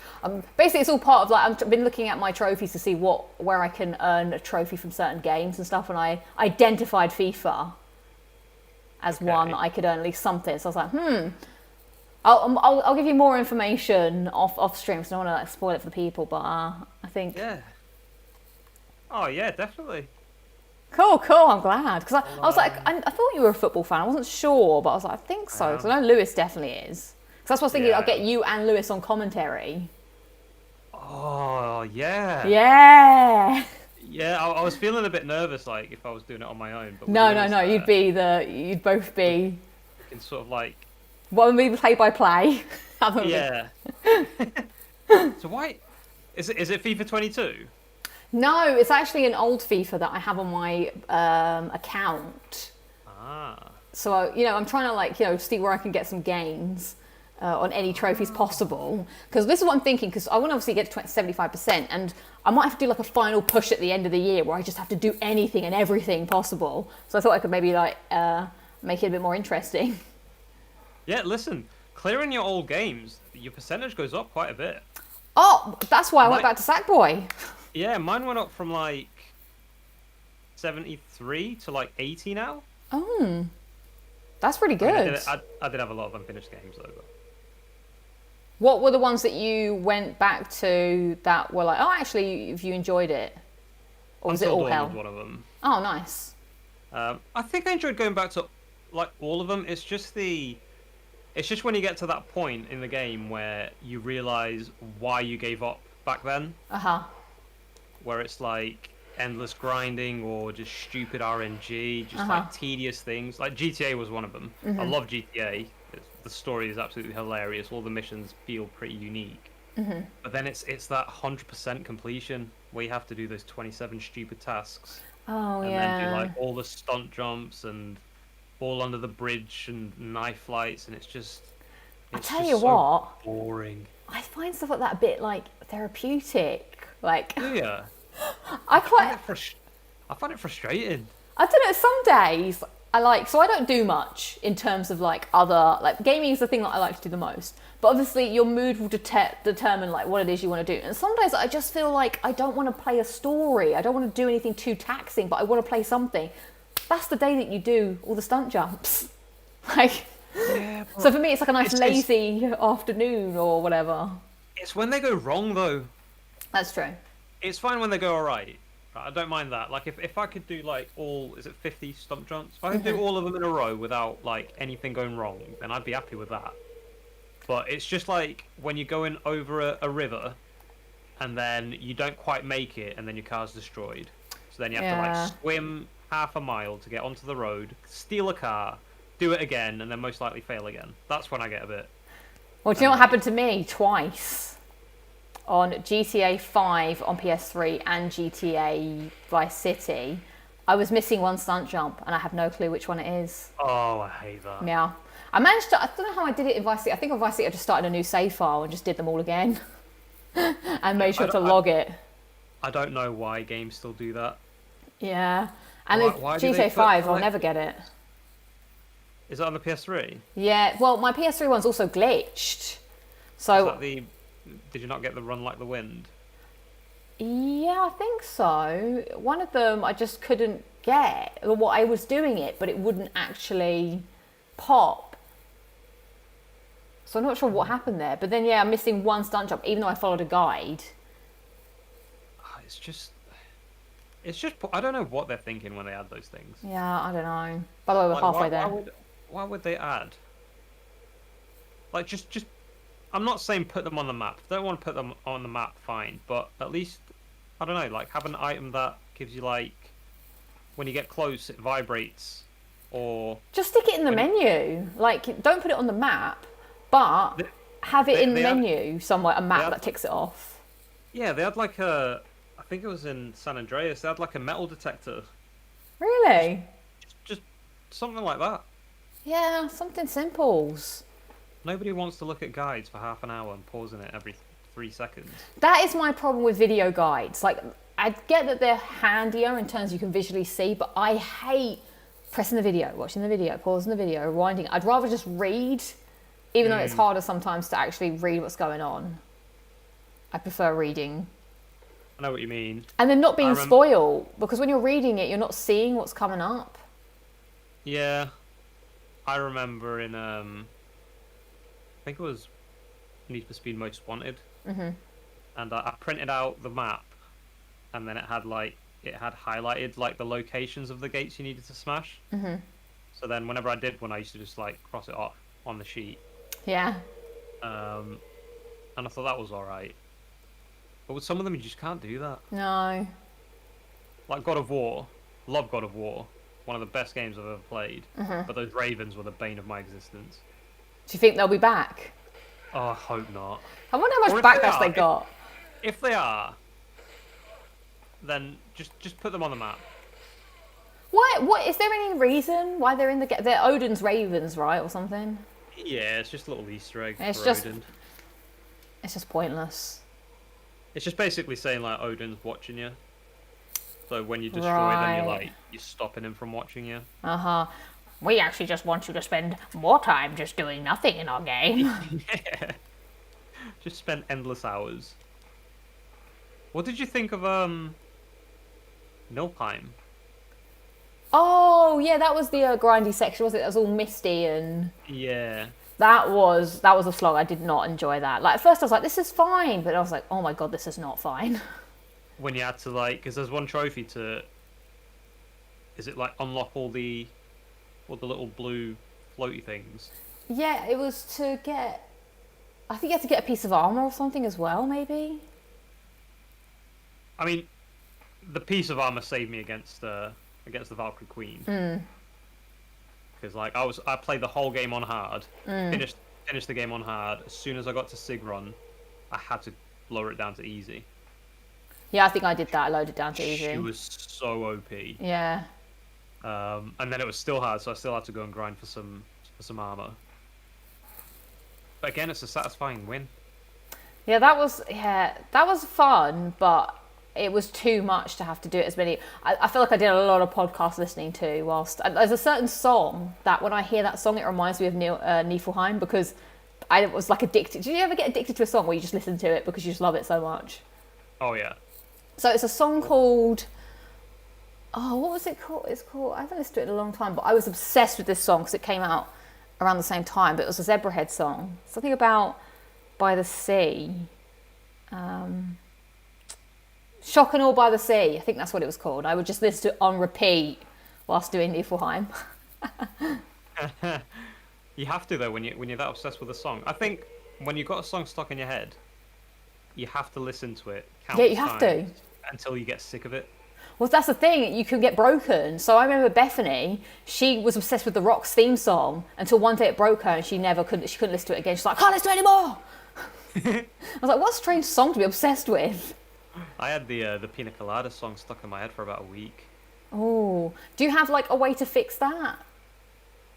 Basically, it's all part of, like, I've been looking at my trophies to see where I can earn a trophy from certain games and stuff, and I identified FIFA as one that I could earn at least something. So I was like, I'll give you more information off stream, so I don't want to like spoil it for the people, but I think... Yeah. Oh, yeah, definitely. Cool, I'm glad. Because I was like, I thought you were a football fan. I wasn't sure, but I was like, I think so. Because I know Lewis definitely is. Because that's what I was thinking, I'll get you and Lewis on commentary. Oh, yeah. Yeah. Yeah, I was feeling a bit nervous, like, if I was doing it on my own. But No. You'd both be... You can sort of, like... One would be play-by-play. Yeah. So why... Is it FIFA 22? No, it's actually an old FIFA that I have on my account. Ah. So, I'm trying to, like, see where I can get some gains on any trophies possible. Because this is what I'm thinking, because I want to obviously get to 75%, and I might have to do, like, a final push at the end of the year where I just have to do anything and everything possible. So I thought I could maybe, like, make it a bit more interesting. Yeah, listen, clearing your old games, your percentage goes up quite a bit. Oh, that's why I went back to Sackboy. Yeah, mine went up from like 73 to like 80 now. Oh, that's pretty good. I did have a lot of unfinished games though. What were the ones that you went back to that were like, oh, actually, if you enjoyed it? Or was it all hell? Was one of them. Oh, nice. I think I enjoyed going back to like all of them. It's just the It's just when you get to that point in the game where you realize why you gave up back then. Where it's like endless grinding or just stupid RNG, just like tedious things. Like GTA was one of them. I love GTA. The story is absolutely hilarious. All the missions feel pretty unique. But then it's that 100% completion where you have to do those 27 stupid tasks. Oh, and yeah. then do like all the stunt jumps and all under the bridge and knife fights, and it's just tell you what, boring. I find stuff like that a bit like therapeutic. Like, Yeah. I find it frustrating. I don't know, some days so I don't do much in terms of like other, like gaming is the thing that I like to do the most. But obviously your mood will determine like what it is you want to do. And some days I just feel like I don't want to play a story. I don't want to do anything too taxing, but I want to play something. That's the day that you do all the stunt jumps. Like, yeah, so for me it's like a nice lazy afternoon or whatever. It's when they go wrong though. That's true. It's fine when they go alright. I don't mind that. Like, if I could do, like, 50 stump jumps? If I could do all of them in a row without, like, anything going wrong, then I'd be happy with that. But it's just like when you're going over a river and then you don't quite make it and then your car's destroyed. So then you have to, like, swim half a mile to get onto the road, steal a car, do it again, and then most likely fail again. That's when I get a bit... Well, do you know what happened to me twice? On GTA 5 on PS3 and GTA Vice City, I was missing one stunt jump and I have no clue which one it is. Oh, I hate that. Yeah. I don't know how I did it in Vice City. I think on Vice City I just started a new save file and just did them all again. And made sure to log it. I don't know why games still do that. Yeah. And why GTA 5, I'll never get it. Is it on the PS3? Yeah, well, my PS3 one's also glitched. So... Did you not get the run like the wind? Yeah, I think so. One of them I just couldn't get. Well, I was doing it, but it wouldn't actually pop. So I'm not sure what happened there. But then, yeah, I'm missing one stunt jump, even though I followed a guide. It's just... I don't know what they're thinking when they add those things. Yeah, I don't know. By the way, we're halfway there. Why would they add? Like, just... I'm not saying put them on the map. If they don't want to put them on the map, fine. But at least, I don't know, like have an item that gives you like, when you get close, it vibrates, or... Just stick it in the menu. Like, don't put it on the map, but have it in the menu somewhere, a map that ticks it off. Yeah, they had like I think it was in San Andreas, they had like a metal detector. Really? Just something like that. Yeah, something simples. Nobody wants to look at guides for half an hour and pausing it every 3 seconds. That is my problem with video guides. Like, I get that they're handier in terms you can visually see, but I hate pressing the video, watching the video, pausing the video, rewinding. I'd rather just read, even though it's harder sometimes to actually read what's going on. I prefer reading. I know what you mean. And then not being spoiled, because when you're reading it, you're not seeing what's coming up. Yeah. I remember in... I think it was Need for Speed Most Wanted, and I printed out the map, and then it had highlighted like the locations of the gates you needed to smash. So then whenever I did one, I used to just like cross it off on the sheet. Yeah. And I thought that was all right, but with some of them you just can't do that. No. Like God of War, love God of War, one of the best games I've ever played. But those ravens were the bane of my existence. Do you think they'll be back? Oh, I hope not. I wonder how much backlash they got. If they are, then just put them on the map. Why? What is there any reason why they're in the? They're Odin's ravens, right, or something? Yeah, it's just a little Easter egg It's for just, Odin. It's just pointless. It's just basically saying like Odin's watching you. So when you destroy them, you're stopping him from watching you. We actually just want you to spend more time just doing nothing in our game. Yeah. Just spend endless hours. What did you think of Nilfheim? Oh yeah, that was the grindy section, was it? That was all misty and... Yeah. That was a slog. I did not enjoy that. Like, at first I was like, this is fine. But I was like, oh my god, this is not fine. When you had to like... Because there's one trophy to... Is it like unlock all the little blue floaty things? Yeah, it was to get. I think you had to get a piece of armor or something as well, maybe. I mean, the piece of armor saved me against the Valkyrie Queen. Because like I played the whole game on hard, finished the game on hard. As soon as I got to Sigrun, I had to lower it down to easy. Yeah, I think I did that. I loaded it down to easy. She was so OP. Yeah. And then it was still hard, so I still had to go and grind for some armor. But again, it's a satisfying win. Yeah, that was fun, but it was too much to have to do it as many. I feel like I did a lot of podcast listening to whilst. There's a certain song that when I hear that song, it reminds me of Niflheim because I was like addicted. Did you ever get addicted to a song where you just listen to it because you just love it so much? Oh yeah. So it's a song called. Oh, what was it called? It's called. I haven't listened to it in a long time, but I was obsessed with this song because it came out around the same time. But it was a Zebrahead song. Something about by the sea. Shock and Awe by the Sea. I think that's what it was called. I would just listen to it on repeat whilst doing Niflheim. You have to though when you're that obsessed with a song. I think when you've got a song stuck in your head, you have to listen to it. Yeah, you have to until you get sick of it. Well, that's the thing. You can get broken. So I remember Bethany. She was obsessed with the Rock's theme song until one day it broke her, and she couldn't listen to it again. She's like, I can't listen to it anymore. I was like, what a strange song to be obsessed with. I had the Pina Colada song stuck in my head for about a week. Oh, do you have like a way to fix that?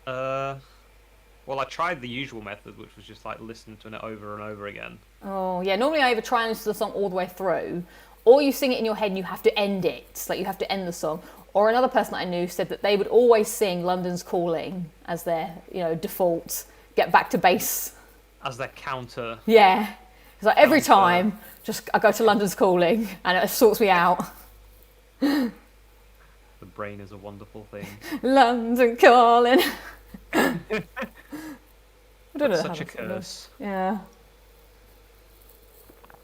Well, I tried the usual method, which was just like listening to it over and over again. Oh, yeah. Normally I either try and listen to the song all the way through, or you sing it in your head and you have to end it. Like you have to end the song. Or another person that I knew said that they would always sing London's Calling as their, default, get back to base. As their counter. Yeah. It's like every time, I go to London's Calling and it sorts me out. The brain is a wonderful thing. London Calling. I don't know. Such a curse. Yeah.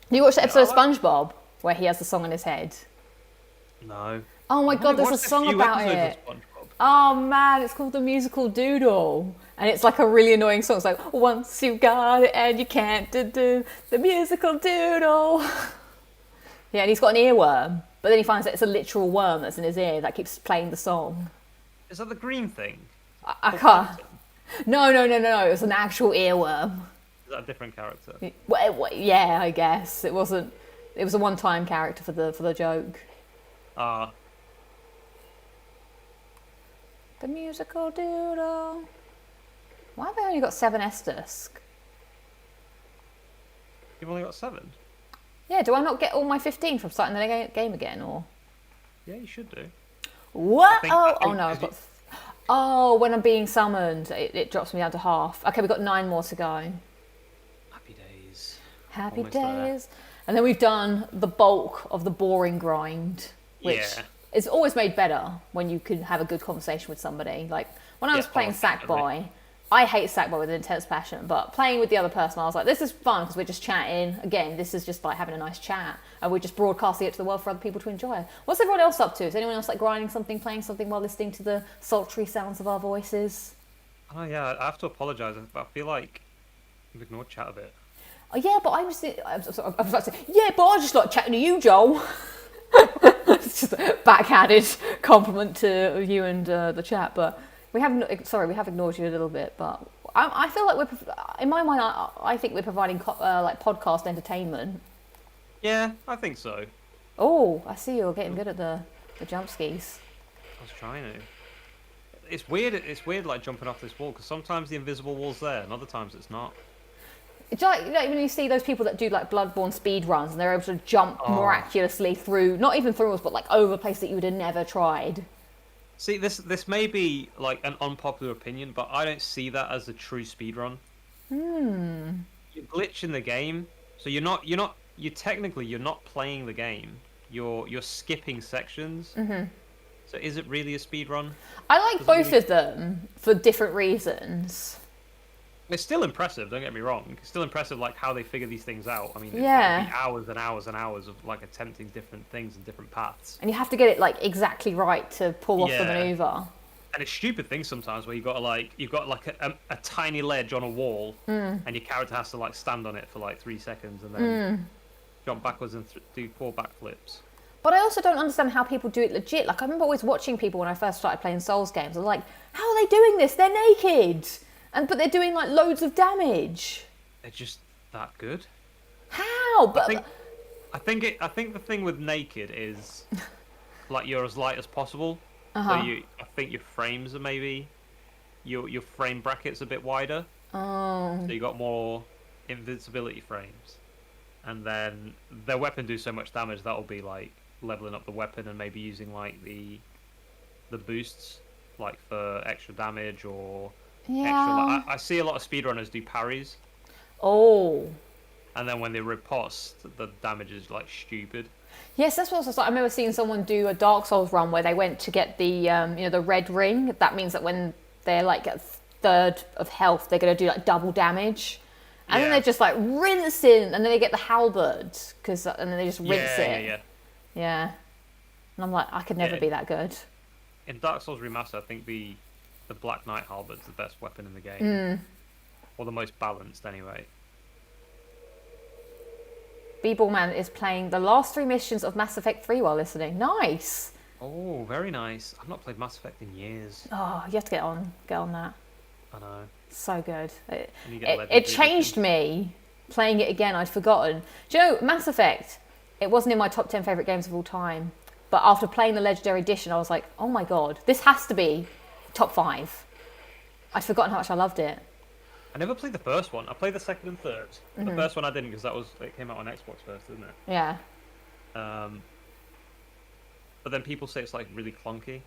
You watched the episode of SpongeBob where he has the song in his head? No. Oh my god, there's a song about it. Oh man, it's called The Musical Doodle. And it's like a really annoying song. It's like, once you got it and you can't do the musical doodle. Yeah, and he's got an earworm. But then he finds that it's a literal worm that's in his ear that keeps playing the song. Is that the green thing? I can't. No. It was an actual earworm. Is that a different character? Well, yeah, I guess. It wasn't. It was a one-time character for the joke. The musical doodle. Why have I only got 7 Estus? You've only got 7? Yeah, do I not get all my 15 from starting the game again, or? Yeah, you should do. What? Oh no, I've got... Oh, when I'm being summoned, it drops me down to half. Okay, we've got 9 more to go. Happy days. Happy days. And then we've done the bulk of the boring grind, which is always made better when you can have a good conversation with somebody. Like, when I was playing Sackboy, I hate Sackboy with an intense passion, but playing with the other person, I was like, this is fun because we're just chatting. Again, this is just like having a nice chat, and we're just broadcasting it to the world for other people to enjoy. What's everyone else up to? Is anyone else like grinding something, playing something while listening to the sultry sounds of our voices? Oh yeah, I have to apologise. I feel like I've ignored chat a bit. Oh yeah, but I was about to say, yeah, but I just like chatting to you, Joel. It's just a backhanded compliment to you and the chat, but we have ignored you a little bit. But I feel like in my mind, I think we're providing like podcast entertainment. Yeah, I think so. Oh, I see you're getting good at the jump skis. I was trying to. It's weird. It's weird, like jumping off this wall, because sometimes the invisible wall's there, and other times it's not. It's like, when you see those people that do like Bloodborne speed runs and they're able to jump miraculously through, not even through walls, but like over a place that you would have never tried. See, this may be like an unpopular opinion, but I don't see that as a true speed run. You glitch in the game, so you're technically not playing the game. You're skipping sections. So is it really a speed run? I like both of them for different reasons. It's still impressive, don't get me wrong. It's still impressive, like, how they figure these things out. I mean, yeah. It'd be hours and hours and hours of, like, attempting different things and different paths. And you have to get it, like, exactly right to pull off the manoeuvre. And it's stupid things sometimes where you've got like a tiny ledge on a wall, and your character has to like stand on it for like 3 seconds and then jump backwards and do 4 backflips. But I also don't understand how people do it legit. Like, I remember always watching people when I first started playing Souls games. I was like, how are they doing this? They're naked, but they're doing like loads of damage. They're just that good. How? But I think the thing with naked is like you're as light as possible. So I think your frames are maybe your frame bracket's a bit wider. Oh. So you got more invincibility frames, and then their weapon do so much damage that'll be like leveling up the weapon and maybe using like the boosts like for extra damage or extra. Like, I see a lot of speedrunners do parries. Oh. And then when they riposte, the damage is like stupid. Yes, that's what I was like. I remember seeing someone do a Dark Souls run where they went to get the the red ring. That means that when they're like at third of health, they're going to do like double damage. And then they're just like rinsing, and then they get the halberd and then they just rinse it. Yeah. And I'm like, I could never be that good. In Dark Souls Remaster, I think the Black Knight halberd's the best weapon in the game. Or the most balanced, anyway. B-Ballman is playing the last 3 missions of Mass Effect 3 while listening. Nice. Oh, very nice. I've not played Mass Effect in years. Oh, you have to get on that. I know. So good. It changed me playing it again. I'd forgotten. Do you know, Mass Effect, it wasn't in my top 10 favourite games of all time. But after playing the Legendary Edition, I was like, oh my God, this has to be top 5. I'd forgotten how much I loved it. I never played the first one. I played the second and third. The first one I didn't because it came out on Xbox first, didn't it? Yeah. But then people say it's like really clunky.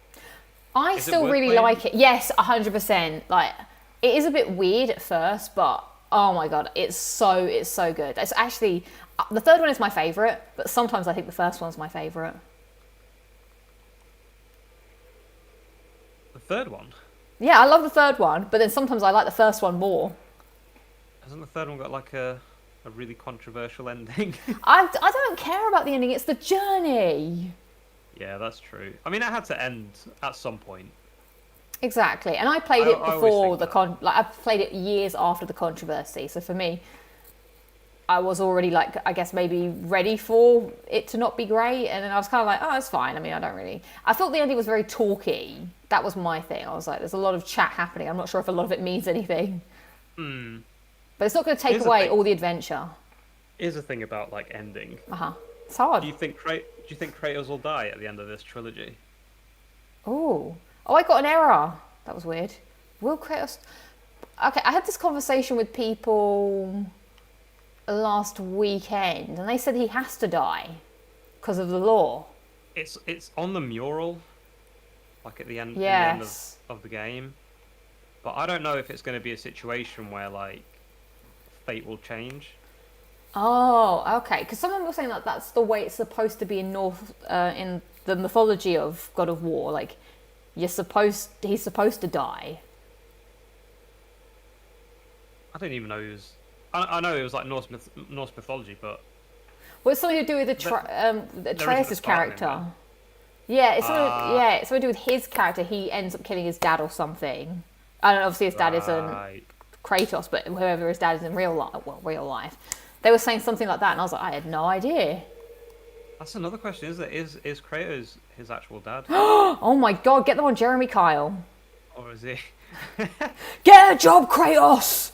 I still really like it. Yes, 100%. Like, it is a bit weird at first, but oh my God, it's so good. It's actually the third one is my favourite, but sometimes I think the first one's my favourite. The third one? Yeah, I love the third one, but then sometimes I like the first one more. Hasn't the third one got like a really controversial ending? I don't care about the ending, it's the journey. Yeah, that's true. I mean, it had to end at some point. Exactly, and I played it before I've played it years after the controversy, so for me, I was already like, I guess maybe ready for it to not be great, and then I was kind of like, oh, it's fine. I mean, I thought the ending was very talky. That was my thing. I was like, there's a lot of chat happening. I'm not sure if a lot of it means anything. But it's not going to take away all the adventure. Here's the thing about like ending. It's hard. Do you think Kratos will die at the end of this trilogy? Oh, I got an error. That was weird. Will Kratos? Okay, I had this conversation with people last weekend, and they said he has to die because of the law. It's on the mural, like at the end, of the game. But I don't know if it's going to be a situation where like fate will change. Oh, okay. Because someone was saying that that's the way it's supposed to be in in the mythology of God of War. Like, he's supposed to die. I don't even know he was. I know it was like Norse mythology, but well, it's something to do with Atreus' character. Yeah, it's something to do with his character. He ends up killing his dad or something. I don't know. Obviously, his dad isn't Kratos, but whoever his dad is in real life. They were saying something like that, and I was like, I had no idea. That's another question, is it? Is Kratos his actual dad? Oh my God! Get them on Jeremy Kyle. Or is he? Get a job, Kratos.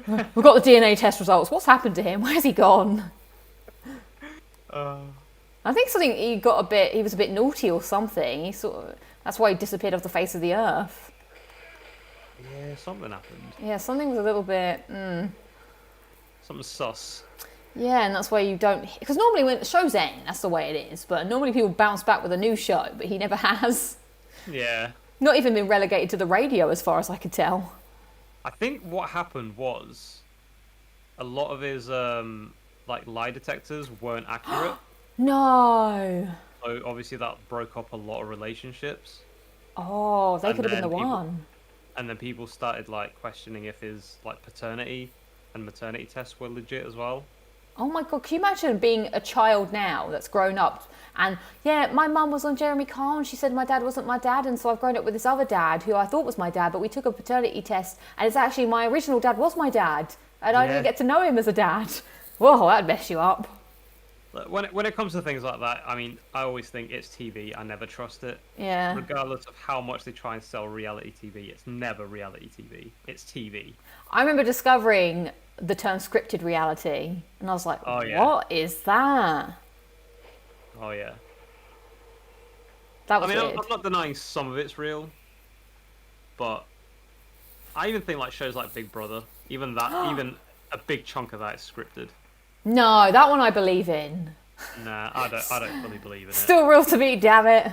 We've got the DNA test results. What's happened to him? Where's he gone? I think he was a bit naughty or something. That's why he disappeared off the face of the earth. Yeah, something happened. Yeah, something was a little bit. Something sus. Yeah, and that's why you don't. Because normally when the show's end, that's the way it is. But normally people bounce back with a new show, but he never has. Yeah. Not even been relegated to the radio, as far as I could tell. I think what happened was a lot of his lie detectors weren't accurate. No. So obviously that broke up a lot of relationships. Oh, they could have been the one. And then people started like questioning if his like paternity and maternity tests were legit as well. Oh my God, can you imagine being a child now that's grown up and yeah, my mum was on Jeremy Kyle and she said my dad wasn't my dad, and so I've grown up with this other dad who I thought was my dad, but we took a paternity test and it's actually my original dad was my dad and I didn't get to know him as a dad. Whoa, that'd mess you up. When it comes to things like that, I mean, I always think it's TV. I never trust it. Yeah. Regardless of how much they try and sell reality TV, it's never reality TV. It's TV. I remember discovering the term scripted reality and I was like, Oh, yeah. what is that? Oh yeah. That was I mean, weird. I'm not denying some of it's real, but I even think like shows like Big Brother, even a big chunk of that is scripted. No, that one I believe in. Nah, I don't fully believe in it. Still real to me, damn it.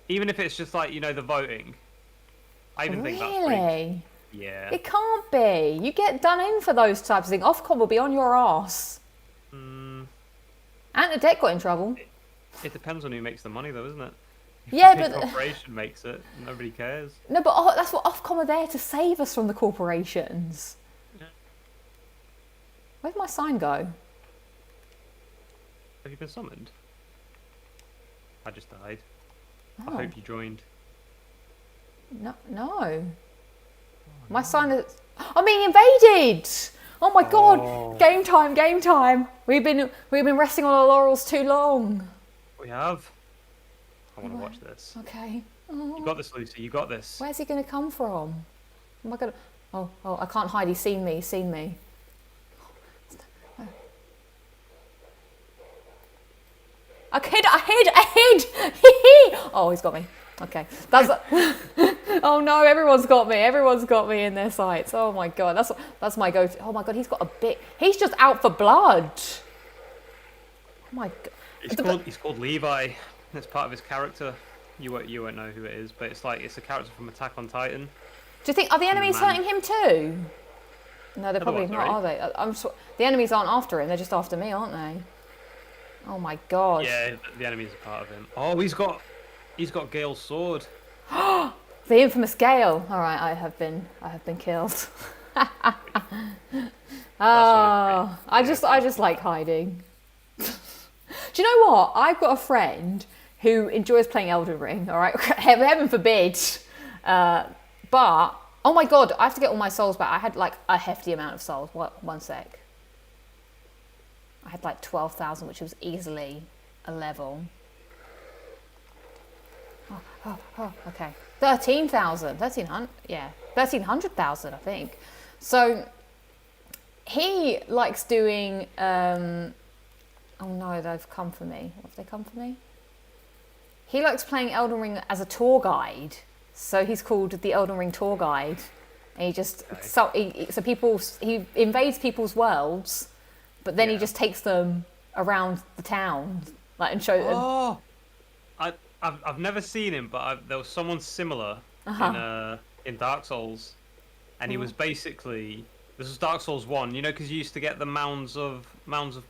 Even if it's just like, you know, the voting. I even think that's Really? Yeah. It can't be. You get done in for those types of things. Ofcom will be on your ass. Antoinette got in trouble. It depends on who makes the money, though, isn't it? If Yeah, a big but corporation makes it, nobody cares. no, but that's what Ofcom are there to save us from the corporations. Yeah. Where'd my sign go? Have you been summoned? I just died. Oh. I hope you joined. No. My sign is. I'm being invaded. Oh my God! Game time! We've been resting on our laurels too long. We have. I want to watch this. Okay. You got this, Lucy. You got this. Where's he going to come from? Am I going to... Oh, I can't hide. He's seen me. I hid! Oh, he's got me. Okay. That's... Oh no, everyone's got me in their sights. Oh my God. That's my go-to. Oh my God, he's got a bit... He's just out for blood. Oh my God. He's called Levi. It's part of his character. You won't know who it is, but it's a character from Attack on Titan. Do you think are the enemies hurting him too? No, they're probably not, are they? I'm sure the enemies aren't after him. They're just after me, aren't they? Oh my God. Yeah, the enemies are part of him. Oh, he's got Gale's sword. The infamous Gale. All right, I have been killed. Oh, I just like hiding. Do you know what? I've got a friend who enjoys playing Elden Ring. All right, heaven forbid. But oh my God, I have to get all my souls back. I had like a hefty amount of souls. What? One sec. I had like 12,000, which was easily a level. Oh, okay. 13,000. 1,300. Yeah, 1,300,000, I think. So he likes doing. Oh no, they've come for me. Have they come for me? He likes playing Elden Ring as a tour guide. So he's called the Elden Ring tour guide. And he just he invades people's worlds, but then he just takes them around the town, like, and show them. Oh, I've never seen him, but there was someone similar in Dark Souls, and he was basically. This was Dark Souls 1, you know, because you used to get the mounds of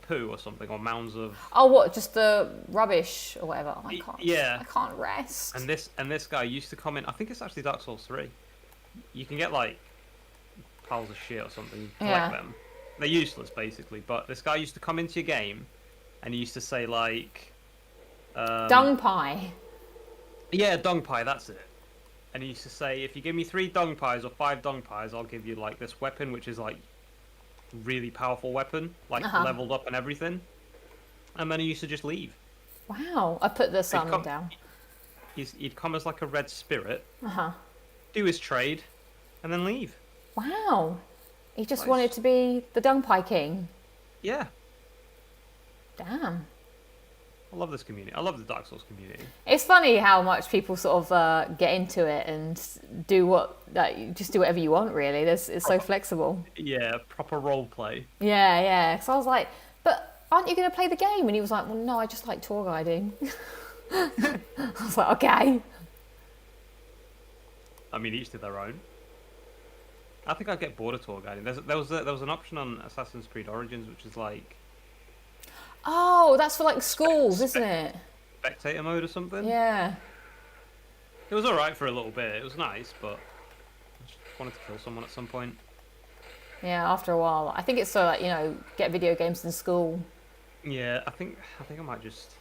poo or something, or mounds of... Oh, what? Just the rubbish or whatever? Oh, I can't rest. And this guy used to come in... I think it's actually Dark Souls 3. You can get, like, piles of shit or something. You collect them. They're useless, basically. But this guy used to come into your game, and he used to say, like... dung pie. Yeah, dung pie, that's it. And he used to say, if you give me 3 dung pies or 5 dung pies, I'll give you, like, this weapon, which is, like, really powerful weapon, like, leveled up and everything. And then he used to just leave. Wow. I put the salmon down. He'd come as, like, a red spirit, do his trade, and then leave. Wow. He just wanted to be the dung pie king. Yeah. Damn. I love this community. I love the Dark Souls community. It's funny how much people sort of get into it and just do whatever you want, really. It's so flexible. Yeah, proper role play. Yeah. So I was like, but aren't you going to play the game? And he was like, well, no, I just like tour guiding. I was like, okay. I mean, each to their own. I think I'd get bored of tour guiding. There was an option on Assassin's Creed Origins, which is like... Oh, that's for like schools, isn't it? Spectator mode or something? Yeah. It was alright for a little bit. It was nice, but I just wanted to kill someone at some point. Yeah, after a while. I think it's so that, get video games in school. Yeah, I think I might just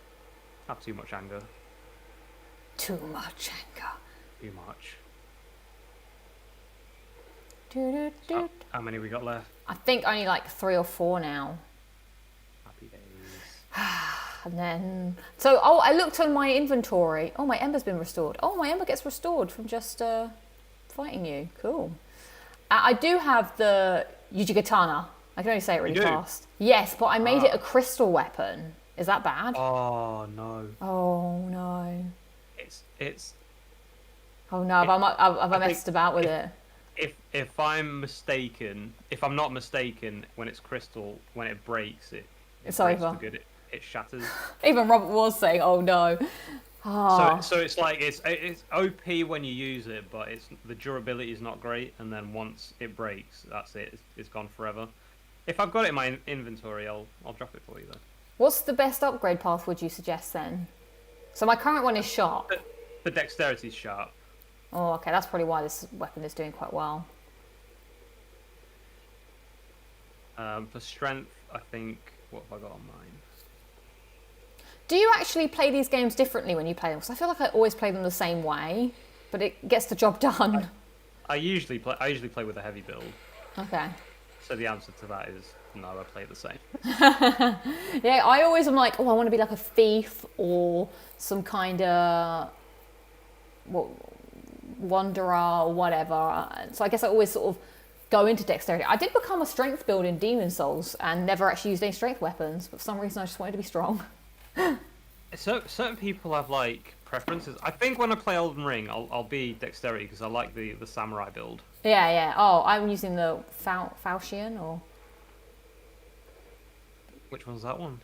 have too much anger. Too much anger. Too much. How many we got left? I think only like 3 or 4 now. Happy days. And then, I looked on my inventory. Oh, my ember's been restored. Oh, my ember gets restored from just fighting you. Cool. I do have the Yujigatana. I can only say it really fast. Yes, but I made it a crystal weapon. Is that bad? Oh no. Oh no. It's. Oh no, have I messed about with it? If I'm not mistaken, when it's crystal, when it breaks, it's over. Good. It shatters. Even Robert was saying, "Oh no." Oh. So it's like it's OP when you use it, but the durability is not great, and then once it breaks, that's it. It's gone forever. If I've got it in my inventory, I'll drop it for you though. What's the best upgrade path would you suggest then? So my current one is sharp. The dexterity is sharp. Oh, okay. That's probably why this weapon is doing quite well. For strength, I think, what have I got on mine? Do you actually play these games differently when you play them? Because I feel like I always play them the same way, but it gets the job done. I usually play with a heavy build. Okay. So the answer to that is no, I play the same. Yeah, I always am like, I want to be like a thief or some kind of wanderer or whatever. So I guess I always sort of go into dexterity. I did become a strength build in Demon Souls and never actually used any strength weapons, but for some reason I just wanted to be strong. So certain people have like preferences. I think when I play Elden Ring, I'll be dexterity because I like the samurai build. Yeah. Oh, I'm using the Falchion or. Which one's that one?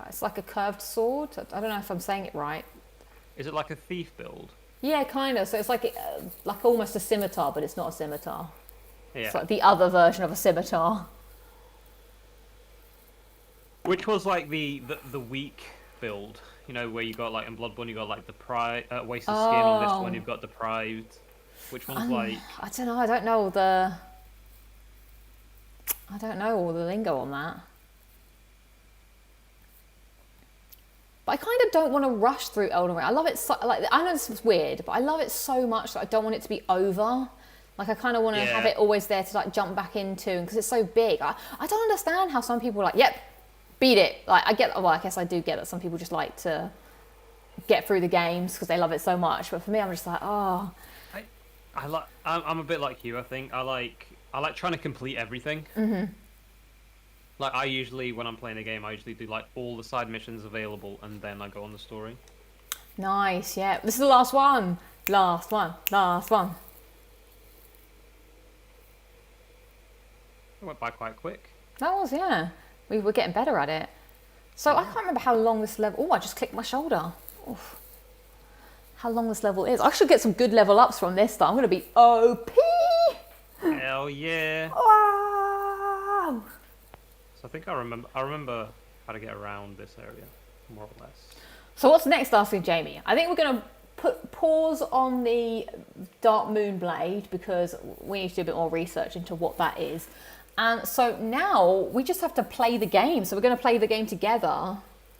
It's like a curved sword. I don't know if I'm saying it right. Is it like a thief build? Yeah, kind of. So it's like almost a scimitar, but it's not a scimitar. Yeah. It's like the other version of a scimitar. Which was like the weak build, where you got like in Bloodborne you got like wasted skin. On this one you've got deprived. Which one's like? I don't know. I don't know all the lingo on that. But I kind of don't want to rush through Elden Ring. I love it so, I know this is weird, but I love it so much that I don't want it to be over. Like I kind of want to have it always there to like jump back into, because it's so big. I don't understand how some people are like, yep, beat it. Like I guess I do get that some people just like to get through the games because they love it so much. But for me, I'm just like, oh. I'm a bit like you. I think I like trying to complete everything. Mm-hmm. Like I usually, when I'm playing a game, I usually do like all the side missions available, and then I go on the story. Nice, yeah. This is the last one. Last one. It went by quite quick. That was, yeah. We were getting better at it. So I can't remember how long this level... Oh, I just clicked my shoulder. Oof. How long this level is. I should get some good level ups from this, though. I'm going to be OP! Hell yeah. Wow! So I think I remember how to get around this area, more or less. So what's next, asking Jamie? I think we're going to put pause on the Dark Moon Blade because we need to do a bit more research into what that is. And so now we just have to play the game. So we're going to play the game together.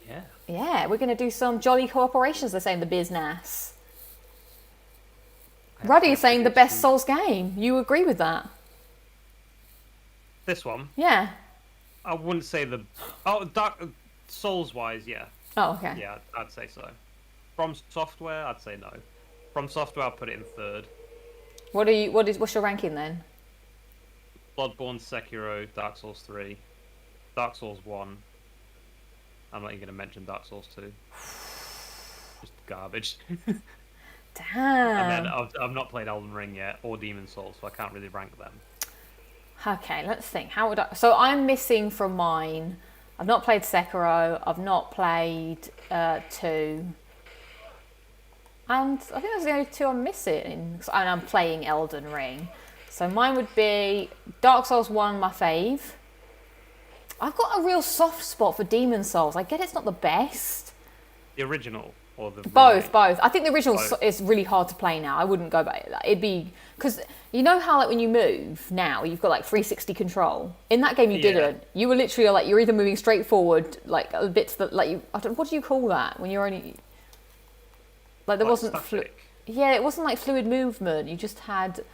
Yeah. Yeah, we're going to do some jolly cooperations, they're saying, the business. Ruddy is saying the best Souls game. You agree with that? This one? Yeah. I wouldn't say Dark Souls-wise, yeah. Oh, okay. Yeah, I'd say so. From Software, I'd say no. From Software, I'd put it in third. What's your ranking then? Bloodborne, Sekiro, Dark Souls 3, Dark Souls 1. I'm not even going to mention Dark Souls 2. Just garbage. Damn. And then I've not played Elden Ring yet, or Demon Souls, so I can't really rank them. Okay, let's think. So I'm missing from mine. I've not played Sekiro. I've not played 2. And I think those are the only 2 I'm missing. And I'm playing Elden Ring. So mine would be Dark Souls 1, my fave. I've got a real soft spot for Demon Souls. I get it's not the best. The original or the both? I think the original is really hard to play now. I wouldn't go back. It'd be Because you know how like when you move now, you've got like 360 control. In that game, you didn't. You were literally like you're either moving straight forward, like a bit to the like you. I don't. What do you call that when you're only like there wasn't yeah, it wasn't like fluid movement. You just had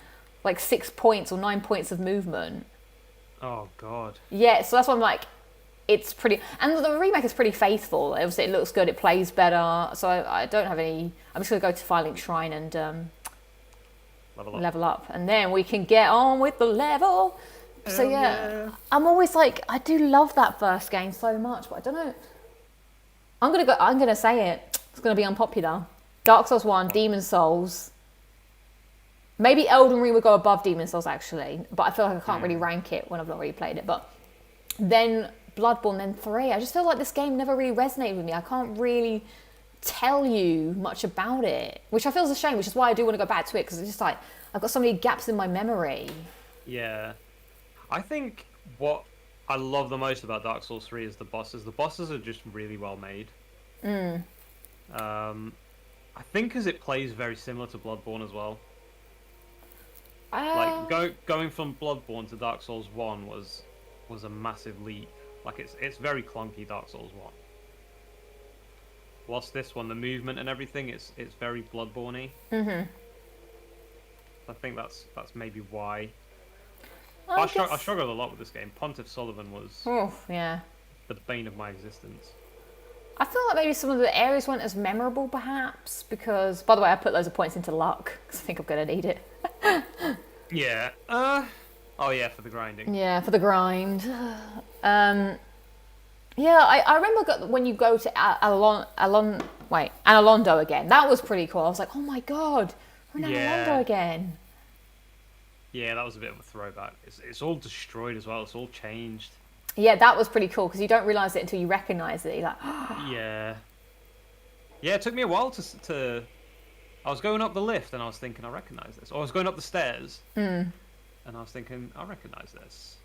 like 6 points or 9 points of movement. Oh God. Yeah, so that's why I'm like, it's pretty, and the remake is pretty faithful. Obviously, it looks good, it plays better. So I don't have any. I'm just gonna go to Firelink Shrine and level up, and then we can get on with the level. So yeah, I'm always like, I do love that first game so much, but I don't know. I'm gonna say it. It's gonna be unpopular. Dark Souls 1, Demon Souls. Maybe Elden Ring would go above Demon Souls actually, but I feel like I can't really rank it when I've not really played it. But then Bloodborne, then 3. I just feel like this game never really resonated with me. I can't really tell you much about it, which I feel is a shame, which is why I do want to go back to it, because it's just like I've got so many gaps in my memory. Yeah. I think what I love the most about Dark Souls 3 is the bosses. The bosses are just really well made. I think because it plays very similar to Bloodborne as well. Like going from Bloodborne to Dark Souls 1 was a massive leap. Like it's very clunky, Dark Souls 1. Whilst this one, the movement and everything, it's very Bloodborne-y. I think that's maybe why. I struggled a lot with this game. Pontiff Sullivan was the bane of my existence. I feel like maybe some of the areas weren't as memorable, perhaps, because, by the way, I put loads of points into luck, because I think I'm going to need it. Yeah. Oh, yeah, for the grinding. Yeah, for the grind. Yeah, I remember when you go to Analondo again. That was pretty cool. I was like, oh my god, we're in Analondo again. Yeah, that was a bit of a throwback. It's all destroyed as well. It's all changed. Yeah, that was pretty cool, because you don't realise it until you recognise it. You're like, yeah. Yeah, it took me a while to... I was going up the lift and I was thinking, I recognise this. Or I was going up the stairs and I was thinking, I recognise this.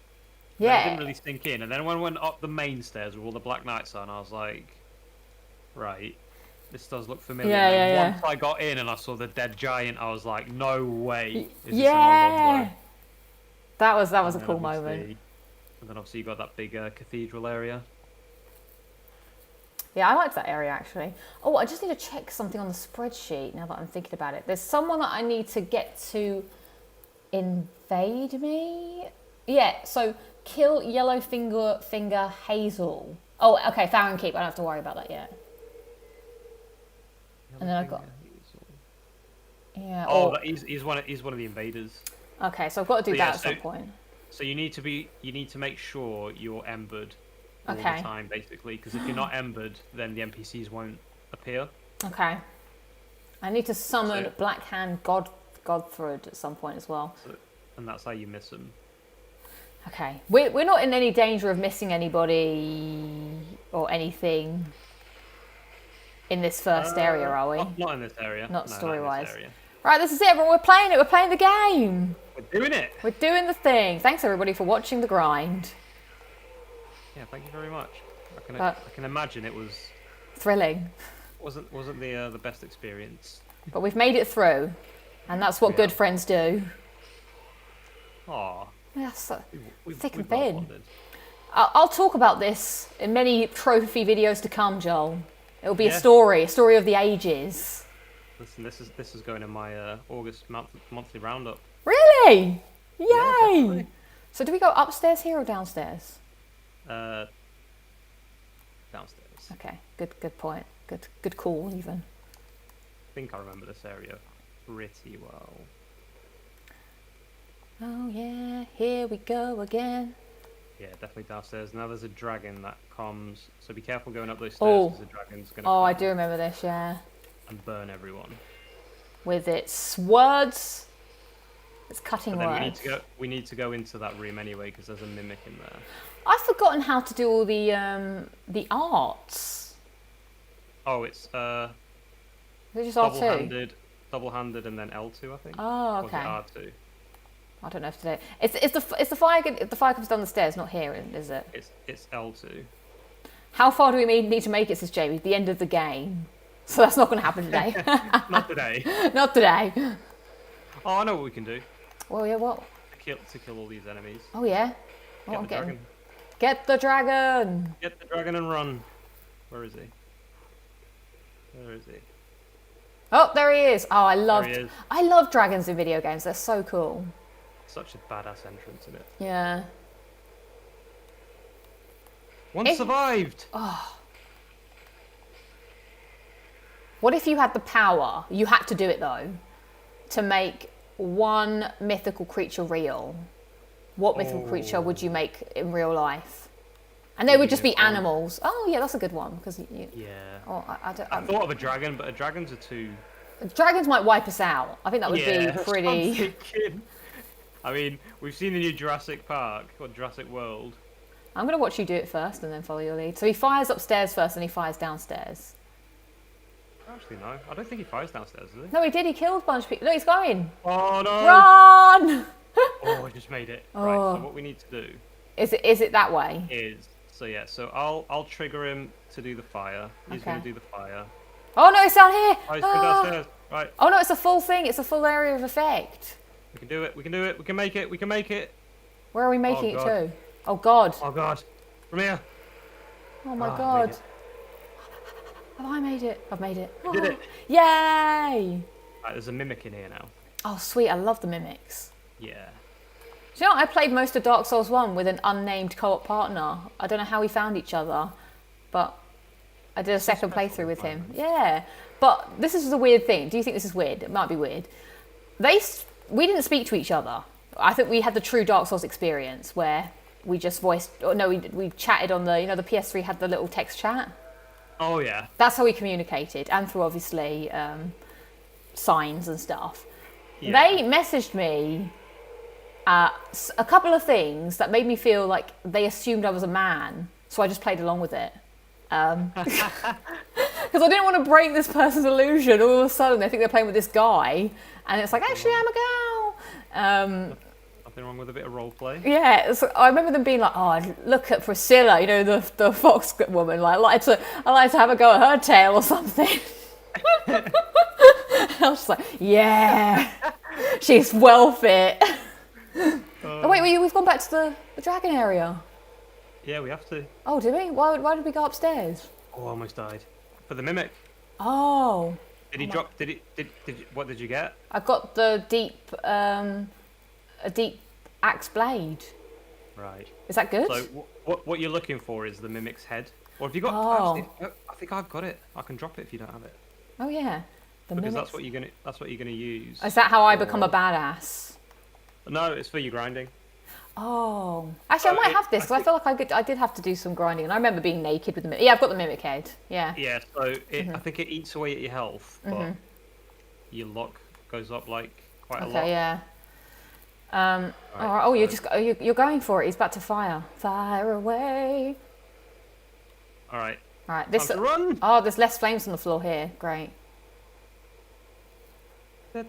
Yeah. It didn't really sink in. And then when I went up the main stairs with all the Black Knights on, I was like, right, this does look familiar. And once I got in and I saw the dead giant, I was like, no way. That was a cool moment. And then obviously you got that big cathedral area. Yeah, I liked that area actually. Oh, I just need to check something on the spreadsheet now that I'm thinking about it. There's someone that I need to get to invade me. Yeah, so kill Yellowfinger Hazel. Oh, okay, Farron Keep. I don't have to worry about that yet. And then I've got... Yeah. Oh, he's one of the invaders. Okay, so I've got to do that at some point. So you need to make sure you're embered all the time, basically, because if you're not embered, then the NPCs won't appear. Okay. I need to summon Blackhand Godthrid at some point as well. And that's how you miss them. Okay. We're not in any danger of missing anybody or anything in this first area, are we? Not in this area. Not story-wise. Right, this is it, everyone. We're playing it. We're playing the game. We're doing it. We're doing the thing. Thanks, everybody, for watching the grind. Yeah, thank you very much. I can imagine it was thrilling. Wasn't the best experience. But we've made it through, and that's what good friends do. Aww. Yeah, so thick and thin. I'll talk about this in many trophy videos to come, Joel. It'll be a story of the ages. Listen, this is going in my August monthly roundup. Really? Yay! Yeah, so do we go upstairs here or downstairs? Downstairs. Okay, good point. Good call, even. I think I remember this area pretty well. Oh yeah, here we go again. Yeah, definitely downstairs. Now there's a dragon that comes, so be careful going up those stairs because the dragon's going to come I do remember this, yeah. And burn everyone. With its words. It's cutting words. We need to go into that room anyway because there's a mimic in there. I've forgotten how to do all the arts. Oh, it's is it just R2? Double-handed and then L2, I think. Oh, okay. Or is it R2? I don't know if today. It's the fire. The fire comes down the stairs, not here, is it? It's L2. How far do we need to make it? Says Jamie. The end of the game. So that's not going to happen today. Not today. Not today. Oh, I know what we can do. Well, yeah, what? To kill all these enemies. Oh, yeah. Oh, Get I'm the getting... dragon. Get the dragon! Get the dragon and run. Where is he? Where is he? Oh, there he is. Oh, There he is. I love dragons in video games. They're so cool. Such a badass entrance, isn't it? Yeah. One survived. Oh. What if you had the power? You had to do it though, to make one mythical creature real. What mythical creature would you make in real life? And they would just be animals. Oh yeah, that's a good one because you. Yeah. Oh, I thought of a dragon, but dragons are too. Dragons might wipe us out. I think that would be That's what I'm pretty. thinking. I mean, we've seen the new Jurassic Park or Jurassic World. I'm gonna watch you do it first and then follow your lead. So he fires upstairs first and he fires downstairs. Actually, no. I don't think he fires downstairs, does he? No, he did. He killed a bunch of people. Look, he's going. Oh no! Run! Oh, I just made it. Right. So what we need to do is it that way? So I'll trigger him to do the fire. He's gonna do the fire. Oh no, it's down here. Oh, he's going downstairs. Right. Oh no, it's a full thing. It's a full area of effect. We can do it. We can do it. We can make it. We can make it. Where are we making it to? Oh god. Oh god. From here. Oh my god. Have I made it? I've made it. We did it. Yay! Right, there's a mimic in here now. Oh sweet, I love the mimics. Yeah. Do you know what? I played most of Dark Souls 1 with an unnamed co-op partner. I don't know how we found each other, but I did a second playthrough with him. Yeah. But this is a weird thing. Do you think this is weird? It might be weird. We didn't speak to each other. I think we had the true Dark Souls experience where we just voiced, we chatted on the, the PS3 had the little text chat. Oh yeah. That's how we communicated, and through obviously signs and stuff. Yeah. They messaged me a couple of things that made me feel like they assumed I was a man, so I just played along with it. Because I didn't want to break this person's illusion. All of a sudden, they think they're playing with this guy, and it's like, actually, I'm a girl. Nothing wrong with a bit of role play. Yeah, so I remember them being like, "Oh, look at Priscilla, the fox woman. Like, I like to have a go at her tail or something." I was just like, "Yeah, she's well fit." Oh wait, we've gone back to the dragon area. Yeah, we have to. Oh, did we? Why did we go upstairs? Oh, I almost died. For the mimic. Oh. Did he drop? What did you get? I got the a deep axe blade. Right. Is that good? So what you're looking for is the mimic's head. Or have you got? Oh. Actually, I think I've got it. I can drop it if you don't have it. Oh yeah. Because that's what you're gonna use. Is that how I become a badass? No, it's for your grinding. Oh, actually, I might have this because I feel like I did have to do some grinding, and I remember being naked with the mimic. Yeah, I've got the mimic head. Yeah. Yeah, so I think it eats away at your health, but your luck goes up like quite a lot. Okay, yeah. All right. Oh, you're going for it. He's about to fire. Fire away. All right. All right. Time to run. Oh, there's less flames on the floor here. Great. I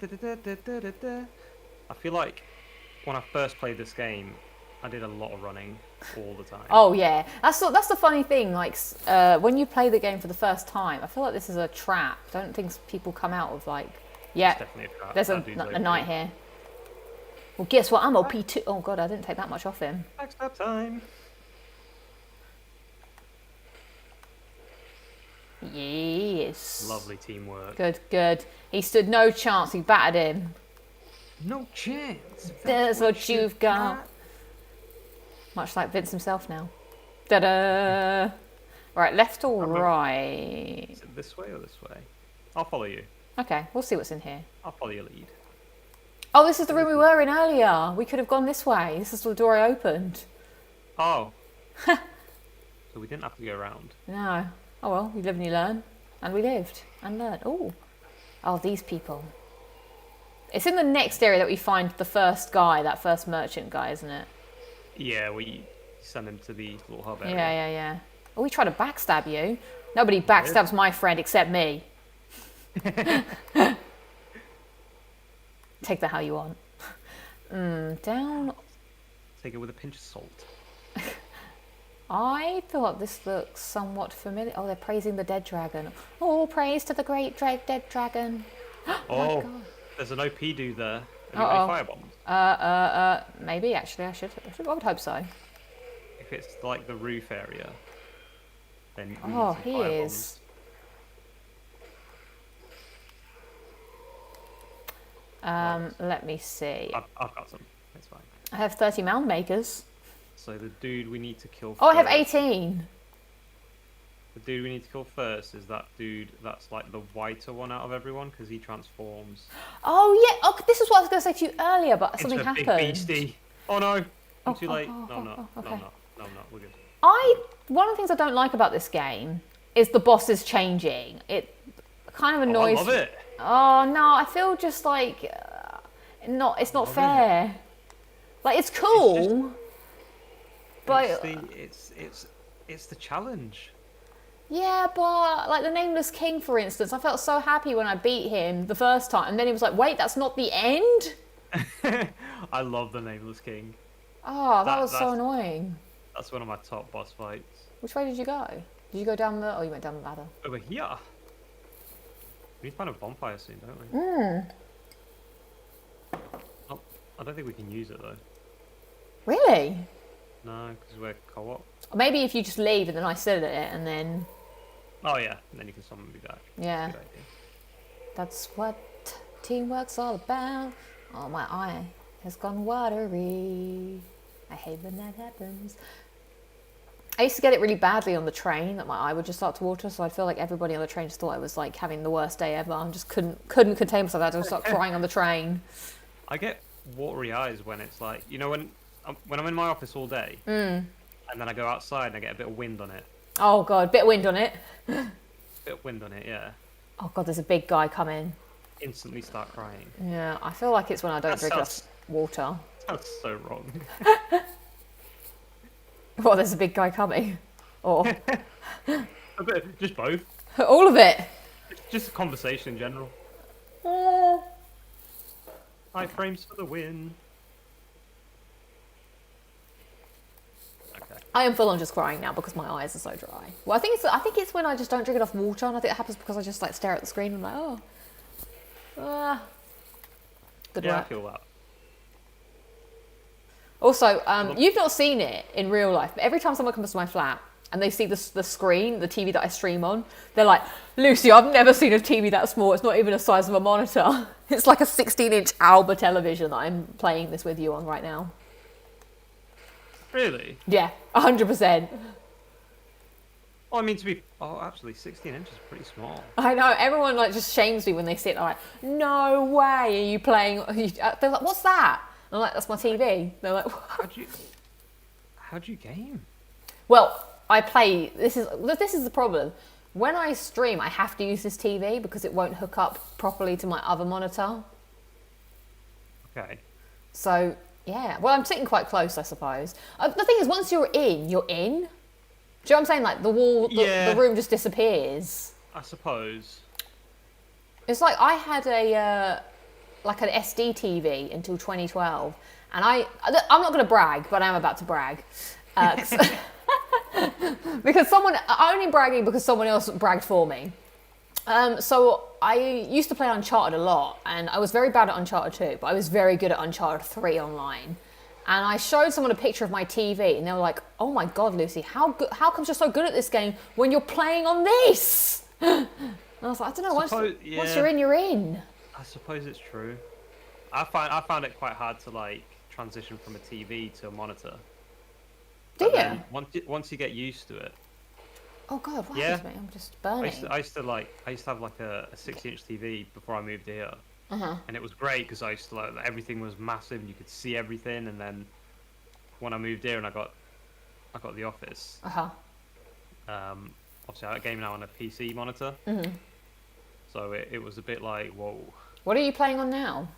feel like when I first played this game, I did a lot of running all the time. Oh yeah, that's the funny thing. Like when you play the game for the first time, I feel like this is a trap. I don't think people come out of like, yeah. It's definitely a trap. There's a knight here. Well, guess what? I'm OP too. Oh god, I didn't take that much off him. Backstab time. Yes. Lovely teamwork. Good. He stood no chance. He battered him. No chance. That's what you've got. Much like Vince himself now. Ta-da! Right, left or right? Is it this way or this way? I'll follow you. Okay, we'll see what's in here. I'll follow your lead. Oh, this is the room we were in earlier. We could have gone this way. This is the door I opened. Oh. So we didn't have to go around. No. Oh well, you live and you learn. And we lived and learned. Oh, these people. It's in the next area that we find the first guy, that first merchant guy, isn't it? Yeah, we send him to the little hub area. Yeah. Oh, we try to backstab you. Nobody backstabs my friend except me. Take that how you want. Down. Take it with a pinch of salt. I thought this looks somewhat familiar. Oh, they're praising the dead dragon. Oh, praise to the great dead dragon. Oh, there's an OP dude there. Have you got any firebombs? Maybe actually I would hope so. If it's like the roof area, then we need Oh, some he firebombs. is. Let me see. I've got some. It's fine. I have 30 mound makers. So the dude we need to kill first. Oh, I have 18. The dude we need to kill first is that dude that's like the whiter one out of everyone because he transforms. Oh, yeah. Oh, this is what I was going to say to you earlier, but something into a happened. big beastie. Oh no! I'm too late. okay. No, we're good. One of the things I don't like about this game is the bosses changing. It kind of annoys I love it. Oh no, I feel just like it's not fair. Like it's cool, but it's the challenge. yeah, but like the Nameless King, for instance, I felt so happy when I beat him the first time, and then he was like, "Wait, that's not the end." I love the Nameless King. Oh, that was so annoying. That's one of my top boss fights. Which way did you go? Did you go down the? Oh, you went down the ladder. Over here. We need to find a bonfire soon, don't we? Oh, I don't think we can use it though. Really? No, because we're co-op. Maybe if you just leave and then I sit at it and then. Oh yeah, and then you can summon me back. Yeah. Good idea. That's what teamwork's all about. Oh, my eye has gone watery. I hate when that happens. I used to get it really badly on the train, that my eye would just start to water, so I feel like everybody on the train just thought I was like having the worst day ever. I just couldn't contain myself. I had to start crying on the train. I get watery eyes when it's like, you know, when I'm in my office all day, and then I go outside and I get a bit of wind on it. Oh god, bit of wind on it. Bit of wind on it, yeah. Oh god, there's a big guy coming. Instantly start crying. Yeah, I feel like it's when I don't drink enough water. That's so wrong. Well, there's a big guy coming. Or A bit, just both. all of it. Just a conversation in general. Iframes for the win. Okay. I am full on just crying now because my eyes are so dry. Well, I think it's when I just don't drink enough water, and I think it happens because I just like stare at the screen and I'm like, good Yeah, I work. feel that. Also, you've not seen it in real life, but every time someone comes to my flat and they see the screen, the TV that I stream on, they're like, Lucy, I've never seen a TV that small. It's not even the size of a monitor. It's like a 16-inch Alba television that I'm playing this with you on right now. Really? Yeah, 100%. Oh, I mean, actually, 16 inches is pretty small. I know, everyone like just shames me when they see it. They're like, no way are you playing. They're like, what's that? I'm like, that's my TV. They're like, what? How'd you game? Well, I play, this is the problem. When I stream, I have to use this TV because it won't hook up properly to my other monitor. Okay. So, yeah. Well, I'm sitting quite close, I suppose. The thing is, once you're in, you're in. Do you know what I'm saying? Like, the wall, the room just disappears. I suppose. It's like I had an SD TV until 2012, and I'm not going to brag, but I'm about to brag. Because I'm only bragging because someone else bragged for me. So I used to play Uncharted a lot, and I was very bad at Uncharted 2, but I was very good at Uncharted 3 online. And I showed someone a picture of my TV, and they were like, "Oh my God, Lucy, how come you're so good at this game when you're playing on this?" And I was like, "I don't know. Once you're in, you're in." I suppose it's true. I found it quite hard to like transition from a TV to a monitor. Do you? Once you get used to it. Oh God, what happened to me? I'm just burning. I used to have like a 60-inch TV before I moved here. And it was great because I used to like everything was massive and you could see everything. And then when I moved here and I got the office. Obviously I game now on a PC monitor. So it was a bit like, whoa. What are you playing on now?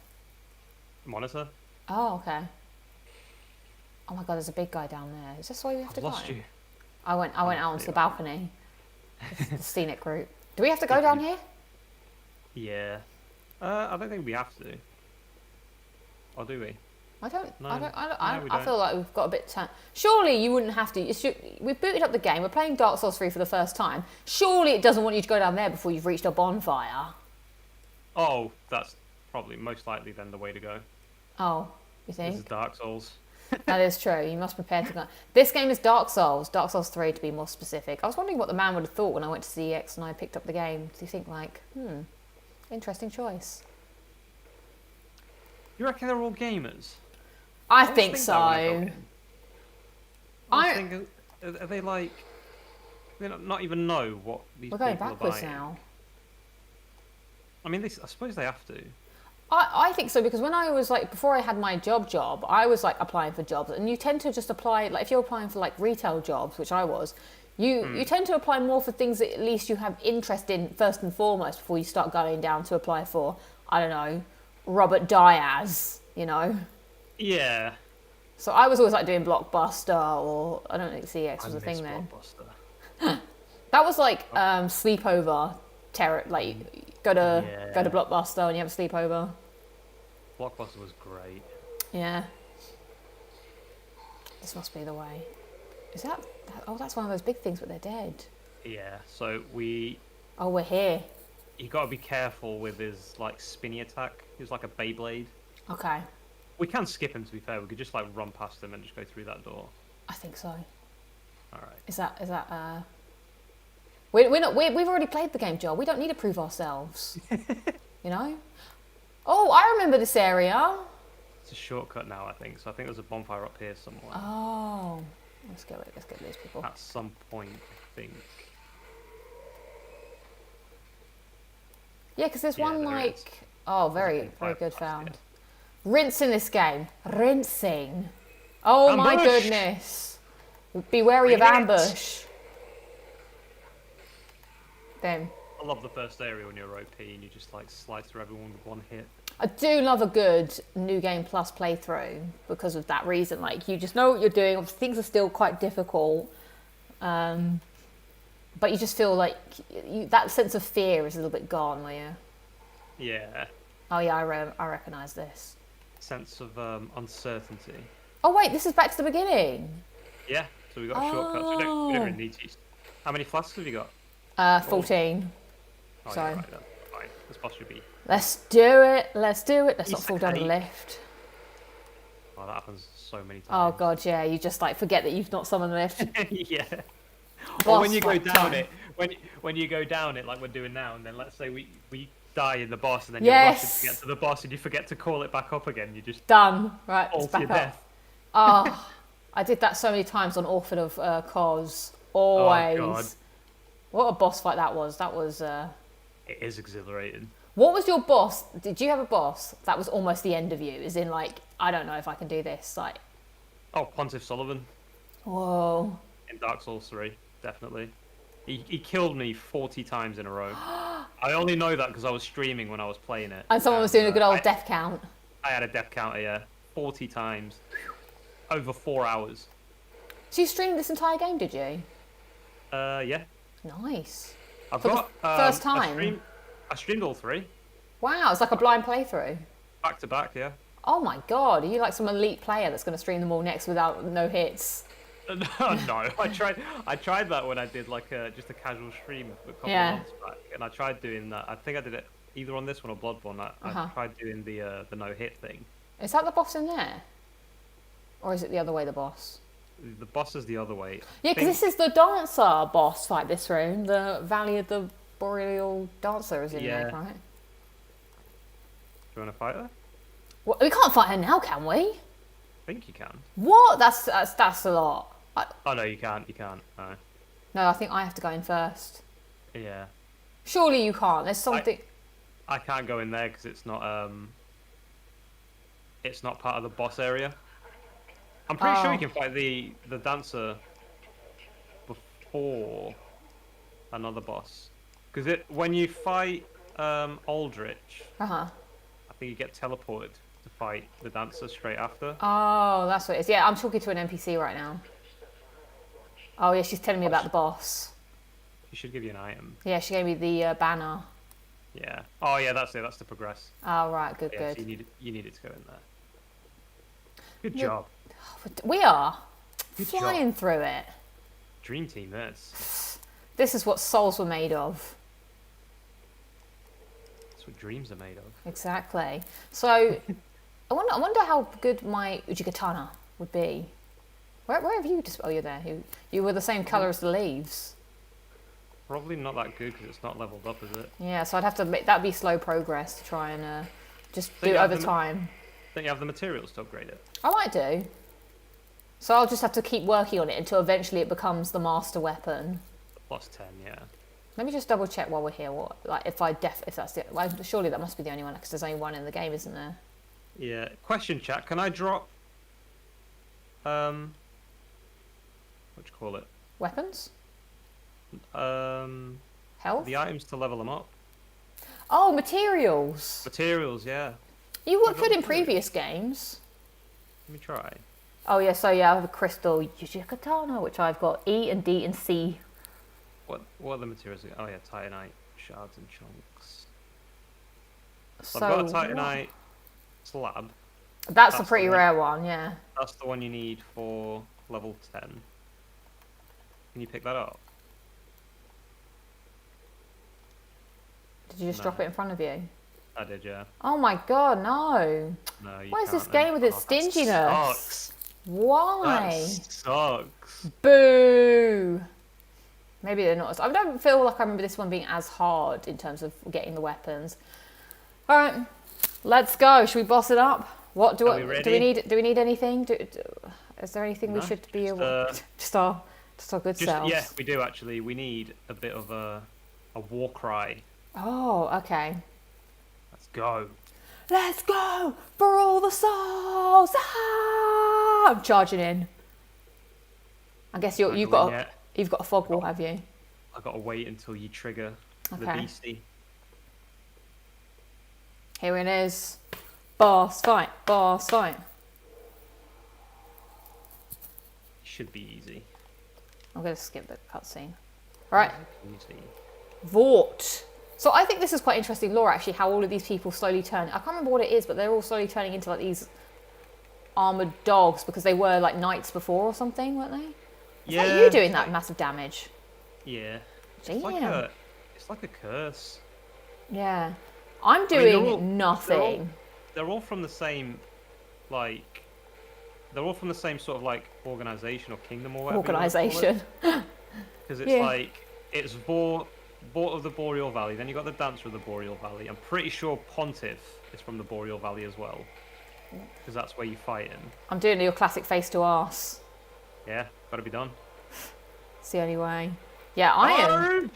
Monitor. Oh, okay. Oh my God, there's a big guy down there. Is this where we have to go? Lost you. I went out onto the balcony. The scenic route. Do we have to go down here? Yeah. I don't think we have to. Or do we? I don't. No, I feel like we've got a bit. Surely you wouldn't have to. We've booted up the game. We're playing Dark Souls 3 for the first time. Surely it doesn't want you to go down there before you've reached a bonfire. Oh, that's probably most likely then the way to go. Oh, you This is think? Dark Souls. That is true. You must prepare to go. This game is Dark Souls. Dark Souls 3 to be more specific. I was wondering what the man would have thought when I went to CEX and I picked up the game. Do you think like, interesting choice? You reckon they're all gamers? I always think that so. when I go in. I was thinking, are they like, they not even know what these We're people going are backwards buying? now. I mean, I suppose they have to. I think so because when I was like, before I had my job, I was like applying for jobs and you tend to just apply, like if you're applying for like retail jobs, which I was, you tend to apply more for things that at least you have interest in first and foremost before you start going down to apply for, I don't know, Robert Diaz, you know? Yeah. So I was always like doing Blockbuster or, I don't think CX was I a thing miss then. Blockbuster. That was like sleepover terror, like go to Blockbuster and you have a sleepover. Blockbuster was great. Yeah. This must be the way. Is that? Oh, that's one of those big things, but they're dead. Yeah, so Oh, we're here. you got to be careful with his like spinny attack. He was like a Beyblade. Okay. We can skip him, to be fair. We could just like run past him and just go through that door. I think so. All right. Is that? We're not. We've already played the game, Joel. We don't need to prove ourselves. You know. Oh, I remember this area. It's a shortcut now, I think. So I think there's a bonfire up here somewhere. Oh, let's get these people. At some point, I think. Yeah, because there's Yeah, one there like. is. Oh, There's a very bonfire good past found. here. Rinse in this game. Rinsing. Oh my Ambush! goodness. Be wary of Bring it. ambush. Then. I love the first area when you're OP and you just like slide through everyone with one hit. I do love a good New Game Plus playthrough because of that reason. Like, you just know what you're doing. Obviously, things are still quite difficult. But you just feel like that sense of fear is a little bit gone, where you... Yeah. Oh, yeah, I recognise this. Sense of uncertainty. Oh, wait, this is back to the beginning. Yeah, so we got a shortcut. So we don't really need to use... How many flasks have you got? 14. Oh, So yeah, right, then. Fine. This boss should be... Let's do it. Let's not Piece fall of down the cake. lift. Oh, that happens so many Oh, times. God, yeah. You just, like, forget that you've not summoned the lift. Yeah. Or Boss when you go fight down time. it, when you go down it like we're doing now, and then let's say we die in the boss, and then Yes. you're rushing to get to the boss, and you forget to call it back up again. You just Done. Right, fall it's to your back up. death. Oh, I did that so many times on Orphan of Cos. Always. Oh, God. What a boss fight that was. That was... It is exhilarating. What was your boss? Did you have a boss that was almost the end of you? As in, like, I don't know if I can do this. Like, Oh, Pontiff Sullivan whoa. in Dark Souls 3, definitely. He killed me 40 times in a row. I only know that because I was streaming when I was playing it. And someone was doing a good old I, death count. I had a death counter, yeah. 40 times. Over 4 hours. So you streamed this entire game, did you? Yeah. Nice. I've For the got... first time? I streamed all 3. Wow, it's like a blind playthrough. Back to back, yeah. Oh my god, are you like some elite player that's going to stream them all next without no hits? No, I tried that when I did like just a casual stream a couple Yeah. of months back, and I tried doing that. I think I did it either on this one or Bloodborne. I tried doing the no hit thing. Is that the boss in there? Or is it the other way, the boss? The boss is the other way. Yeah, because this is the dancer boss fight this room. The Valley of the Boreal Dancer is in there, Yeah. right? Do you want to fight her? Well, we can't fight her now, can we? I think you can. What? That's a lot. Oh no, you can't. You can't. No. No, I think I have to go in first. Yeah. Surely you can't. There's something. I can't go in there because it's not part of the boss area. I'm pretty sure you can fight the dancer before another boss. Because when you fight Aldrich, Uh-huh. I think you get teleported to fight the dancer straight after. Oh, that's what it is. Yeah, I'm talking to an NPC right now. Oh, yeah, she's telling me about the boss. She should give you an item. Yeah, she gave me the banner. Yeah. Oh yeah, that's it. That's to progress. Oh, right, good, Yeah, good. so you need it to go in there. Good job. We are Good flying job. through it. Dream team, this. This is what souls were made of. That's what dreams are made of. Exactly. So, I wonder how good my Ujigatana would be. Where have you just? Oh, you're there. You were the same color as the leaves. Probably not that good because it's not leveled up, is it? Yeah, so I'd have to make that'd be slow progress to try and just do it over time. Don't you have the materials to upgrade it? I might do. So I'll just have to keep working on it until eventually it becomes the master weapon. +10, yeah. Let me just double check while we're here. What, like, if that's it? Well, surely that must be the only one because there's only one in the game, isn't there? Yeah. Question, chat. Can I drop? What do you call it? Weapons? Health? The items to level them up. Oh, materials. Materials, yeah. You could in previous games. Let me try. Oh yeah, so yeah, I have a crystal Yujikatana, which I've got E and D and C. What are the materials? Oh yeah, titanite shards and chunks. So I've got a titanite slab. That's a pretty rare one, yeah. That's the one you need for level 10. Can you pick that up? Did you just drop it in front of you? I did, yeah. Oh my god, no. No, you What is can't this game with its stinginess? That sucks. Why? That sucks. Boo! Maybe they're not. I don't feel like I remember this one being as hard in terms of getting the weapons. All right, let's go. Should we boss it up? What do we need? Do we need anything? Is there anything we should be just our good selves? Yeah, we do actually. We need a bit of a war cry. Oh, okay. Let's go. Let's go for all the souls. Ah! I'm charging in. I guess you've got a fog wall, have you? I've got to wait until you trigger the beastie. Here it is. Boss fight. Boss fight. Should be easy. I'm going to skip the cutscene. Right. Easy. Vort. So I think this is quite interesting lore, actually, how all of these people slowly turn. I can't remember what it is, but they're all slowly turning into like these armored dogs because they were like knights before or something, weren't they? Is that you doing that massive damage? Yeah. Damn. It's like a curse. Yeah. I'm doing nothing. They're all from the same, like, they're all from the same sort of like organization or kingdom or whatever. Organization. Because it's like, it's Vort of the Boreal Valley, then you got the Dancer of the Boreal Valley. I'm pretty sure Pontiff is from the Boreal Valley as well. Because that's where you fight him. I'm doing your classic face to arse. Yeah, gotta be done. It's the only way. Yeah, I am.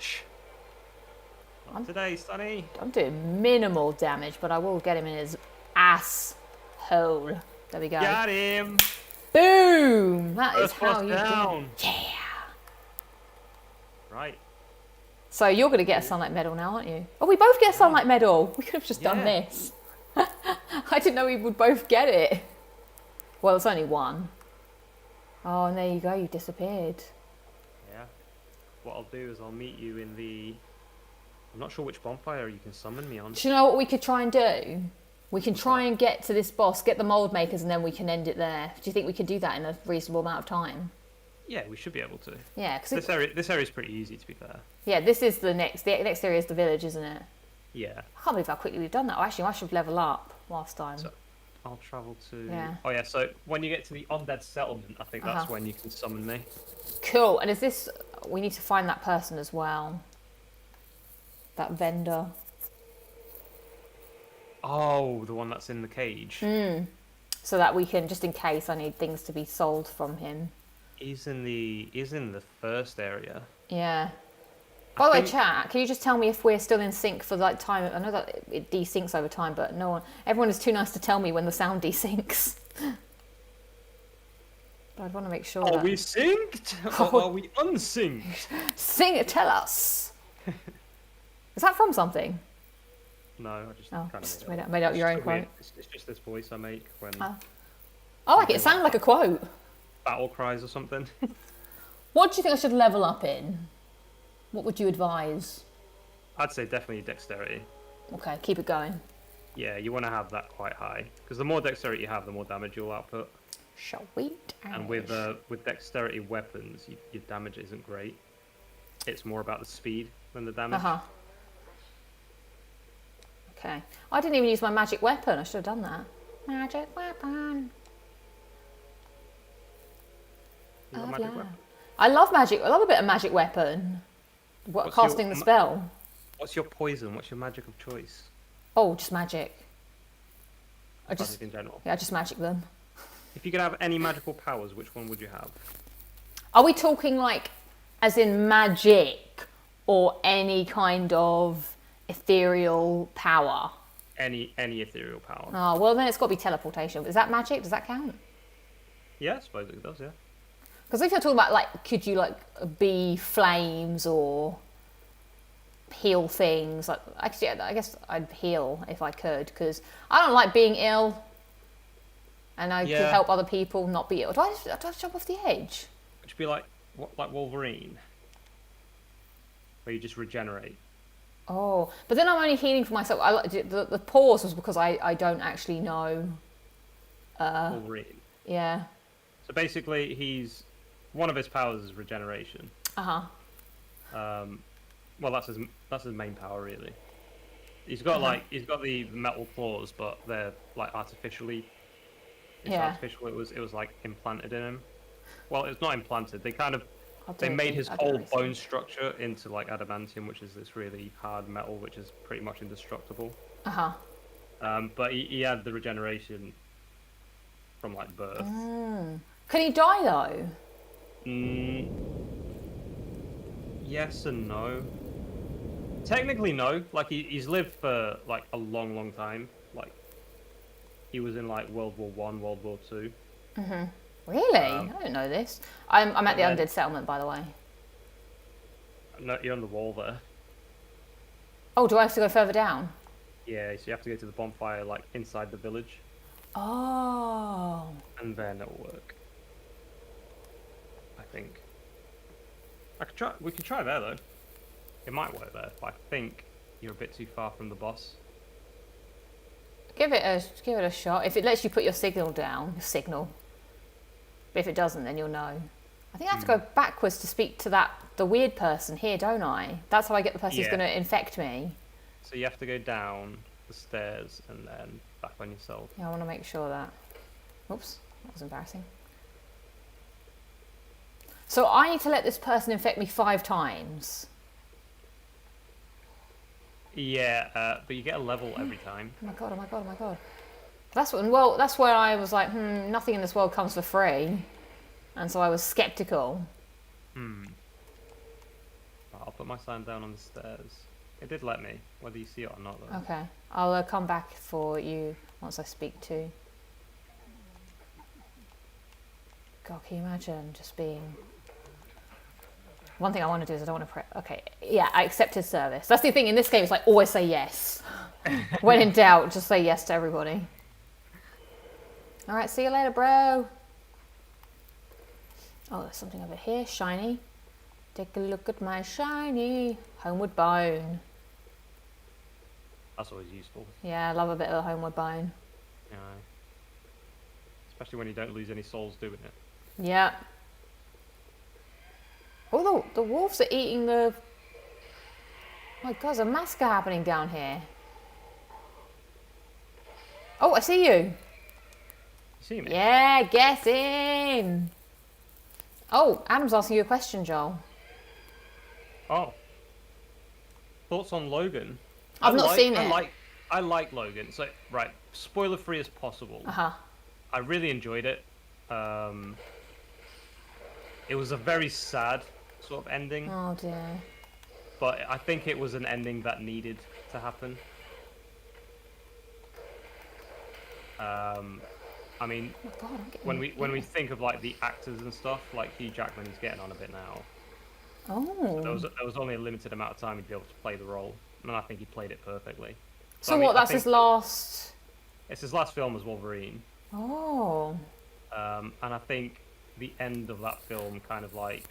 Not today, Sonny. I'm doing minimal damage, but I will get him in his ass hole. There we go. Got him. Boom! That is how you down. do. Yeah. Right. So you're going to get a Sunlight Medal now, aren't you? Oh, we both get a Sunlight Medal. We could have just done this. I didn't know we would both get it. Well, it's only one. Oh, and there you go. You disappeared. Yeah. What I'll do is I'll meet you in the... I'm not sure which bonfire you can summon me on. Do you know what we could try and do? We can try and get to this boss, get the mold makers, and then we can end it there. Do you think we could do that in a reasonable amount of time? Yeah, we should be able to. Yeah, because this area is pretty easy, to be fair. Yeah, this is the next area is the village, isn't it? Yeah. I can't believe how quickly we've done that. Oh, actually, I should level up last time. So, I'll travel to... Yeah. Oh yeah, so when you get to the Undead Settlement, I think that's when you can summon me. Cool, and is this... We need to find that person as well. That vendor. Oh, the one that's in the cage. So that we can, just in case I need things to be sold from him. He's in the first area. Yeah. By the way, chat, can you just tell me if we're still in sync for like time? I know that it desyncs over time, but everyone is too nice to tell me when the sound desyncs. But I'd want to make sure. Are we synced or are we unsynced? Tell us. Is that from something? No, I just kind of made up your own quote. It's just this voice I make when. I like it. It sounded like a quote. Battle cries or something. What do you think I should level up in? What would you advise? I'd say definitely dexterity. Okay, keep it going. Yeah, you want to have that quite high because the more dexterity you have, the more damage you'll output. Sweet. And with dexterity weapons, your damage isn't great. It's more about the speed than the damage. Okay. I didn't even use my magic weapon. I should have done that. Magic weapon. You got magic weapon? I love magic. I love a bit of magic weapon. Casting the spell. What's your poison? What's your magic of choice? Oh, just magic. Magic in general. Yeah, I just magic them. If you could have any magical powers, which one would you have? Are we talking like, as in magic, or any kind of ethereal power? Any ethereal power. Oh, well then it's got to be teleportation. Is that magic? Does that count? Yeah, I suppose it does, yeah. Because if you're talking about like, could you like be flames or heal things? Like, actually, I guess I'd heal if I could, because I don't like being ill, and I could help other people not be ill. Do I have to jump off the edge? It should be like Wolverine, where you just regenerate. Oh, but then I'm only healing for myself. The pause was because I don't actually know. Wolverine. Yeah. So basically, one of his powers is regeneration. Well, that's his main power, really. He's got he's got the metal claws, but they're like artificially. It's artificial. It was like implanted in him. Well, it's not implanted. They made his whole bone structure into like adamantium, which is this really hard metal, which is pretty much indestructible. But he had the regeneration from like birth. Can he die though? Yes and no. Technically, no. Like he's lived for like a long time. Like he was in like World War I, World War II. Really? I didn't know this. I'm at the undead settlement, by the way. No, you're on the wall there. Oh, do I have to go further down? Yeah, so you have to go to the bonfire like inside the village. Oh. And then it'll work. I think. We can try there though. It might work there, but I think you're a bit too far from the boss. Give it a shot. If it lets you put your signal down, But if it doesn't, then you'll know. I think I have to go backwards to speak to the weird person here, don't I? That's how I get the person who's going to infect me. So you have to go down the stairs and then back on yourself. Yeah, I want to make sure that... Oops, that was embarrassing. So I need to let this person infect me 5 times. Yeah, but you get a level every time. Oh my god, oh my god, oh my god. That's where I was like, nothing in this world comes for free. And so I was skeptical. I'll put my sign down on the stairs. It did let me, whether you see it or not though. Okay, I'll come back for you once I speak to... God, can you imagine just being... One thing I want to do is I don't want to okay, yeah, I accepted service. That's the thing in this game, it's like always say yes. When in doubt, just say yes to everybody. Alright, see you later, bro. Oh, there's something over here, shiny. Take a look at my shiny homeward bone. That's always useful. Yeah, I love a bit of a homeward bone. Yeah. Especially when you don't lose any souls doing it. Yeah. Oh, the wolves are eating the... Oh my god, there's a massacre happening down here. Oh, I see you. You see me? Yeah, get in. Oh, Adam's asking you a question, Joel. Oh. Thoughts on Logan? I've not seen it. I like Logan. So, right, spoiler free as possible. I really enjoyed it. It was a very sad sort of ending. Oh dear. But I think it was an ending that needed to happen. I mean, when we think of like the actors and stuff, like Hugh Jackman is getting on a bit now. Oh. So there was only a limited amount of time he'd be able to play the role, and I think he played it perfectly. So what? That's his last. It's his last film as Wolverine. Oh. And I think the end of that film kind of like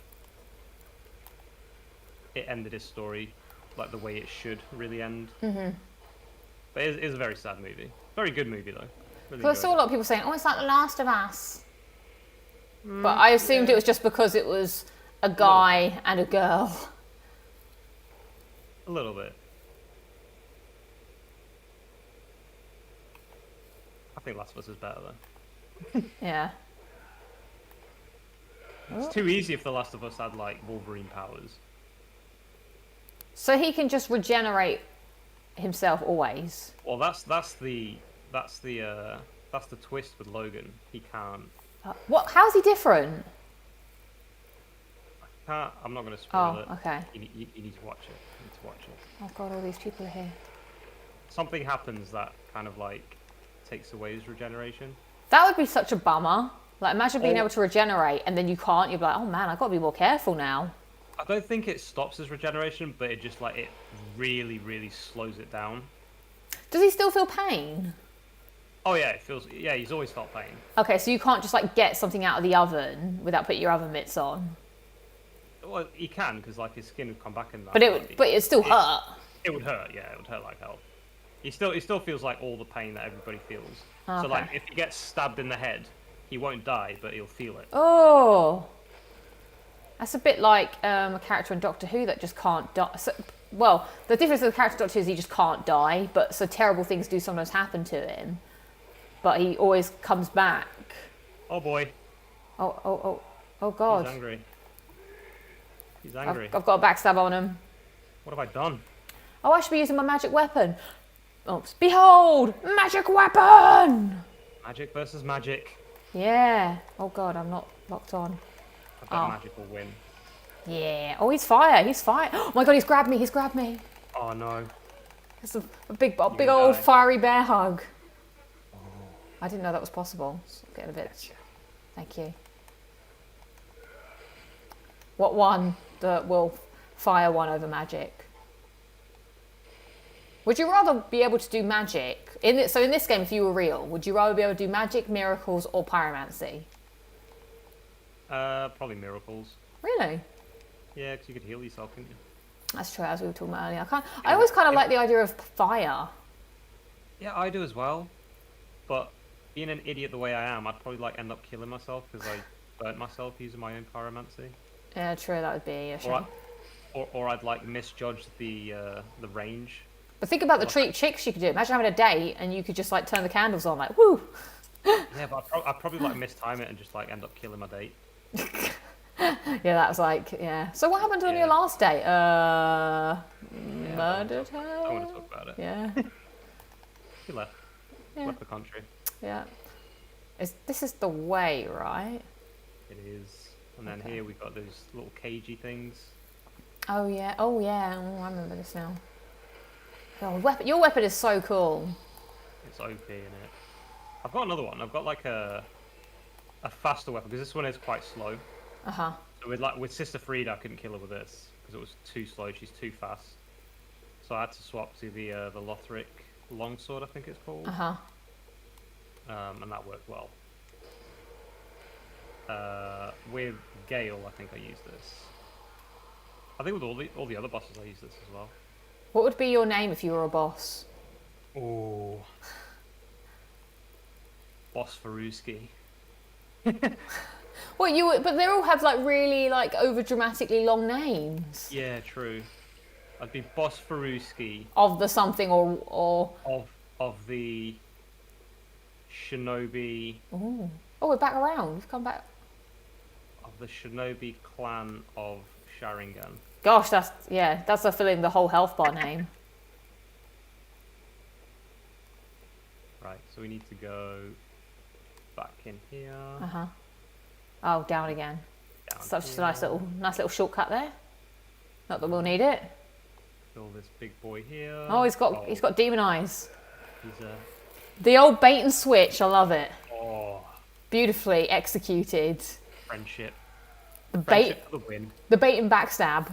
it ended his story like the way it should really end. But it is a very sad movie. Very good movie though. Really I saw a lot of people saying, "Oh, it's like The Last of Us," but I assumed it was just because it was a guy and a girl. A little bit. think Last of Us is better though. Yeah. It's too easy if The Last of Us had like Wolverine powers. So he can just regenerate himself always. Well, that's the twist with Logan. He can't. What? How's he different? I'm not going to spoil it. Oh, okay. You need to watch it. You need to watch it. Oh god, all these people are here. Something happens that kind of like takes away his regeneration. That would be such a bummer. Like, imagine being able to regenerate and then you can't. You'd be like, oh man, I've got to be more careful now. I don't think it stops his regeneration, but it just like it really, really slows it down. Does he still feel pain? Oh yeah, he's always felt pain. Okay, so you can't just like get something out of the oven without putting your oven mitts on. Well, he can because like his skin would come back in that. But it still hurt. It would hurt. Yeah, it would hurt like hell. He still feels like all the pain that everybody feels. Okay. So like if he gets stabbed in the head, he won't die, but he'll feel it. Oh, that's a bit like a character in Doctor Who that just can't die. So, well, the difference with the character in Doctor Who is he just can't die, but so terrible things do sometimes happen to him. But he always comes back. Oh boy. Oh god. He's angry. He's angry. I've got a backstab on him. What have I done? Oh, I should be using my magic weapon. Oops. Behold! Magic weapon! Magic versus magic. Yeah. Oh god, I'm not locked on. I bet magic will win. Yeah. Oh, he's fire. He's fire. Oh my god, he's grabbed me. He's grabbed me. Oh no. It's a big old fiery bear hug. Oh. I didn't know that was possible. It's getting a bit... Thank you. What one that will fire one over magic? Would you rather be able to do magic? So in this game, if you were real, would you rather be able to do magic, miracles, or pyromancy? Probably miracles. Really? Yeah, because you could heal yourself, couldn't you? That's true, as we were talking about earlier. I always kind of like the idea of fire. Yeah, I do as well. But being an idiot the way I am, I'd probably like end up killing myself because I burnt myself using my own pyromancy. Yeah, true. That would be a shame. Or I'd like misjudge the range. But think about the treat chicks you could do. Imagine having a date and you could just like turn the candles on, like woo. Yeah, but I'd probably like mistime it and just like end up killing my date. Yeah, that was like, yeah. So what happened on your last date? Murdered her? I don't want to talk about it. Yeah. He left. Yeah. Left the country. Yeah. This is the way, right? It is. And then here we've got those little cagey things. Oh yeah. Oh yeah. Oh, I remember this now. Oh, your weapon is so cool. It's OP, in it. I've got another one. I've got like a faster weapon because this one is quite slow. Uh-huh. So with Sister Frieda, I couldn't kill her with this because it was too slow. She's too fast. So I had to swap to the Lothric longsword, I think it's called. Uh-huh. And that worked well. With Gale, I think I used this. I think with all the other bosses, I used this as well. What would be your name if you were a boss? Oh. Boss Farruski. Well, but they all have like really like over dramatically long names. Yeah, true. I'd be Boss Farruski. Of the something or of the Shinobi. Oh, we're back around. We've come back. Of the Shinobi clan of Sharingan. Gosh, that's a filling the whole health bar name. Right, so we need to go back in here. Uh-huh. Oh, down again. Such a nice little shortcut there. Not that we'll need it. Kill this big boy here. Oh, he's got demon eyes. He's The old bait and switch, I love it. Oh. Beautifully executed. Friendship. Friendship for the win. The bait and backstab.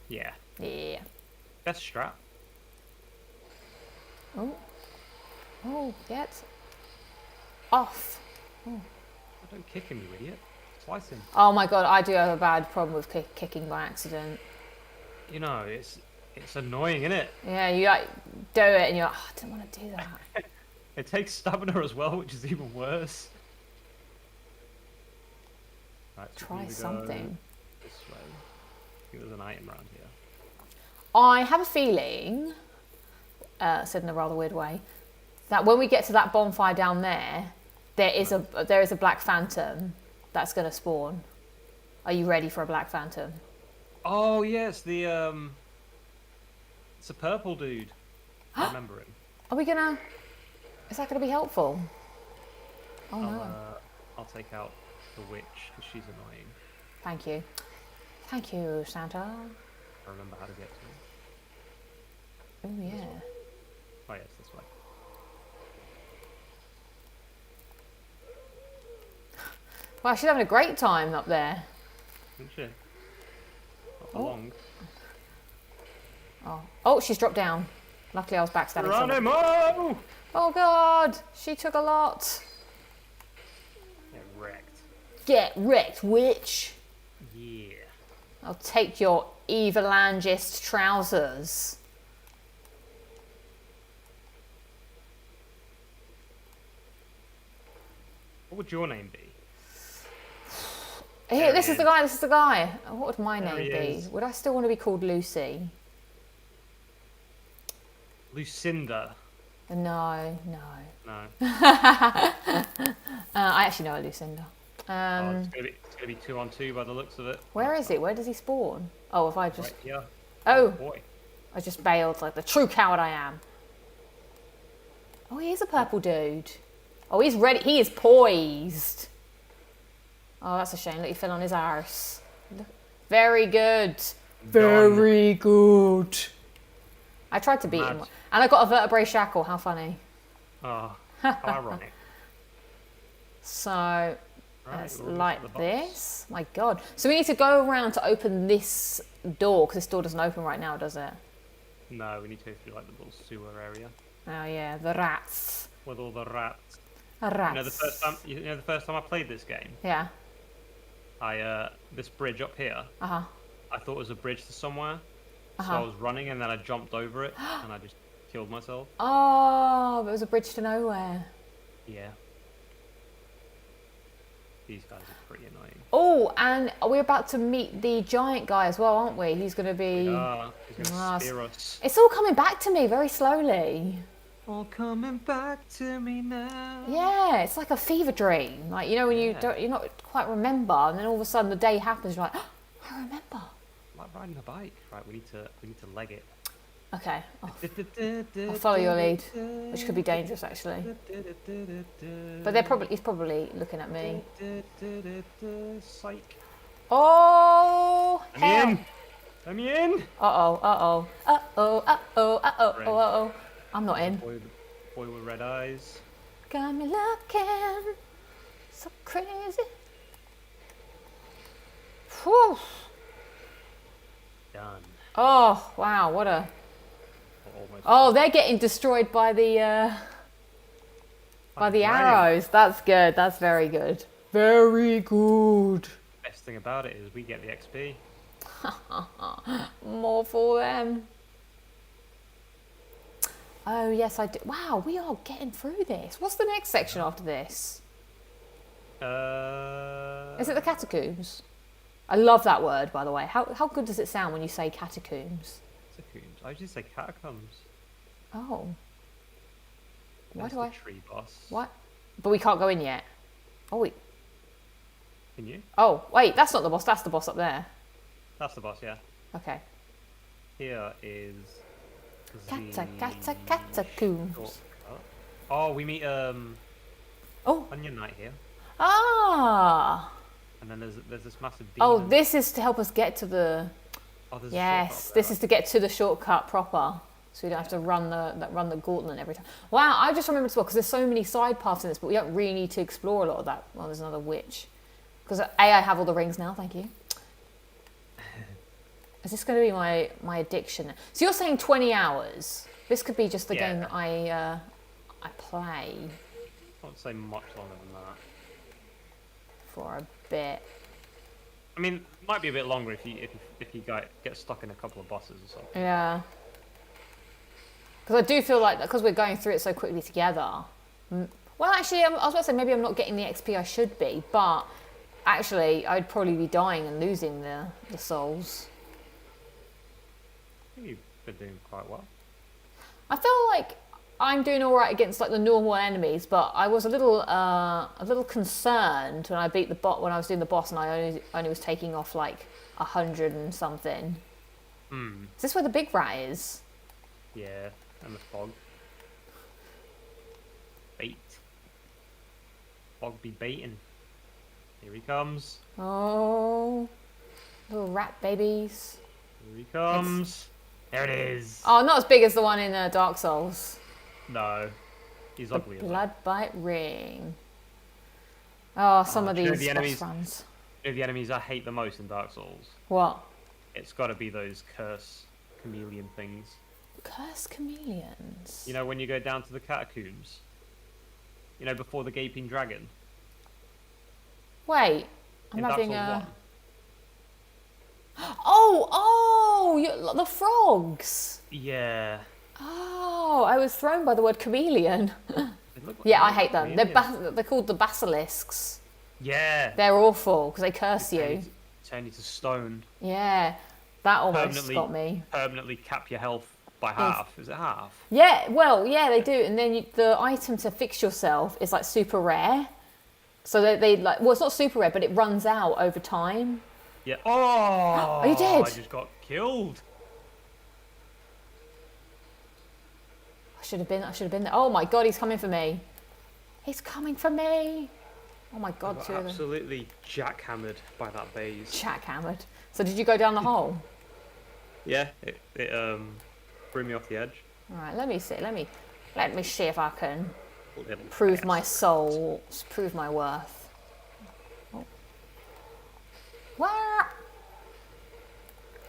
Yeah. Yeah. Best strat. Oh, get off. Oh, don't kick him, you idiot. Slice him. Oh my god, I do have a bad problem with kicking by accident. You know, it's annoying, isn't it? Yeah, you like do it and you're like, oh, I didn't want to do that. It takes stamina as well, which is even worse. Right, so try something. This way. I think there's an item around here. I have a feeling, said in a rather weird way, that when we get to that bonfire down there, there is a black phantom that's going to spawn. Are you ready for a black phantom? Oh yes, it's a purple dude. I remember him. Are we gonna? Is that gonna be helpful? Oh no. I'll take out the witch because she's annoying. Thank you. Thank you, Santa. I remember how to get to him. Oh yeah. Oh yes, this way. Wow, she's having a great time up there. Isn't she? Not for long. Oh, she's dropped down. Luckily, I was backstabbing someone. Geronimo! Oh god, she took a lot. Get wrecked. Get wrecked, witch. Yeah. I'll take your evilangist trousers. What would your name be? Here, this is the guy, this is the guy. What would my There name he be? is. Would I still want to be called Lucy? Lucinda. No. No. I actually know a Lucinda. It's gonna be 2-on-2 by the looks of it. Where is it? Where does he spawn? Oh, if I just... Right here. Oh, Boy. I just bailed like the true coward I am. Oh, he is a purple dude. Oh, he's ready. He is poised. Oh, that's a shame. Look, he fell on his arse. Look. Very good. Very good. I tried to beat him. And I got a vertebrae shackle. How funny. Oh, how ironic. So, Right, let's we'll light look at the this. My God. So we need to go around to open this door, because this door doesn't open right now, does it? No, we need to go through like the little sewer area Oh yeah, the rats. with all the rats. Rats. You know the first time I played this game, Yeah. this bridge up here, Uh-huh. I thought it was a bridge to somewhere. So I was running and then I jumped over it and I just killed myself. Oh, but it was a bridge to nowhere. Yeah. These guys are pretty annoying. Oh, and we're about to meet the giant guy as well, aren't we? He's going to be... He's gonna spear us. It's all coming back to me very slowly. All coming back to me now. Yeah, it's like a fever dream. Like, you know, when Yeah. you're not quite remember, and then all of a sudden the day happens, you're like, oh, I remember. Like riding a bike. Right, we need to leg it. Okay, I'll follow your lead, which could be dangerous actually. But he's probably looking at me. Psych. Oh, hell. Let me in. Uh-oh. I'm not in. Boy with red eyes. Got me looking so crazy. Whew. Done. Oh, wow, what a... Almost. Oh, they're getting destroyed by the arrows. That's good. That's very good. Very good. Best thing about it is we get the XP. More for them. Oh, yes, I do. Wow, we are getting through this. What's the next section after this? Is it the catacombs? I love that word, by the way. How good does it sound when you say catacombs? Catacombs. I usually say catacombs. Oh. Why There's do the I... tree boss. What? But we can't go in yet. Oh, wait. Can you? Oh, wait, that's not the boss. That's the boss up there. That's the boss, yeah. Okay. Here is Catacombs. shortcut. Oh, we meet Oh. Onion Knight here, Ah. and then there's this massive demon. Oh, this is to help us get to the... Oh, there's Yes, this is to get to the shortcut proper. So we don't have to run the gauntlet every time. Wow, I just remembered as well, because there's so many side paths in this, but we don't really need to explore a lot of that. Well, there's another witch. Because I have all the rings now, thank you. Is this going to be my addiction? So you're saying 20 hours? This could be just the game that I play. I won't say much longer than that. For a bit. I mean, it might be a bit longer if you get stuck in a couple of bosses or something. Yeah. Because I do feel like, because we're going through it so quickly together. Well, actually, I was about to say maybe I'm not getting the XP I should be, but actually, I'd probably be dying and losing the souls. I think you've been doing quite well. I feel like I'm doing all right against like the normal enemies, but I was a little concerned when I beat the bot when I was doing the boss, and I only was taking off like 100 and something. Is this where the big rat is? Yeah, and the fog. Bait. Fog be baiting. Here he comes. Oh, little rat babies. Here he comes. There it is. Oh, not as big as the one in Dark Souls. No, he's The ugly. Bloodbite Ring. Oh, some of these boss runs. You know the enemies I hate the most in Dark Souls? What? It's got to be those curse chameleon things. Curse chameleons. You know when you go down to the catacombs? You know, before the gaping dragon? Wait, I'm In having Dark Souls a... Oh, the frogs. 1. Yeah. Oh, I was thrown by the word chameleon. They look like Yeah, I hate them. chameleons. They're called the basilisks. Yeah. They're awful because they curse you. Turn you to stone. Yeah, that almost got me. Permanently cap your health by half. Is it half? Yeah, well, yeah, they do. And then the item to fix yourself is like super rare. So they like, well, it's not super rare, but it runs out over time. Yeah. Oh! Are you dead? I just got killed. I should have been there. Oh my god, he's coming for me. He's coming for me. Oh my god, I two got of them. absolutely jackhammered by that base. Jackhammered. So did you go down the hole? Yeah, it threw me off the edge. All right, let me see. Let me see if I can Little prove my bastard. soul, prove my worth. Oh. Wah!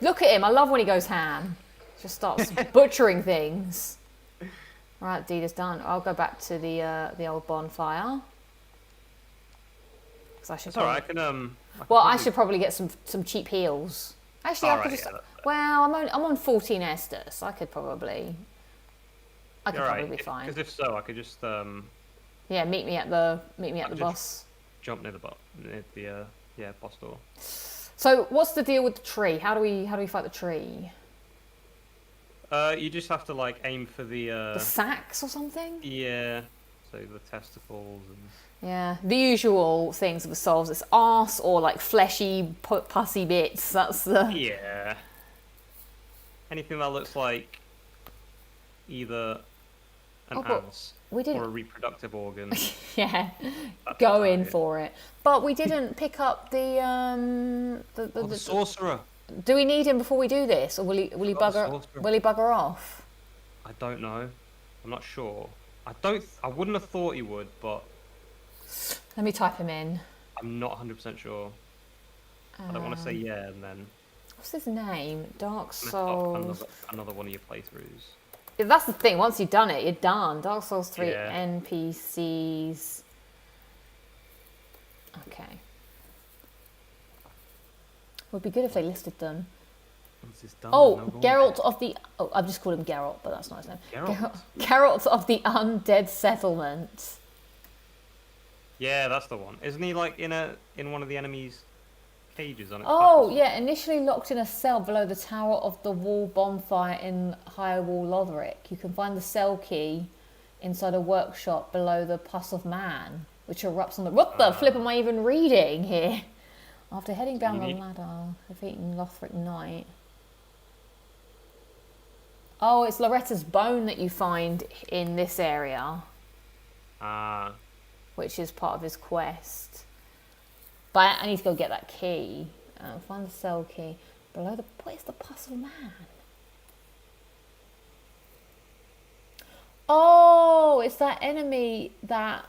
Look at him. I love when he goes ham. Just starts butchering things. All right, deed is done. I'll go back to the old bonfire. I should It's alright, I can well, probably... I should probably get some cheap heals. Actually, I could just. Yeah, well, I'm on 14 Estus. I could probably be fine. Because if so, I could just Yeah, meet me at the just boss. jump near the boss door. So, what's the deal with the tree? How do we fight the tree? You just have to like aim for The sacks or something? yeah, so the testicles and Yeah, the usual things of the souls. It's arse or like fleshy, pussy bits. That's the yeah. Anything that looks like either an ass we didn't. or a reproductive organ. Yeah, That's go about in it. for it. But we didn't pick up the The sorcerer. Do we need him before we do this, or will he Got the bugger sorcerer. will he bugger off? I don't know. I'm not sure. I wouldn't have thought he would, but Let me type him in. I'm not 100% sure. I don't want to say yeah and then What's his name? Dark mess up Souls. another one of your playthroughs. Yeah, that's the thing. Once you've done it, you're done. Dark Souls 3 Yeah. NPCs. Okay. Would be good if they listed them. Once it's done, Oh, no going Geralt back. of the... Oh, I've just called him Geralt, but that's not his name. Geralt? Geralt of the Undead Settlement. Yeah, that's the one. Isn't he like in one of the enemies' cages on its Oh, back? yeah, initially locked in a cell below the Tower of the Wall bonfire in High Wall Lothric. You can find the cell key inside a workshop below the Pus of Man, which erupts on the... What the flip am I even reading here? After heading down the ladder, defeating Lothric Knight. Oh, it's Loretta's bone that you find in this area, Ah, which is part of his quest. But I need to go get that key. Find the cell key. Below the... What is the Pus of Man? Oh, it's that enemy that...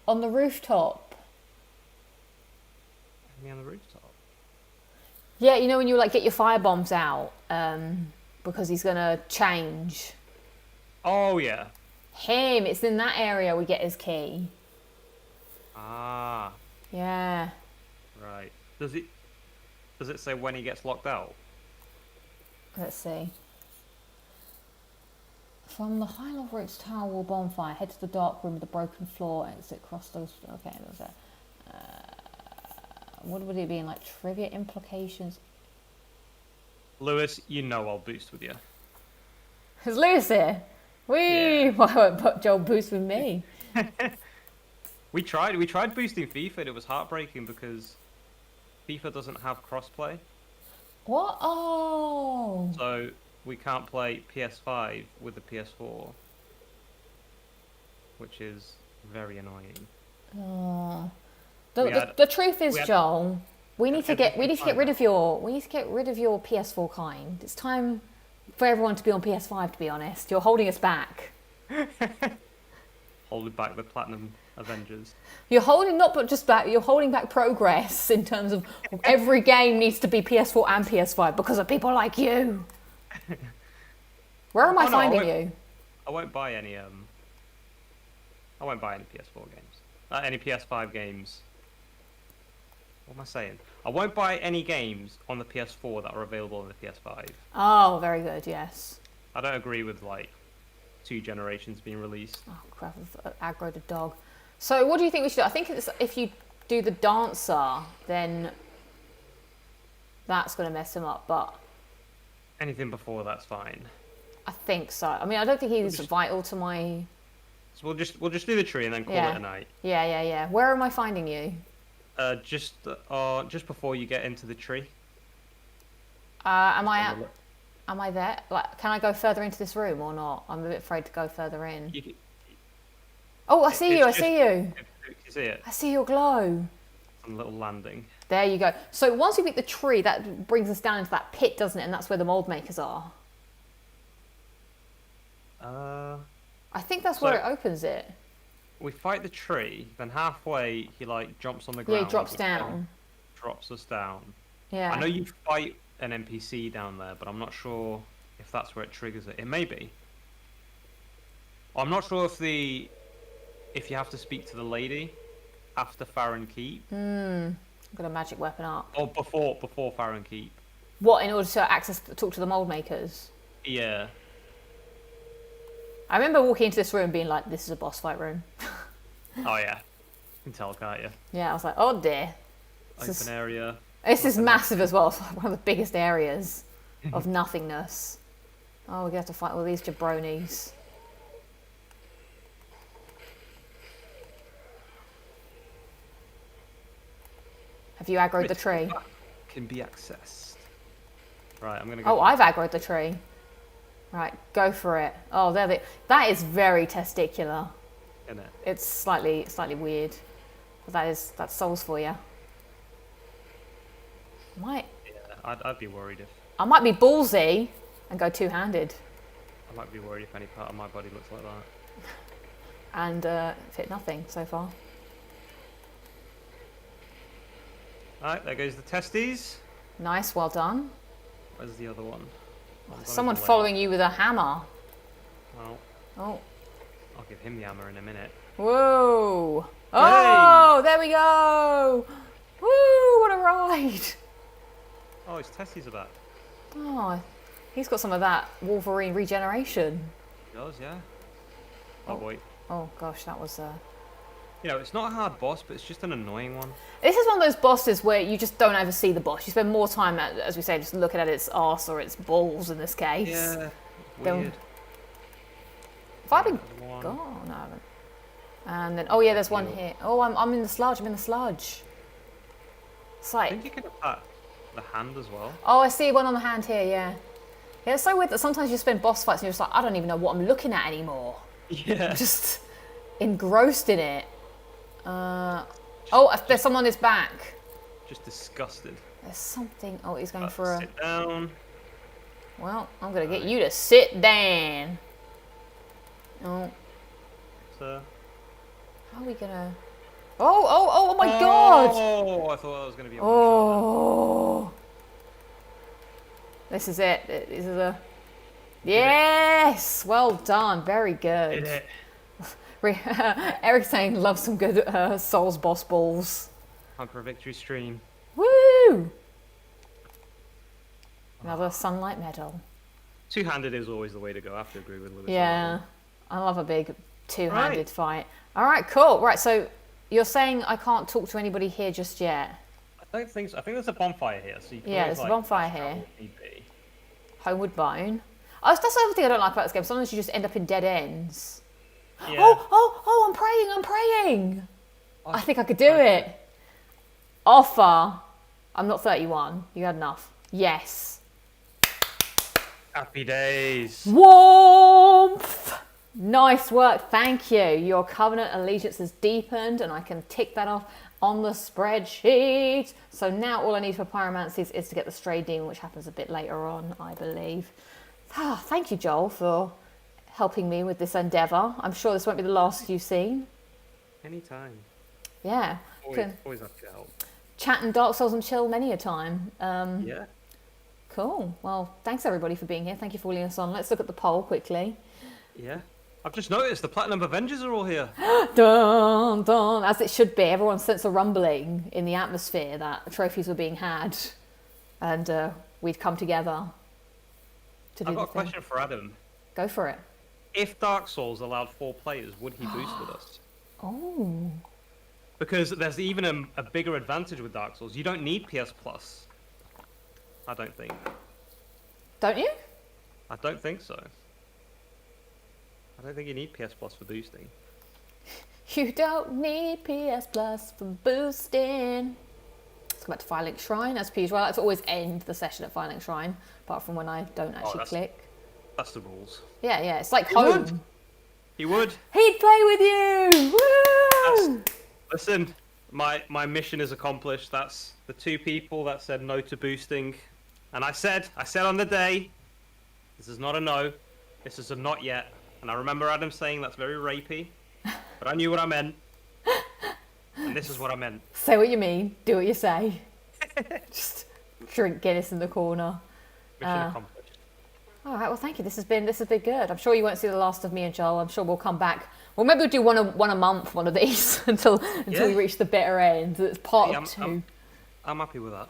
on the rooftop. me on the rooftop. Yeah, you know when you like get your fire bombs out, because he's gonna change. Oh yeah. Him, it's in that area we get his key. Ah, Yeah. right. Does it say when he gets locked out? Let's see. From the High Lothric Tower Wall bonfire, head to the dark room with the broken floor. Exit across those. Okay, there's a. What would it be in like trivia implications? Lewis, you know I'll boost with you. Is Lewis here? Whee! Why won't put Joel boost with me? We tried boosting FIFA, and it was heartbreaking because FIFA doesn't have crossplay. What? Oh. So we can't play PS5 with the PS4, which is very annoying. Oh. We had- The truth is, we had- Joel, we need to get rid of your PS4 kind. It's time for everyone to be on PS5. To be honest, you're holding us back. Holding back the Platinum Avengers. You're holding not but just back. You're holding back progress in terms of every game needs to be PS4 and PS5 because of people like you. Where am I finding you? I won't buy any. I won't buy any PS4 games. Any PS5 games. What am I saying? I won't buy any games on the PS4 that are available on the PS5. Oh, very good. Yes. I don't agree with like 2 generations being released. Oh crap! I've aggroed a dog. So, what do you think we should do? I think it's, if you do the dancer, then that's going to mess him up. But Anything before that's fine. I think so. I mean, I don't think he's vital to my. So we'll just do the tree and then call it a night. Yeah. Where am I finding you? Just before you get into the tree. Am I there? Like, can I go further into this room or not? I'm a bit afraid to go further in. Oh, I see you. I see you. You see it? I see your glow. On a little landing. There you go. So once we beat the tree, that brings us down into that pit, doesn't it? And that's where the mold makers are. I think that's where it opens it. We fight the tree, then halfway he like jumps on the ground. Yeah, he drops down. Drops us down. Yeah. I know you fight an NPC down there, but I'm not sure if that's where it triggers it. It may be. I'm not sure if you have to speak to the lady after Farron Keep. I've got a magic weapon up. Or before Farron Keep. What, in order to talk to the mold makers? Yeah. I remember walking into this room being like, this is a boss fight room. Oh yeah. You can tell, can't you? Yeah, I was like, oh dear. Open area. This is massive as well. It's like one of the biggest areas of nothingness. Oh, we're going to have to fight all these jabronis. Have you aggroed the tree? Can be accessed. Right, I'm going to go. Oh, I've aggroed the tree. Right, go for it. Oh, that is very testicular. Isn't it? It's slightly weird. That's souls for you. Yeah, I'd be worried if. I might be ballsy and go two-handed. I might be worried if any part of my body looks like that. And fit nothing so far. Alright, there goes the testes. Nice, well done. Where's the other one? Someone following you with a hammer. Well, Oh. I'll give him the hammer in a minute. Whoa. Oh, there we go. Woo, what a ride. Oh, his testes are back. Oh, he's got some of that Wolverine regeneration. He does, yeah. Oh boy. Oh gosh, that was You know, it's not a hard boss, but it's just an annoying one. This is one of those bosses where you just don't ever see the boss. You spend more time, as we say, just looking at its arse or its balls in this case. Yeah, They'll- weird. Have I been There's one. gone? No, I haven't. And then, oh yeah, there's one here. Oh, I'm in the sludge. I'm in the sludge. It's I like, think you can attack the hand as well. oh, I see one on the hand here. Yeah. Yeah, it's so weird that sometimes you spend boss fights and you're just like, I don't even know what I'm looking at anymore. Yeah. Just engrossed in it. Oh, there's someone on his back. Just disgusted. There's something. Oh, he's going for a. Sit down. Well, I'm gonna get you to sit down. Oh, So. how are we gonna? Oh my God! Oh, I thought that was going to be a Oh, this is it. This is a. Yes, well done. Very good. Did it? Eric's saying, love some good Souls boss balls. Time for a victory stream. Woo! Another sunlight medal. Two-handed is always the way to go. I have to agree with Lewis. Yeah, I love a big two-handed fight. All right, cool. Right, so you're saying I can't talk to anybody here just yet? I don't think so. I think there's a bonfire here. So you can Yeah, always, there's a bonfire here. if need be. Homeward Bone. That's the other thing I don't like about this game. Sometimes you just end up in dead ends. Yeah. Oh, I'm praying. I think I could do it. Offer. I'm not 31. You had enough. Yes. Happy days. Warmth. Nice work. Thank you. Your covenant allegiance has deepened, and I can tick that off on the spreadsheet. So now all I need for pyromancy is to get the stray demon, which happens a bit later on, I believe. Thank you, Joel, for helping me with this endeavour. I'm sure this won't be the last you've seen. Anytime. Yeah. Always have to help. Chat and Dark Souls and chill many a time. Yeah. Cool. Well, thanks everybody for being here. Thank you for leading us on. Let's look at the poll quickly. Yeah. I've just noticed the Platinum Avengers are all here. Dun, dun, as it should be. Everyone sensed a rumbling in the atmosphere that trophies were being had, and we'd come together to do I've got a the thing. question for Adam. Go for it. If Dark Souls allowed 4 players, would he boost with us? Oh. Because there's even a bigger advantage with Dark Souls. You don't need PS Plus. I don't think. Don't you? I don't think so. I don't think you need PS Plus for boosting. You don't need PS Plus for boosting. Let's go back to Firelink Shrine as per usual. I like to always end the session at Firelink Shrine, apart from when I don't actually click. That's the rules. Yeah, it's like He home. would. He would. He'd play with you! Woo! Listen, my mission is accomplished. That's the 2 people that said no to boosting. And I said on the day, this is not a no, this is a not yet. And I remember Adam saying that's very rapey, but I knew what I meant. And this is what I meant. Say what you mean, do what you say. Just drink Guinness in the corner. Mission accomplished. All right, well, thank you. This has been good. I'm sure you won't see the last of me and Joel. I'm sure we'll come back. Well, maybe we'll do one a month, one of these, until we reach the bitter end. It's part 2. I'm happy with that.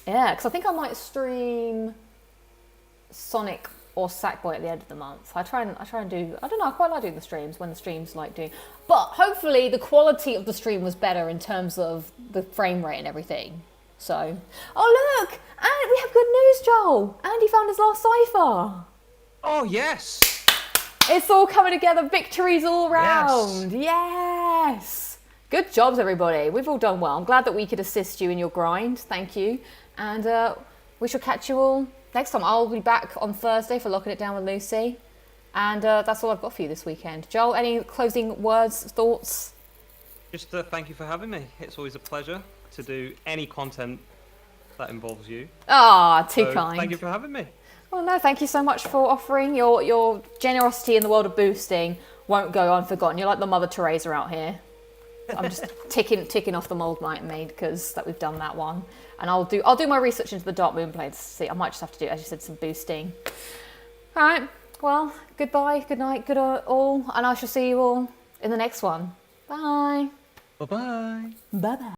Yeah, because I think I might stream Sonic or Sackboy at the end of the month. I try and do. I don't know. I quite like doing the streams when the streams like doing. But hopefully the quality of the stream was better in terms of the frame rate and everything. So, oh look, and we have good news, Joel. Andy found his last cipher. Oh yes. It's all coming together. Victories all round. Yes. Good jobs, everybody. We've all done well. I'm glad that we could assist you in your grind. Thank you. And we shall catch you all next time. I'll be back on Thursday for Locking It Down with Lucy. And that's all I've got for you this weekend. Joel, any closing words, thoughts? Just thank you for having me. It's always a pleasure to do any content that involves you. Too kind. Thank you for having me. Well, no, thank you so much for offering. Your generosity in the world of boosting won't go unforgotten. You're like the Mother Teresa out here. I'm just ticking off the mold night made because that we've done that one, and I'll do my research into the Dark Moon blades to see. I might just have to do, as you said, some boosting. All right. Well, goodbye, good night, good all, and I shall see you all in the next one. Bye. Bye bye. Bye bye.